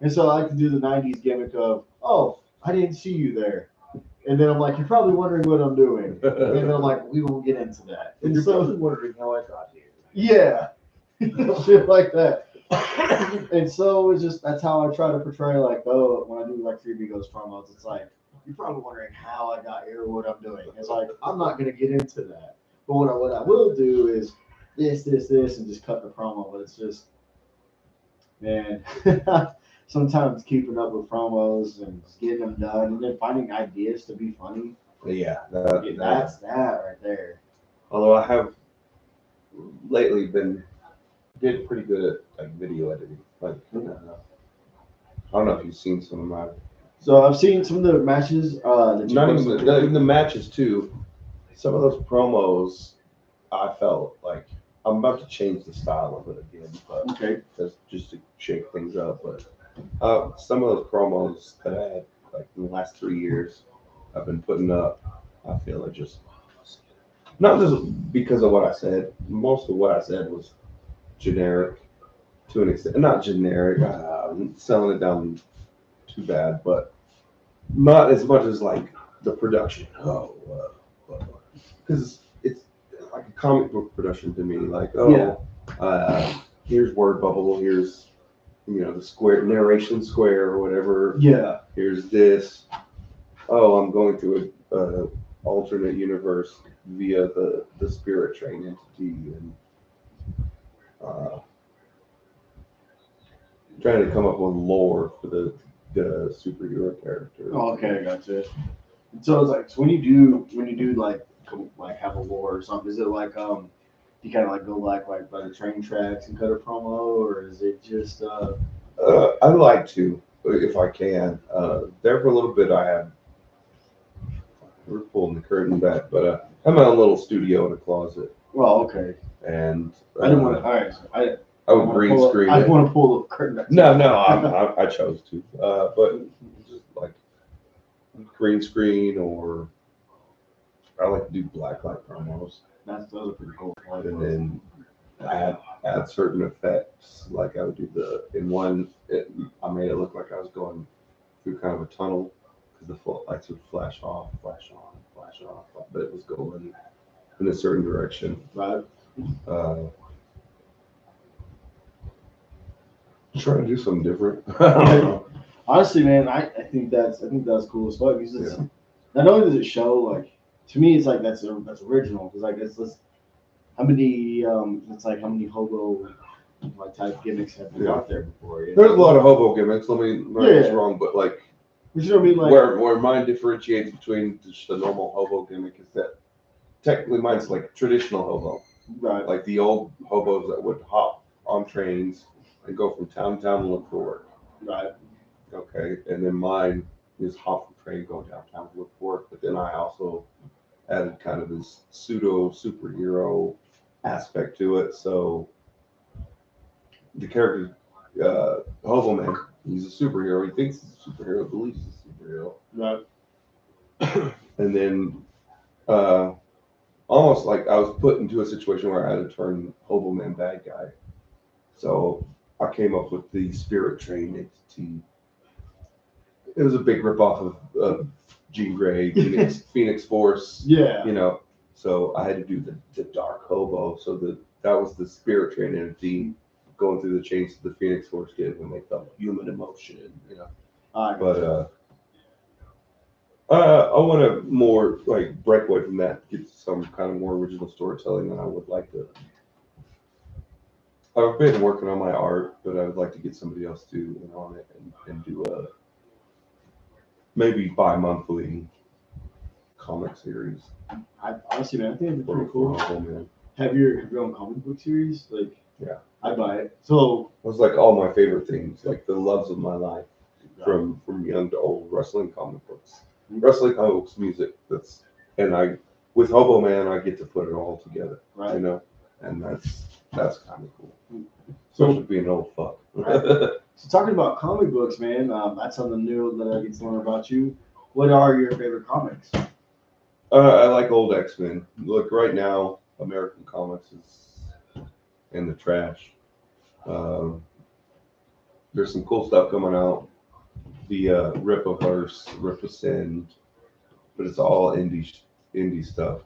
Speaker 1: And so I like to do the 90s gimmick of, oh, I didn't see you there. And then I'm like, you're probably wondering what I'm doing. And then I'm like, we won't get into that. And
Speaker 2: you're
Speaker 1: so,
Speaker 2: probably wondering how I got here.
Speaker 1: Yeah. Shit like that. And so it's just, that's how I try to portray, like, oh, when I do like Three Amigos promos, it's like, you're probably wondering how I got here or what I'm doing. It's like, I'm not going to get into that. But what I will do is, this, and just cut the promo. But it's just, man, sometimes keeping up with promos and just getting them done and then finding ideas to be funny.
Speaker 2: Yeah,
Speaker 1: that's that right there.
Speaker 2: Although I have lately did pretty good at like video editing. Like, I don't know if you've seen some of my.
Speaker 1: So I've seen some of the matches.
Speaker 2: Not even the matches too. Some of those promos, I felt like I'm about to change the style of it again, but
Speaker 1: Okay.
Speaker 2: that's just to shake things up. But some of those promos that I had like in the last 3 years, I've been putting up. I feel like just not just because of what I said. Most of what I said was generic to an extent. Not generic. Selling it down too bad, but not as much as like the production. Because it's like a comic book production to me. Like, here's word bubble. Here's the square narration square or whatever.
Speaker 1: Yeah.
Speaker 2: Here's this. Oh, I'm going to a alternate universe via the spirit train entity and trying to come up with lore for the superhero character.
Speaker 1: Oh, okay, I gotcha. So it's like, so when you do like have a lore or something, is it like you kind of like go like by the train tracks and cut a promo, or is it just
Speaker 2: I like to, if I can. There for a little bit, we're pulling the curtain back, but I have my own little studio in a closet,
Speaker 1: well, okay.
Speaker 2: and
Speaker 1: I didn't want to. All right, so
Speaker 2: I would green screen
Speaker 1: I
Speaker 2: it.
Speaker 1: didn't want to pull the curtain back.
Speaker 2: No, I chose to, but just like green screen, or I like to do blacklight promos,
Speaker 1: Those are pretty cool.
Speaker 2: and then add certain effects. Like I would do I made it look like I was going through kind of a tunnel because the lights would flash off, flash on, flash off, but it was going in a certain direction.
Speaker 1: Right.
Speaker 2: Trying to do something different.
Speaker 1: Honestly, man, I think that's cool as fuck. Because not only does it show, like, to me, it's like that's original. Because like it's how many how many hobo like type gimmicks have been out there before?
Speaker 2: There's a lot of hobo gimmicks. Let me not get wrong, but like,
Speaker 1: you know what I mean? Like
Speaker 2: where mine differentiates between just the normal hobo gimmick is that technically mine's like traditional hobo,
Speaker 1: right?
Speaker 2: Like the old hobos that would hop on trains and go from town to town and look for work.
Speaker 1: Right.
Speaker 2: Okay, and then mine is hop from train going downtown to look for work. But then I also added kind of this pseudo superhero aspect to it. So the character, Hoboman, he's a superhero. He thinks he's a superhero, believes he's a superhero.
Speaker 1: Right.
Speaker 2: And then almost like I was put into a situation where I had to turn Hoboman bad guy. So I came up with the Spirit Train entity. It was a big ripoff of Jean Grey, Phoenix Force.
Speaker 1: Yeah.
Speaker 2: So I had to do the Dark Hobo. So that was the Spirit Train entity going through the chains that the Phoenix Force did when they felt human emotion. But I want to more like break away from that, get some kind of more original storytelling, and I would like to. I've been working on my art, but I would like to get somebody else to in on it and do a maybe bi-monthly comic series.
Speaker 1: Honestly, man, I think it'd be pretty cool.
Speaker 2: Man.
Speaker 1: Have your own comic book series? Like,
Speaker 2: yeah,
Speaker 1: I'd buy it. So
Speaker 2: it was like all my favorite things, like the loves of my life, from young to old. Wrestling comic books, music. With Hoboman, I get to put it all together.
Speaker 1: Right.
Speaker 2: And that's kind of cool. Especially being an old fuck.
Speaker 1: Right. So talking about comic books, man, that's something new that I get to learn about you. What are your favorite comics?
Speaker 2: I like old X-Men. Look, right now, American Comics is in the trash. There's some cool stuff coming out. The Rippaverse, Ripascend, but it's all indie stuff.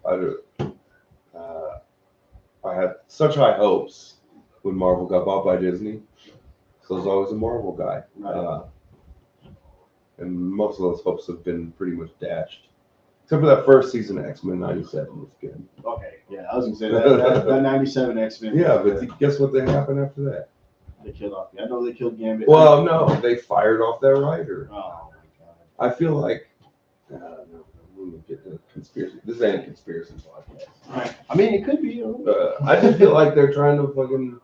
Speaker 2: I had such high hopes when Marvel got bought by Disney. So I was always a Marvel guy.
Speaker 1: Right.
Speaker 2: And most of those hopes have been pretty much dashed. Except for that first season of X-Men 97 was good.
Speaker 1: Okay, yeah, I was going to say that 97 X-Men.
Speaker 2: Yeah, but guess what happened after that?
Speaker 1: They killed off. I know they killed Gambit.
Speaker 2: Well, no, they fired off their writer.
Speaker 1: Oh, my God.
Speaker 2: I feel like, we'll get to conspiracy. This ain't a conspiracy podcast.
Speaker 1: Right. I mean, it could be.
Speaker 2: I just feel like they're trying to fucking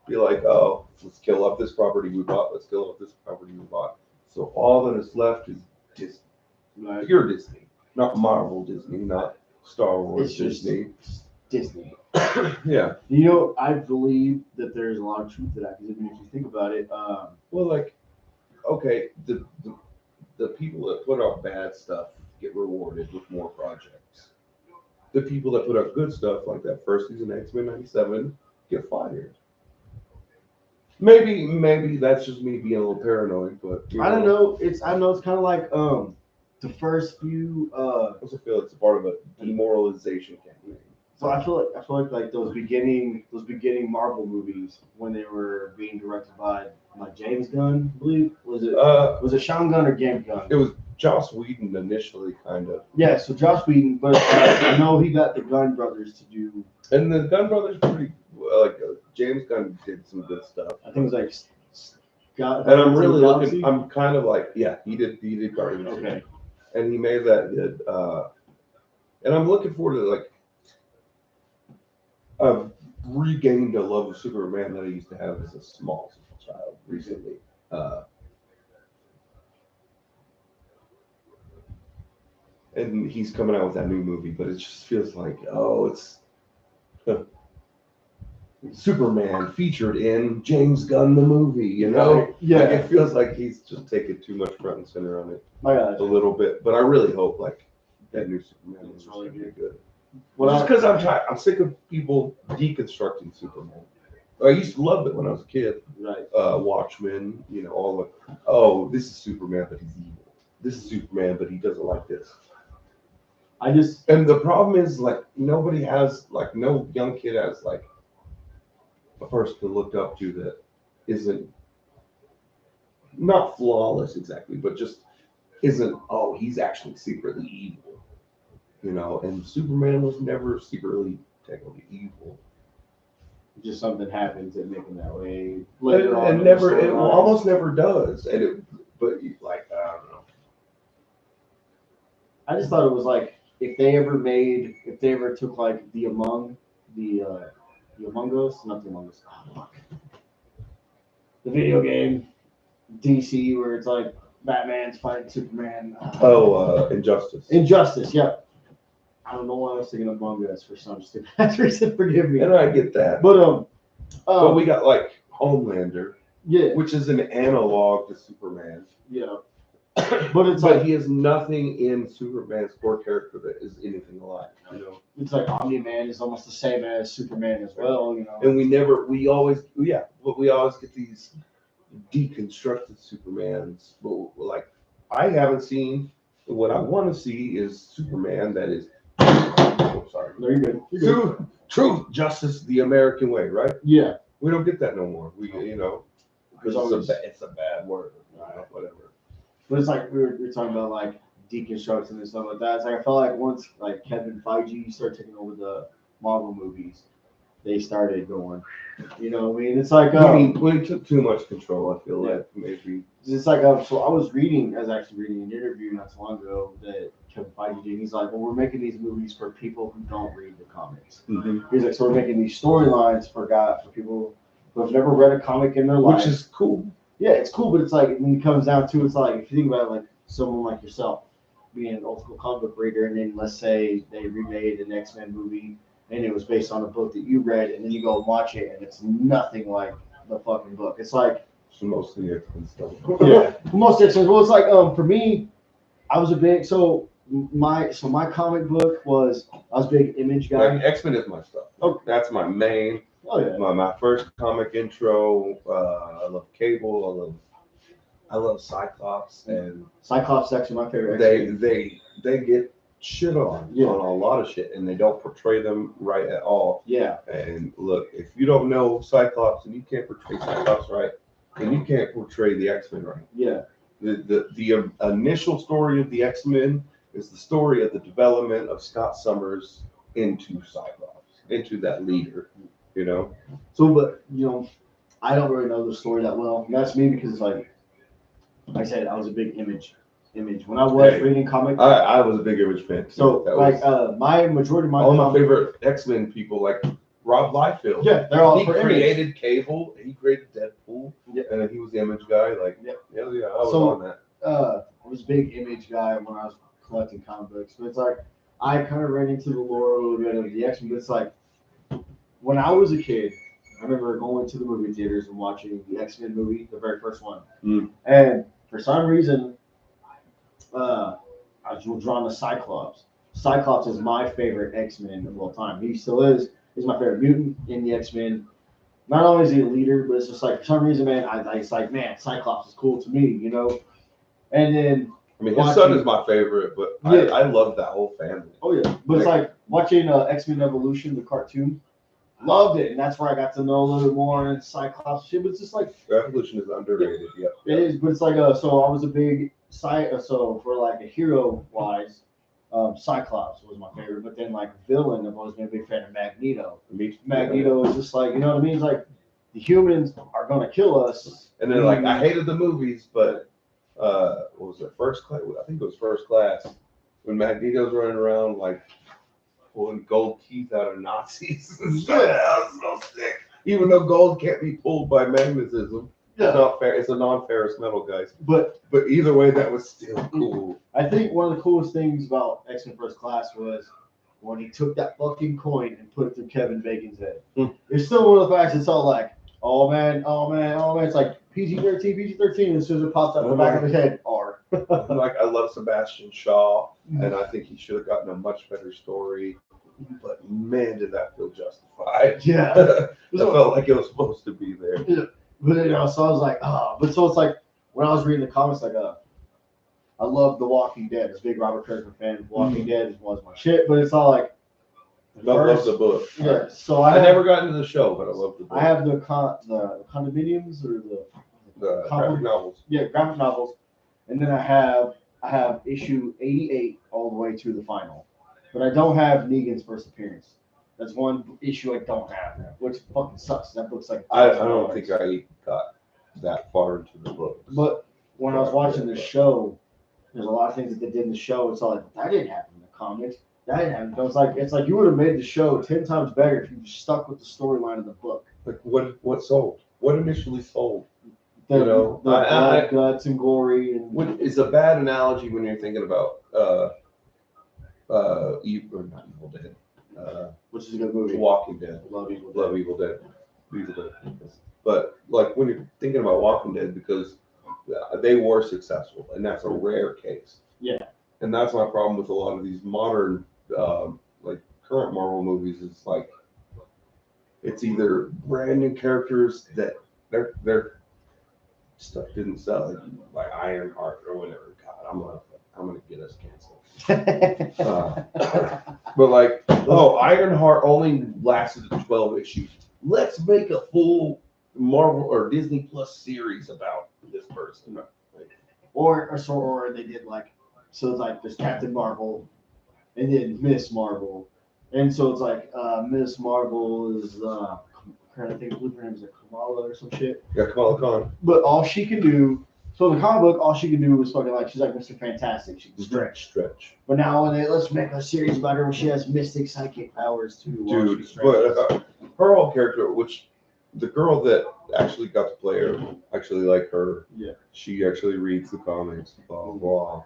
Speaker 2: be like, oh, let's kill off this property we bought. Let's kill off this property we bought. So all that is left is Disney.
Speaker 1: Right.
Speaker 2: Pure Disney. Not Marvel Disney, not Star Wars
Speaker 1: It's just
Speaker 2: Disney.
Speaker 1: Disney.
Speaker 2: Yeah.
Speaker 1: You know, I believe that there's a lot of truth to that because even if you think about it,
Speaker 2: Well, like, okay, the people that put out bad stuff get rewarded with more projects. The people that put out good stuff, like that first season of X-Men '97, get fired. Maybe that's just me being a little paranoid, but
Speaker 1: I don't know. I know it's kind of like the first few.
Speaker 2: I also feel it's a part of a demoralization campaign.
Speaker 1: So I feel like those beginning Marvel movies when they were being directed by like James Gunn, I believe was it Sean Gunn or James Gunn?
Speaker 2: It was Joss Whedon initially, kind of.
Speaker 1: Yeah, so Joss Whedon, but I know he got the Gunn brothers to do.
Speaker 2: And the Gunn brothers pretty like James Gunn did some good stuff.
Speaker 1: I think it was like Scott.
Speaker 2: And I'm really looking. I'm kind of like, yeah, he did Guardians.
Speaker 1: Okay.
Speaker 2: And he made that good. And I'm looking forward to like. I've regained a love of Superman that I used to have as a small child recently. And he's coming out with that new movie, but it just feels like, oh, it's Superman featured in James Gunn the movie, you know?
Speaker 1: Yeah.
Speaker 2: Like, it feels like he's just taking too much front and center on it
Speaker 1: a
Speaker 2: little bit. But I really hope like that new Superman is really good. Well, just because I'm sick of people deconstructing Superman. I used to love it when I was a kid.
Speaker 1: Right.
Speaker 2: Watchmen, you know, all the this is Superman, but he's evil. This is Superman, but he doesn't like this. And the problem is like nobody has like no young kid has like a person to look up to that isn't not flawless exactly, but just isn't he's actually secretly evil. You know, and Superman was never secretly technically evil.
Speaker 1: Just something happens that make him that way.
Speaker 2: And it almost never does. But like I don't know.
Speaker 1: I just thought it was like if they ever took like the Among Us, not the Among Us, the video game DC where it's like Batman's fighting Superman.
Speaker 2: Injustice.
Speaker 1: Injustice, yeah. I don't know why I was thinking Among Us for some stupid reason. Forgive me.
Speaker 2: And I get that.
Speaker 1: But
Speaker 2: but we got like Homelander,
Speaker 1: yeah,
Speaker 2: which is an analog to Superman.
Speaker 1: Yeah. But
Speaker 2: he has nothing in Superman's core character that is anything alike. You know,
Speaker 1: it's like Omni-Man is almost the same as Superman as well. You know,
Speaker 2: and we always get these deconstructed Supermans. But like, I haven't seen. What I want to see is Superman that is. Oh, sorry.
Speaker 1: No, you're good. You're good.
Speaker 2: Truth, justice, the American way, right?
Speaker 1: Yeah.
Speaker 2: We don't get that no more. It's a bad word. Whatever.
Speaker 1: But it's like we were talking about like deconstruction and stuff like that. It's like I felt like once like Kevin Feige started taking over the Marvel movies, they started going. You know what I mean? It's like
Speaker 2: when he took too much control, I feel like maybe
Speaker 1: it's like so I was actually reading an interview not too long ago that Kevin Feige did. He's like, well, we're making these movies for people who don't read the comics.
Speaker 2: Mm-hmm.
Speaker 1: He's like, so we're making these storylines for people who have never read a comic in their life.
Speaker 2: Which is cool.
Speaker 1: Yeah, it's cool, but it's like when it comes down to it's like if you think about it, like someone like yourself being an old school comic book reader, and then let's say they remade an X-Men movie and it was based on a book that you read, and then you go and watch it and it's nothing like the fucking book. It's like
Speaker 2: mostly X-Men stuff.
Speaker 1: Yeah, most X-Men. Well, it's like for me, I was a big my comic book was I was a big Image guy.
Speaker 2: Like, X-Men is my stuff.
Speaker 1: Oh,
Speaker 2: that's my main.
Speaker 1: Oh yeah.
Speaker 2: My first comic intro. I love Cable. I love Cyclops, and
Speaker 1: Cyclops is actually my favorite.
Speaker 2: They get shit on a lot of shit, and they don't portray them right at all.
Speaker 1: Yeah.
Speaker 2: And look, if you don't know Cyclops and you can't portray Cyclops right, then you can't portray the X-Men right.
Speaker 1: Yeah.
Speaker 2: The initial story of the X-Men is the story of the development of Scott Summers into Cyclops, into that leader. You know.
Speaker 1: So, but I don't really know the story that well. And that's me because like I said, I was a big Image. When I was reading comics,
Speaker 2: I was a big Image fan.
Speaker 1: So my majority of my
Speaker 2: all my favorite X-Men people like Rob Liefeld.
Speaker 1: Yeah, they're all
Speaker 2: he created Image. Cable. He created Deadpool. Yeah. And then he was the Image guy. Like I was on that.
Speaker 1: I was a big Image guy when I was collecting comic books. But it's like I kind of ran into the lore a little bit of the X-Men. But it's like when I was a kid, I remember going to the movie theaters and watching the X-Men movie, the very first one.
Speaker 2: Mm.
Speaker 1: And for some reason, I was drawn to Cyclops. Cyclops is my favorite X-Men of all time. He still is. He's my favorite mutant in the X-Men. Not only is he a leader, but it's just like for some reason, man, it's like, man, Cyclops is cool to me, you know. And then
Speaker 2: I mean, his son is my favorite, but
Speaker 1: Yeah.
Speaker 2: I love that whole family.
Speaker 1: oh yeah, but it's like watching X-Men Evolution, the cartoon. Loved it, and that's where I got to know a little bit more and Cyclops shit. But it's just like
Speaker 2: Evolution is underrated. Yep.
Speaker 1: it is, but it's like so I was a big so for like a hero wise, Cyclops was my favorite. But then like villain, I've always been a big fan of Magneto. Magneto is just like, you know what I mean? It's like the humans are gonna kill us.
Speaker 2: And then like I hated the movies, but what was it? First Class? I think it was First Class when Magneto's running around like pulling gold teeth out of Nazis. Yeah, that was so sick. Even though gold can't be pulled by magnetism,
Speaker 1: Yeah.
Speaker 2: it's not fair. It's a non-ferrous metal, guys.
Speaker 1: But
Speaker 2: either way, that was still cool.
Speaker 1: I think one of the coolest things about X-Men First Class was when he took that fucking coin and put it through Kevin Bacon's head. It's still one of the facts. It's all like, oh man. It's like PG-13. As soon as it pops out the back of his head, R.
Speaker 2: Like I love Sebastian Shaw, and I think he should have gotten a much better story. But man, did that feel justified?
Speaker 1: Yeah.
Speaker 2: It felt like it was supposed to be there.
Speaker 1: But you know, so I was like, but so it's like when I was reading the comics, like, I love The Walking Dead. As a big Robert Kirkman fan, Walking Dead was my shit. But it's all like,
Speaker 2: I love the book.
Speaker 1: Yeah. So
Speaker 2: I never got into the show, but I love the book.
Speaker 1: I have the condominiums or
Speaker 2: the graphic novels.
Speaker 1: Yeah, graphic novels, and then I have issue 88 all the way to the final, but I don't have Negan's first appearance. That's one issue I don't have, which fucking sucks. That book's like
Speaker 2: I don't think I got that far into the book.
Speaker 1: But when I was watching the show, there's a lot of things that they did in the show. It's all like that didn't happen in the comics. That didn't happen. It's like you would have made the show 10 times better if you just stuck with the storyline of the book.
Speaker 2: Like what sold? What initially sold?
Speaker 1: The,
Speaker 2: you know,
Speaker 1: the blood, guts and gory and
Speaker 2: what is a bad analogy when you're thinking about not Evil Dead.
Speaker 1: Which is a good movie.
Speaker 2: Walking Dead.
Speaker 1: Love Evil Dead.
Speaker 2: Love Evil Dead. Evil Dead. But like when you're thinking about Walking Dead, because they were successful, and that's a rare case.
Speaker 1: Yeah.
Speaker 2: And that's my problem with a lot of these modern, like current Marvel movies. It's like it's either brand new characters that their stuff didn't sell, like Ironheart or whatever. God, I'm gonna get us canceled. But like, Ironheart only lasted 12 issues. Let's make a full Marvel or Disney Plus series about this person. Like,
Speaker 1: or they did like, so it's like there's Captain Marvel and then Miss Marvel, and so it's like Miss Marvel is I think her name is like Kamala or some shit.
Speaker 2: Yeah, Kamala Khan.
Speaker 1: But all she can do, so in the comic book, all she can do is fucking like, she's like Mr. Fantastic. She can stretch. But now when let's make a series about her where she has mystic psychic powers too.
Speaker 2: Dude, but her whole character, which the girl that actually got to play her, actually like her.
Speaker 1: Yeah.
Speaker 2: She actually reads the comics. Blah blah blah.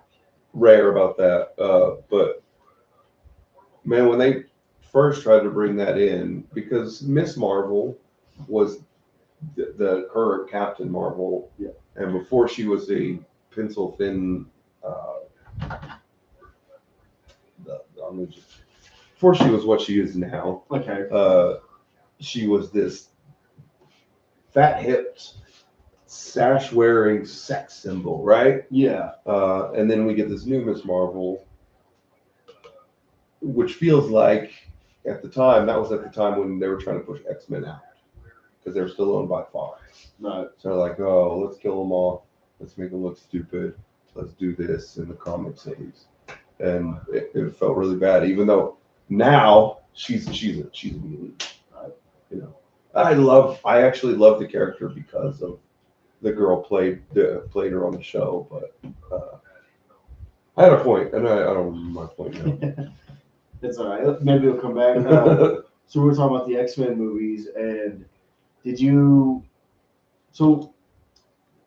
Speaker 2: Rare about that. But man, when they first tried to bring that in, because Miss Marvel was the current Captain Marvel,
Speaker 1: yeah,
Speaker 2: and before she was a pencil thin, before she was what she is now.
Speaker 1: Okay.
Speaker 2: She was this fat hipped, sash wearing sex symbol, right?
Speaker 1: Yeah.
Speaker 2: And then we get this new Miss Marvel, which feels like at the time, that was at the time when they were trying to push X-Men out because they were still owned by Fox.
Speaker 1: Right.
Speaker 2: So they're like, oh, let's kill them all. Let's make them look stupid. Let's do this in the comics at least. And it felt really bad, even though now she's a mutant. You know, I actually love the character because of the girl played her on the show. But I had a point, and I don't remember my point now.
Speaker 1: It's all right. Maybe it'll come back. So we were talking about the X-Men movies, and did you? So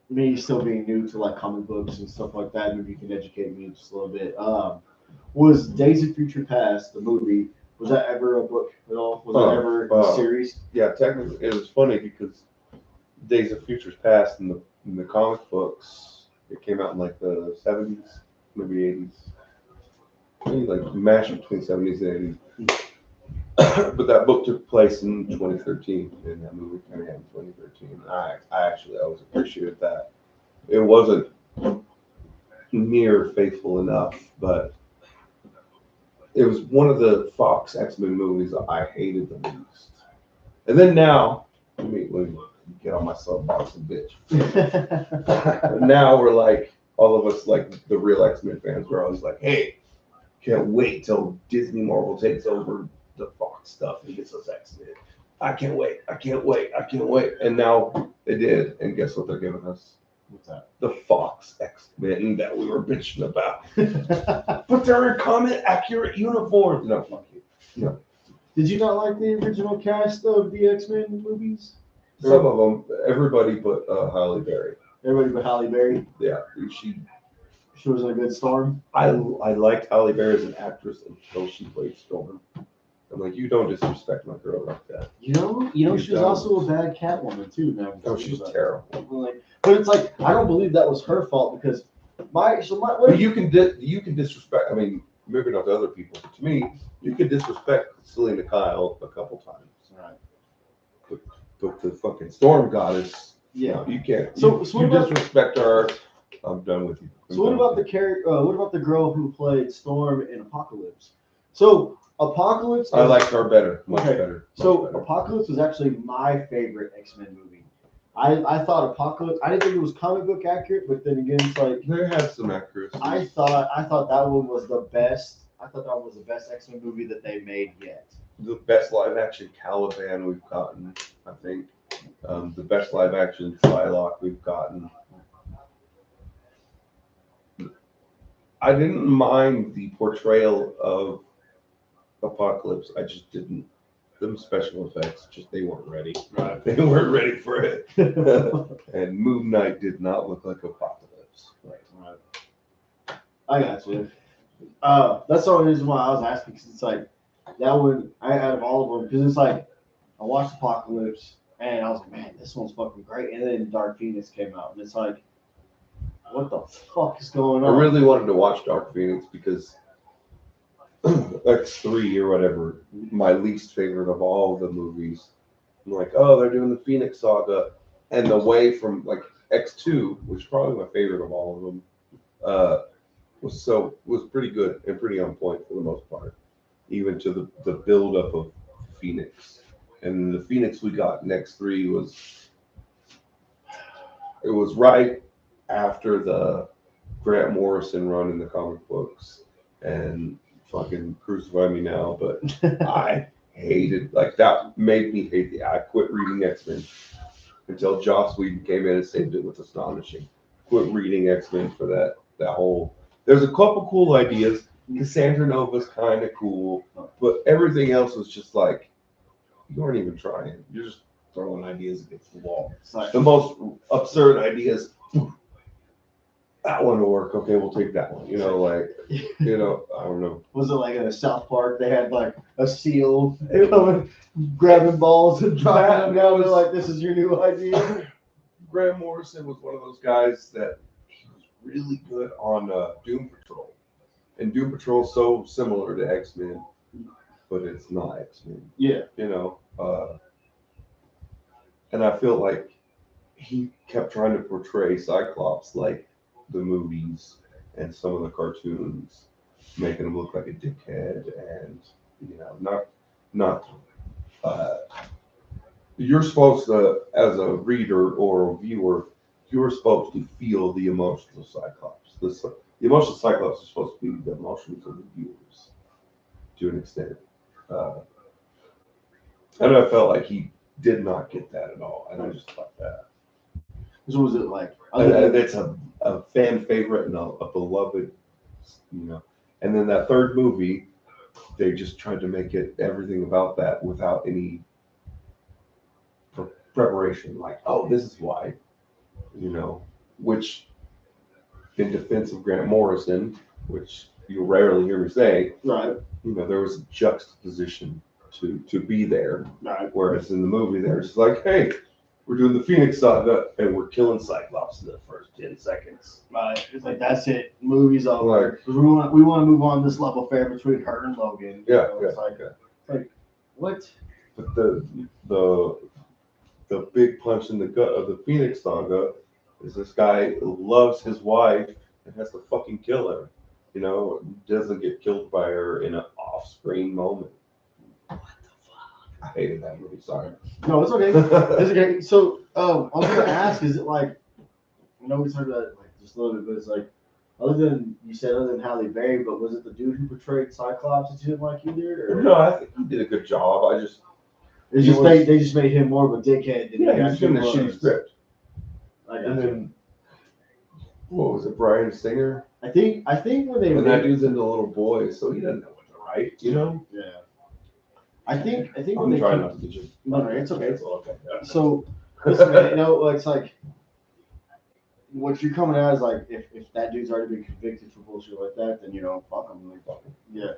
Speaker 1: me still being new to like comic books and stuff like that, maybe you can educate me just a little bit. Was Days of Future Past the movie Was that ever a book at all? Was that ever a series?
Speaker 2: Yeah, technically, it was funny because Days of Futures Past in the comic books, it came out in like the 70s, maybe 80s. Maybe like mash between 70s and 80s. But that book took place in 2013, and that movie came out in 2013. I actually always appreciated that. It wasn't near faithful enough, but it was one of the Fox X-Men movies that I hated the least. And then now, let me get on my soapbox and bitch. Now we're like, all of us, like the real X-Men fans, we're always like, hey, can't wait till Disney Marvel takes over the Fox stuff and gets us X-Men. I can't wait. I can't wait. I can't wait. And now they did. And guess what they're giving us?
Speaker 1: What's that?
Speaker 2: The Fox X-Men that we were bitching about. But they're in comic accurate uniforms. No, fuck you. No.
Speaker 1: Did you not like the original cast of the X-Men movies?
Speaker 2: Some of them, everybody but Halle Berry.
Speaker 1: Everybody but Halle Berry?
Speaker 2: Yeah,
Speaker 1: she was in a good Storm.
Speaker 2: I liked Halle Berry as an actress until she played Storm. I'm like, you don't disrespect my girl like that.
Speaker 1: You know, she was also a bad Catwoman too. Now,
Speaker 2: she's terrible.
Speaker 1: But it's like I don't believe that was her fault because
Speaker 2: you can disrespect. I mean, maybe not to other people, but to me, you can disrespect Selena Kyle a couple times.
Speaker 1: Right.
Speaker 2: But the fucking Storm Goddess,
Speaker 1: yeah,
Speaker 2: you can't.
Speaker 1: So
Speaker 2: you disrespect her. I'm done with you.
Speaker 1: What about the girl who played Storm in Apocalypse? So Apocalypse.
Speaker 2: I liked her better, much better.
Speaker 1: Apocalypse was actually my favorite X-Men movie. I thought Apocalypse. I didn't think it was comic book accurate, but then again, it's like
Speaker 2: there had some accuracy.
Speaker 1: I thought that one was the best. I thought that was the best X-Men movie that they made yet.
Speaker 2: The best live action Caliban we've gotten, I think. The best live action Psylocke we've gotten. I didn't mind the portrayal of Apocalypse. I just didn't. Them special effects, they weren't ready.
Speaker 1: Right.
Speaker 2: They weren't ready for it. And Moon Knight did not look like Apocalypse.
Speaker 1: Right. I got you. That's the only reason why I was asking, because it's like that one. Out of all of them, because it's like I watched Apocalypse and I was like, man, this one's fucking great. And then Dark Phoenix came out, and it's like, what the fuck is going on?
Speaker 2: I really wanted to watch Dark Phoenix because X3 or whatever, my least favorite of all the movies. I'm like, oh, they're doing the Phoenix Saga, and the way from like X2, which is probably my favorite of all of them, was pretty good and pretty on point for the most part, even to the build up of Phoenix. And the Phoenix we got in X3 was right after the Grant Morrison run in the comic books, and fucking crucify me now, but I hated, like, that made me hate I quit reading X-Men until Joss Whedon came in and saved it with Astonishing. Quit reading X-Men for that whole. There's a couple cool ideas. Cassandra Nova's kind of cool, but everything else was just like, you weren't even trying. You're just throwing ideas against the wall. The most absurd ideas. That one will work. Okay, we'll take that one. I don't know.
Speaker 1: Was it like in a South Park? They had like a seal, grabbing balls and dropping them down. They're like, "This is your new idea."
Speaker 2: Grant Morrison was one of those guys that he was really good on Doom Patrol, and Doom Patrol is so similar to X-Men, but it's not X-Men.
Speaker 1: Yeah,
Speaker 2: and I feel like he kept trying to portray Cyclops like the movies and some of the cartoons, making him look like a dickhead, and not you're supposed to, as a reader or a viewer, you're supposed to feel the emotions of Cyclops. The emotions of Cyclops are supposed to be the emotions of the viewers to an extent. And I felt like he did not get that at all, and I just thought that.
Speaker 1: So was it like?
Speaker 2: It's a fan favorite and a beloved, And then that third movie, they just tried to make it everything about that without any preparation. Like, oh, this is why, which in defense of Grant Morrison, which you rarely hear me say,
Speaker 1: Right.
Speaker 2: there was a juxtaposition to be there.
Speaker 1: Right.
Speaker 2: Whereas in the movie, they're just like, hey, we're doing the Phoenix Saga and we're killing Cyclops in the first 10 seconds.
Speaker 1: Right. It's like that's it. Movie's over. Because we want to move on this love affair between her and Logan.
Speaker 2: Yeah.
Speaker 1: It's like what?
Speaker 2: But the big punch in the gut of the Phoenix Saga is this guy loves his wife and has to fucking kill her. Doesn't get killed by her in an off-screen moment. What the fuck? I hated that movie. Sorry.
Speaker 1: No, it's okay. It's okay. So, I was gonna ask, is it like, we talked about it like just a little bit, but it's like, other than Halle Berry, but was it the dude who portrayed Cyclops that you didn't like either? Or?
Speaker 2: No, I think he did a good job.
Speaker 1: They just made him more of a dickhead than
Speaker 2: he was doing a shitty script.
Speaker 1: And
Speaker 2: then, what was it, Bryan Singer?
Speaker 1: I think when
Speaker 2: that dude's into little boys, so he doesn't know what to write,
Speaker 1: Yeah. I think when they
Speaker 2: trying not to get you.
Speaker 1: No, it's okay.
Speaker 2: It's okay. Yeah.
Speaker 1: So, listen, man, it's like what you're coming at is like if that dude's already been convicted for bullshit like that, then fuck him. Like, fuck him. Yeah.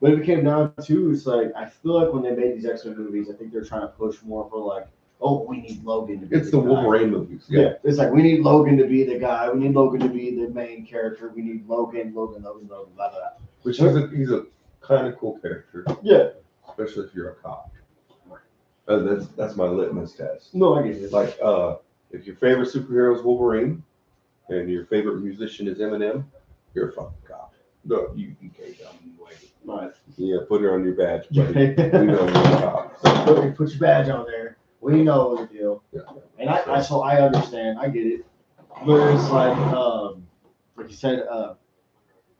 Speaker 1: But if it came down to, it's like I feel like when they made these X-Men movies, I think they're trying to push more for like, oh, we need Logan to be.
Speaker 2: It's the Wolverine movies.
Speaker 1: Yeah. It's like we need Logan to be the guy. We need Logan to be the main character. We need Logan, blah blah blah.
Speaker 2: Which he's a kind of cool character.
Speaker 1: Yeah.
Speaker 2: Especially if you're a cop. That's my litmus test.
Speaker 1: No, I get it.
Speaker 2: Like, if your favorite superhero is Wolverine, and your favorite musician is Eminem, you're a fucking cop. No, you can't tell me wait.
Speaker 1: Right.
Speaker 2: Yeah, put it on your badge, buddy. We know you're a cop.
Speaker 1: So put your badge on there. We know the deal.
Speaker 2: Yeah.
Speaker 1: And I understand. I get it. But it's like you said,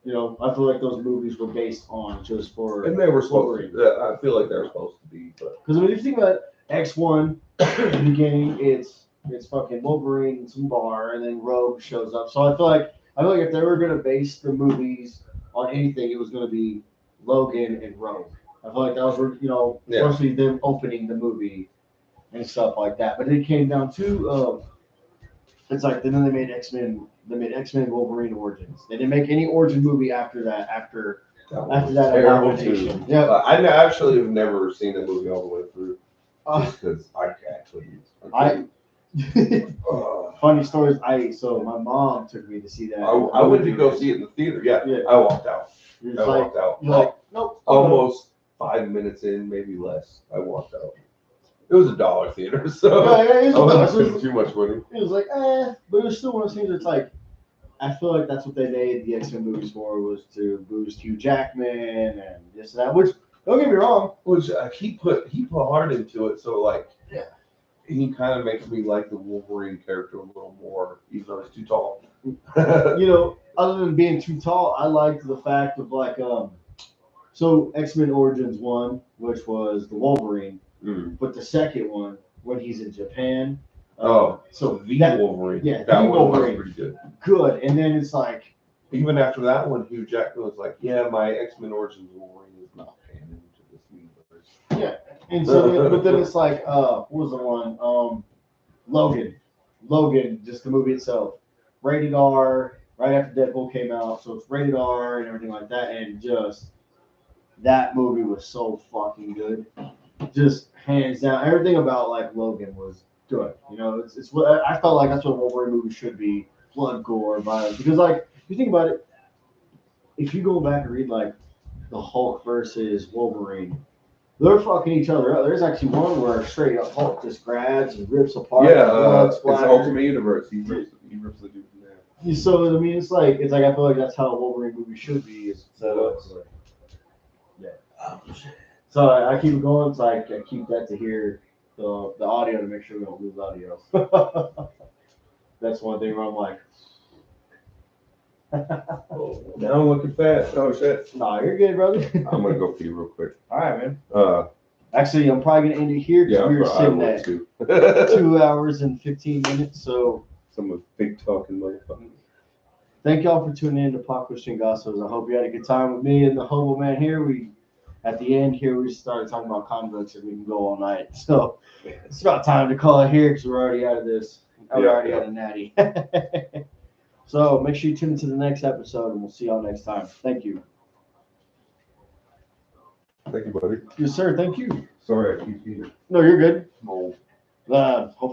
Speaker 1: I feel like those movies were based on just for.
Speaker 2: And they were supposed to. I feel like they were supposed to be, but.
Speaker 1: Because if you think about X1, in the beginning, it's fucking Wolverine and some bar, and then Rogue shows up. So I feel like if they were gonna base the movies on anything, it was gonna be Logan and Rogue. I feel like that was especially them opening the movie and stuff like that. But it came down to it's like then they made X-Men. They made X-Men Wolverine Origins. They didn't make any origin movie after that. After that abomination. Yeah.
Speaker 2: I actually have never seen the movie all the way through. Just because I couldn't.
Speaker 1: Funny stories. So my mom took me to see that.
Speaker 2: I went to go see it in the theater. Yeah. I walked out. Walked out.
Speaker 1: You're like, nope.
Speaker 2: Almost 5 minutes in, maybe less. I walked out. It was $1 theater, so I wasn't spending too much money.
Speaker 1: It was like, but it was still one of those things. It's like, I feel like that's what they made the X-Men movies for, was to boost Hugh Jackman and this and that. Which, don't get me wrong,
Speaker 2: he put hard into it. So like, he kind of makes me like the Wolverine character a little more, even though he's too tall.
Speaker 1: Other than being too tall, I liked the fact of like, so X-Men Origins 1, which was the Wolverine, but the second one, when he's in Japan.
Speaker 2: Wolverine.
Speaker 1: Yeah,
Speaker 2: that
Speaker 1: one
Speaker 2: was pretty good.
Speaker 1: Good, and then it's like,
Speaker 2: even after that one, Hugh Jackman was like, "Yeah, my X-Men Origins Wolverine is not canon to this universe."
Speaker 1: Yeah, and so but then it's like, what was the one? Logan, just the movie itself, rated R. Right after Deadpool came out, so it's rated R and everything like that, and just that movie was so fucking good. Just hands down, everything about like Logan was good. It's what I felt like that's what Wolverine movie should be: blood, gore, violence. Because like, if you think about it, if you go back and read like the Hulk versus Wolverine, they're fucking each other up. There's actually one where straight up Hulk just grabs and rips apart.
Speaker 2: Yeah, it's Ultimate Universe. He rips the dude in half.
Speaker 1: So I mean, it's like I feel like that's how a Wolverine movie should be. Is set up. Yeah. So I keep it going. So I keep that to hear the audio to make sure we don't lose audio. That's one thing where I'm like.
Speaker 2: Now I'm looking fast. Oh shit.
Speaker 1: Nah, you're good, brother.
Speaker 2: I'm gonna go pee real quick.
Speaker 1: All right, man. Actually, I'm probably gonna end it here because we were sitting at 2 hours and 15 minutes. So
Speaker 2: some big talking motherfucker.
Speaker 1: Thank y'all for tuning in to Podcast Chingasos. I hope you had a good time with me and the Hoboman here. At the end here, we started talking about comic books and we can go all night. So it's about time to call it here because we're already out of this. We're already out of Natty. So make sure you tune into the next episode, and we'll see y'all next time. Thank you.
Speaker 3: Thank you, buddy.
Speaker 1: Yes, sir. Thank you.
Speaker 3: Sorry I keep eating
Speaker 1: No, you're good.
Speaker 3: mold.
Speaker 1: Hopefully.